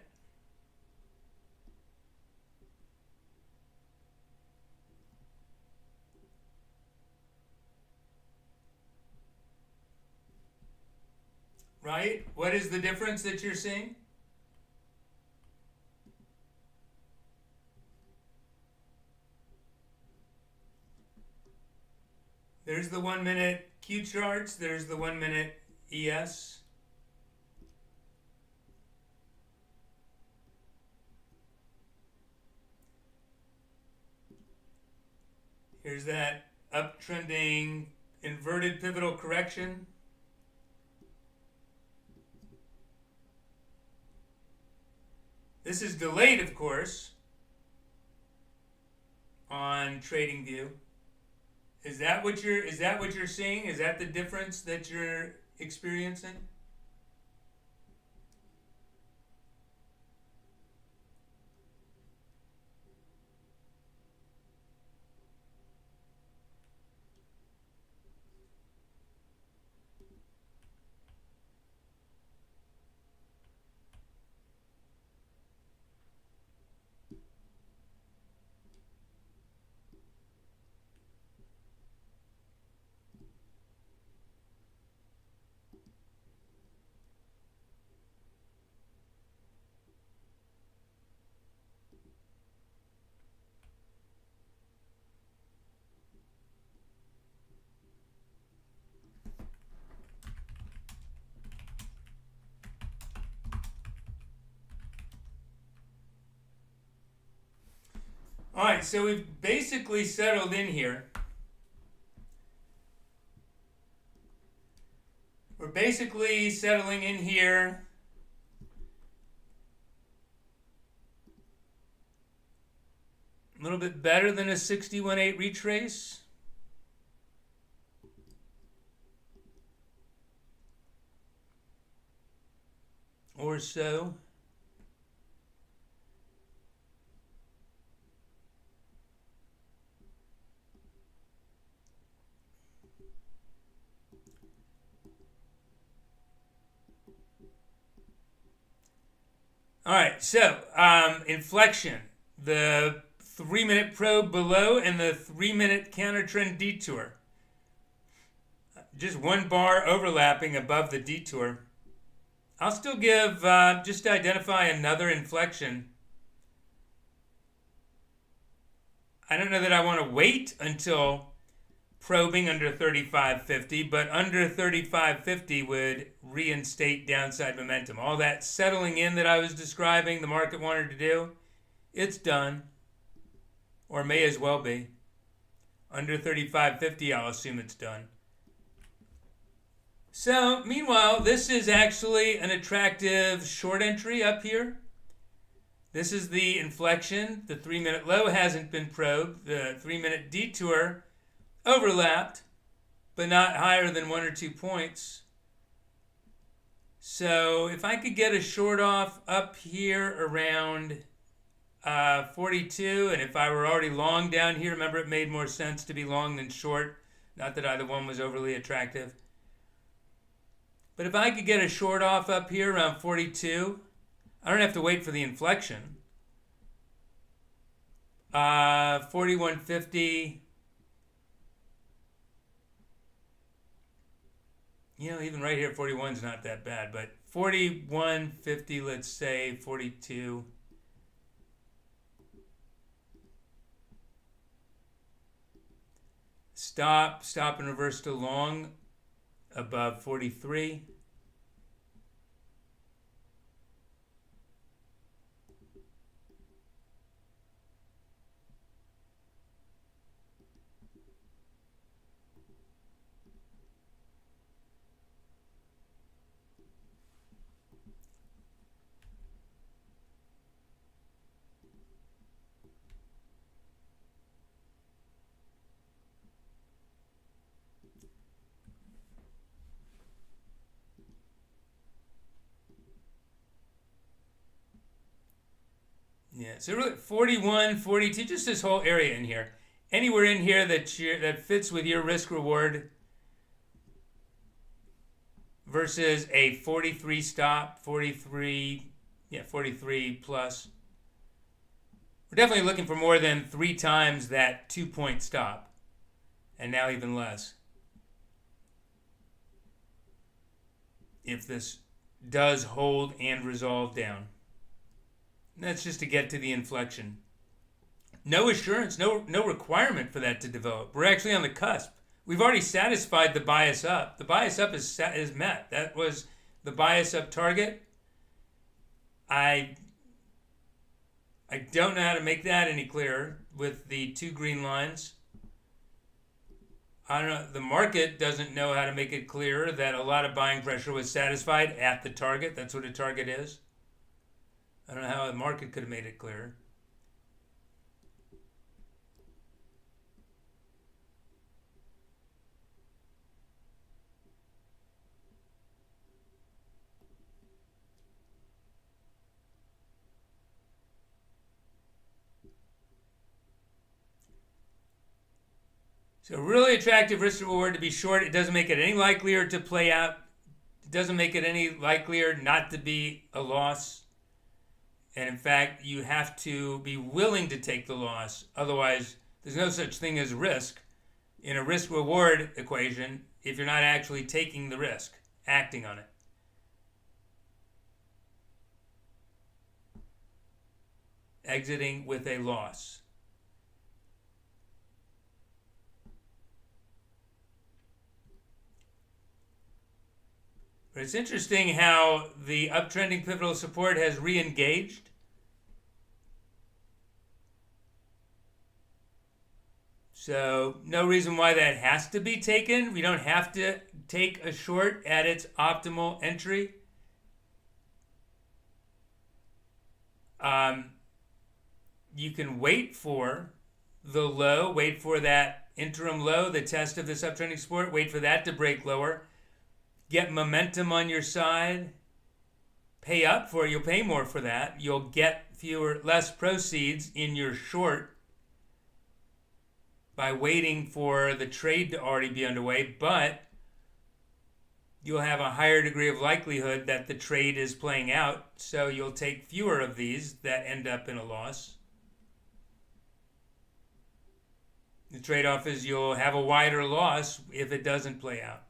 Right? What is the difference that you're seeing? There's the 1 minute Q charts. There's the 1 minute ES. Here's that uptrending inverted pivotal correction. This is delayed, of course, on TradingView. Is that what you're seeing? Is that the difference that you're experiencing? All right, so we've basically settled in here. We're basically settling in here. A little bit better than a 61.8 retrace. Or so. All right, so inflection, the 3 minute probe below and the 3 minute counter trend detour. Just one bar overlapping above the detour. I'll still give, just to identify another inflection. I don't know that I want to wait until probing under 35.50, but under 35.50 would reinstate downside momentum. All that settling in that I was describing the market wanted to do, it's done, or may as well be. Under 35.50, I'll assume it's done. So, meanwhile, this is actually an attractive short entry up here. This is the inflection. The 3 minute low hasn't been probed. The 3 minute detour overlapped, but not higher than 1 or 2 points. So if I could get a short off up here around 42, and if I were already long down here, remember it made more sense to be long than short. Not that either one was overly attractive. But if I could get a short off up here around 42, I don't have to wait for the inflection. 41.50. You know, even right here, 41 is not that bad. But 41.50, let's say 42. Stop and reverse to long above 43. Yeah, so really 41, 42, just this whole area in here. Anywhere in here that fits with your risk reward versus a 43 stop, 43 plus. We're definitely looking for more than 3 times that 2-point stop, and now even less. If this does hold and resolve down. That's just to get to the inflection. No assurance, no requirement for that to develop. We're actually on the cusp. We've already satisfied the bias up. The bias up is met. That was the bias up target. I don't know how to make that any clearer with the 2 green lines. I don't know. The market doesn't know how to make it clearer that a lot of buying pressure was satisfied at the target. That's what a target is. I don't know how the market could have made it clearer. So really attractive risk reward to be short. It doesn't make it any likelier to play out. It doesn't make it any likelier not to be a loss. And in fact, you have to be willing to take the loss. Otherwise, there's no such thing as risk in a risk-reward equation if you're not actually taking the risk, acting on it. Exiting with a loss. But it's interesting how the uptrending pivotal support has re-engaged. So no reason why that has to be taken. We don't have to take a short at its optimal entry. You can wait for the low, wait for that interim low, the test of this uptrending support, wait for that to break lower. Get momentum on your side. Pay up for it. You'll pay more for that. You'll get less proceeds in your short by waiting for the trade to already be underway, but you'll have a higher degree of likelihood that the trade is playing out, so you'll take fewer of these that end up in a loss. The trade-off is you'll have a wider loss if it doesn't play out.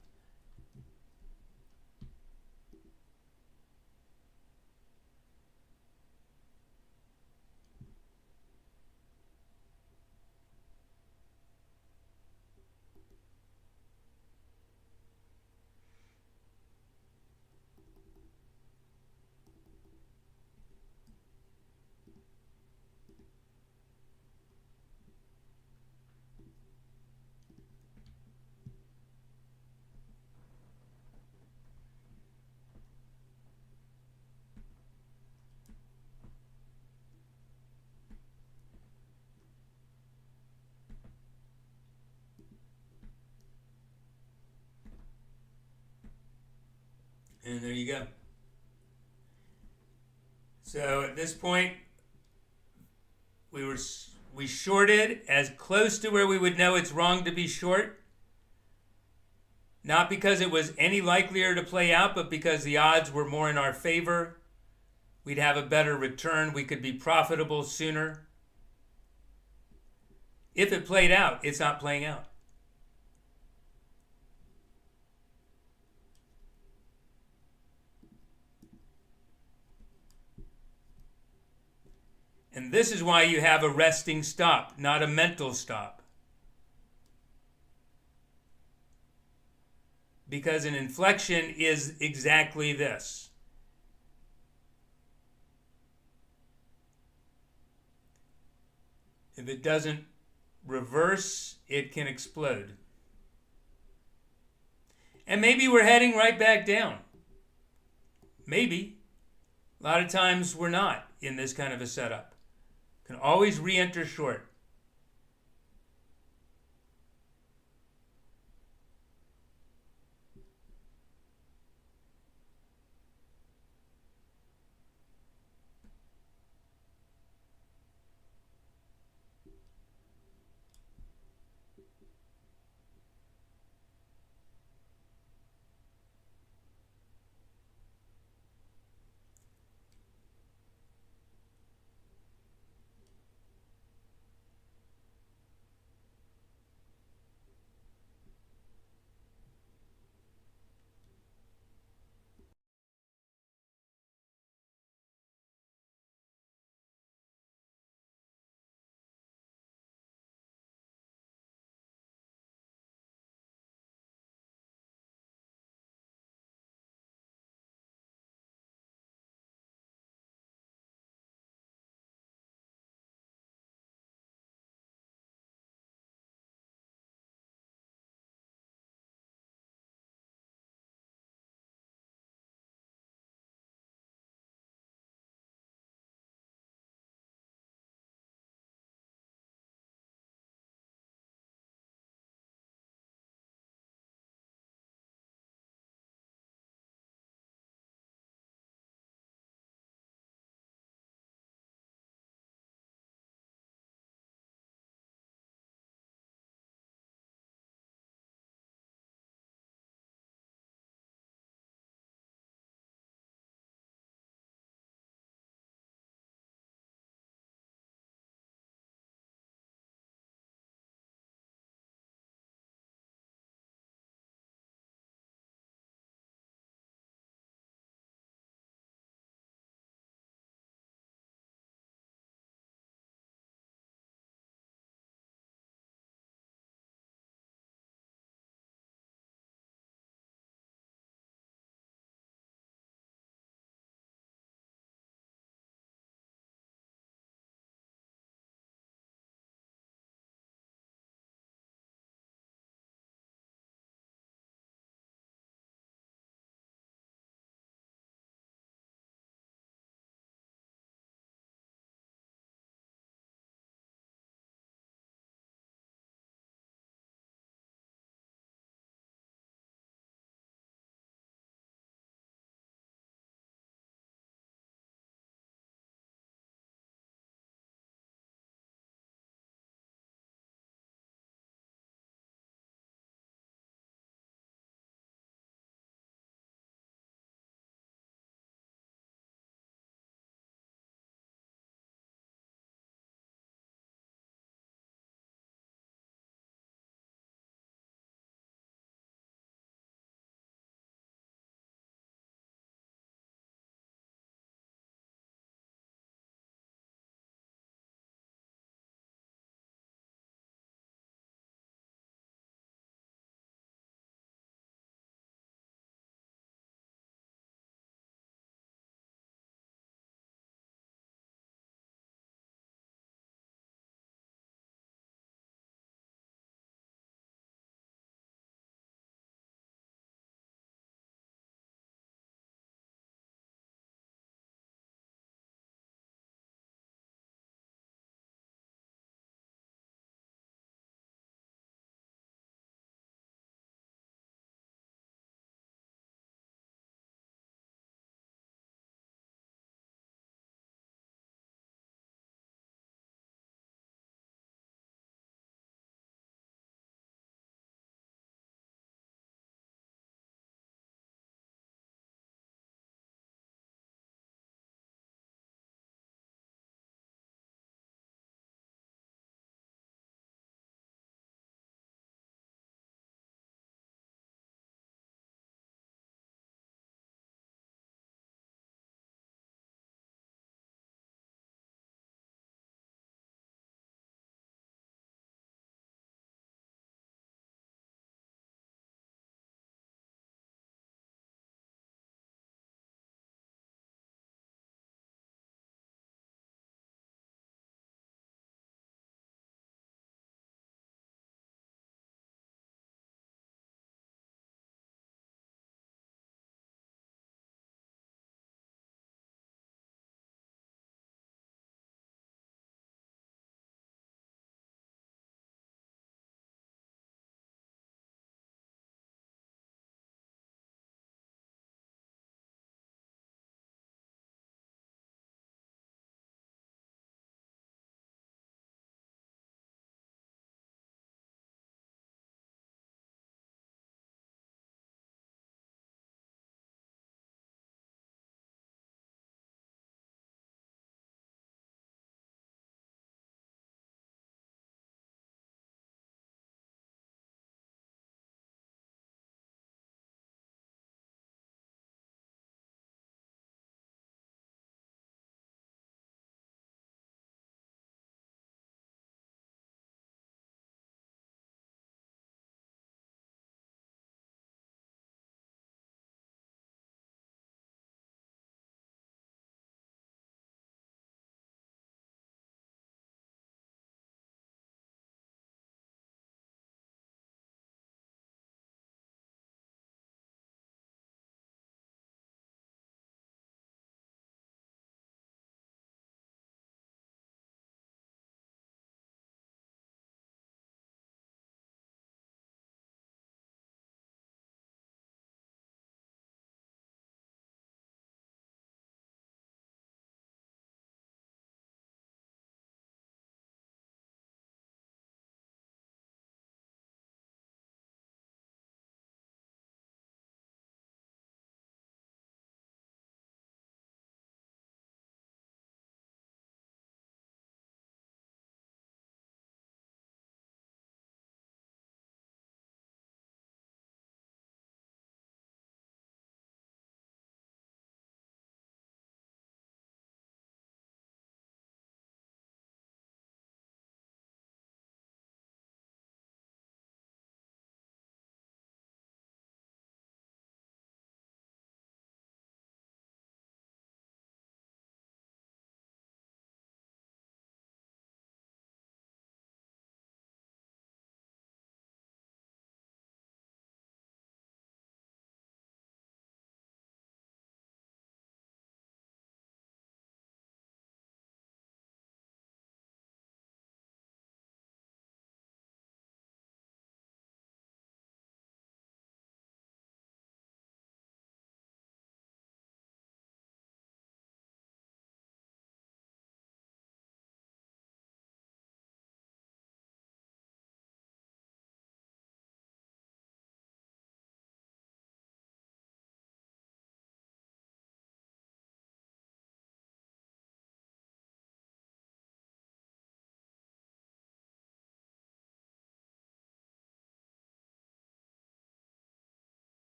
And there you go. So at this point, we shorted as close to where we would know it's wrong to be short. Not because it was any likelier to play out, but because the odds were more in our favor. We'd have a better return. We could be profitable sooner. If it played out, it's not playing out. And this is why you have a resting stop, not a mental stop. Because an inflection is exactly this. If it doesn't reverse, it can explode. And maybe we're heading right back down. Maybe. A lot of times we're not in this kind of a setup. Can always re-enter short.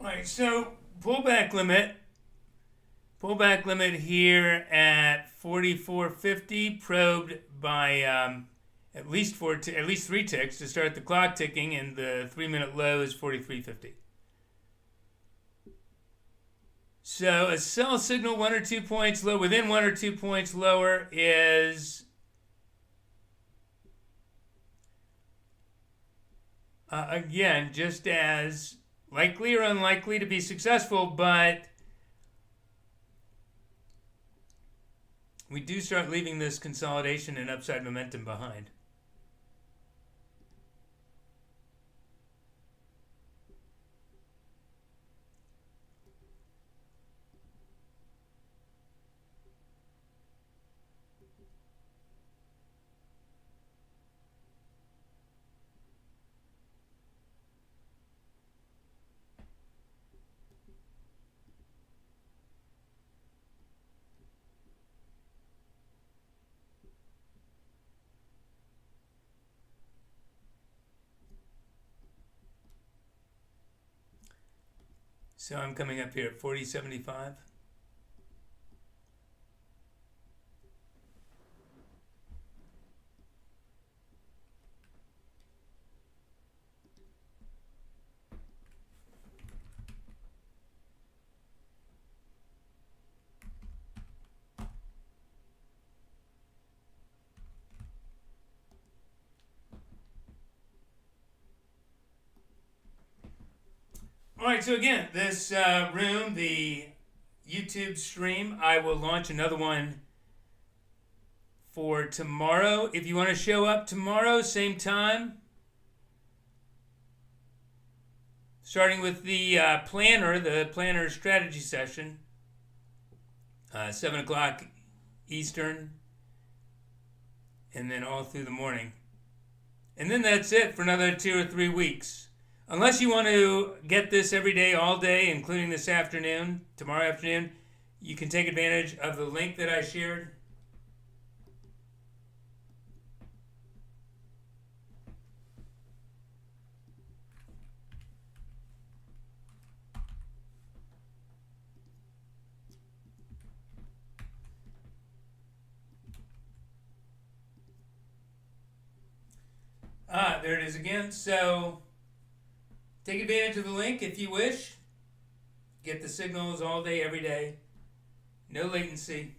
All right, so pullback limit here at 44.50, probed by at least 3 ticks to start the clock ticking, and the 3-minute low is 43.50. So a sell signal 1 or 2 points low, within 1 or 2 points lower, is again just as likely or unlikely to be successful, but we do start leaving this consolidation and upside momentum behind. So I'm coming up here at 40.75. All right, so again, this room, the YouTube stream, I will launch another one for tomorrow. If you want to show up tomorrow, same time, starting with the planner strategy session, 7 o'clock Eastern, and then all through the morning. And then that's it for another 2 or 3 weeks. Unless you want to get this every day, all day, including this afternoon, tomorrow afternoon, you can take advantage of the link that I shared. There it is again. So take advantage of the link if you wish. Get the signals all day, every day. No latency.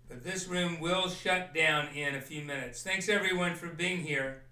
But this room will shut down in a few minutes. Thanks everyone for being here.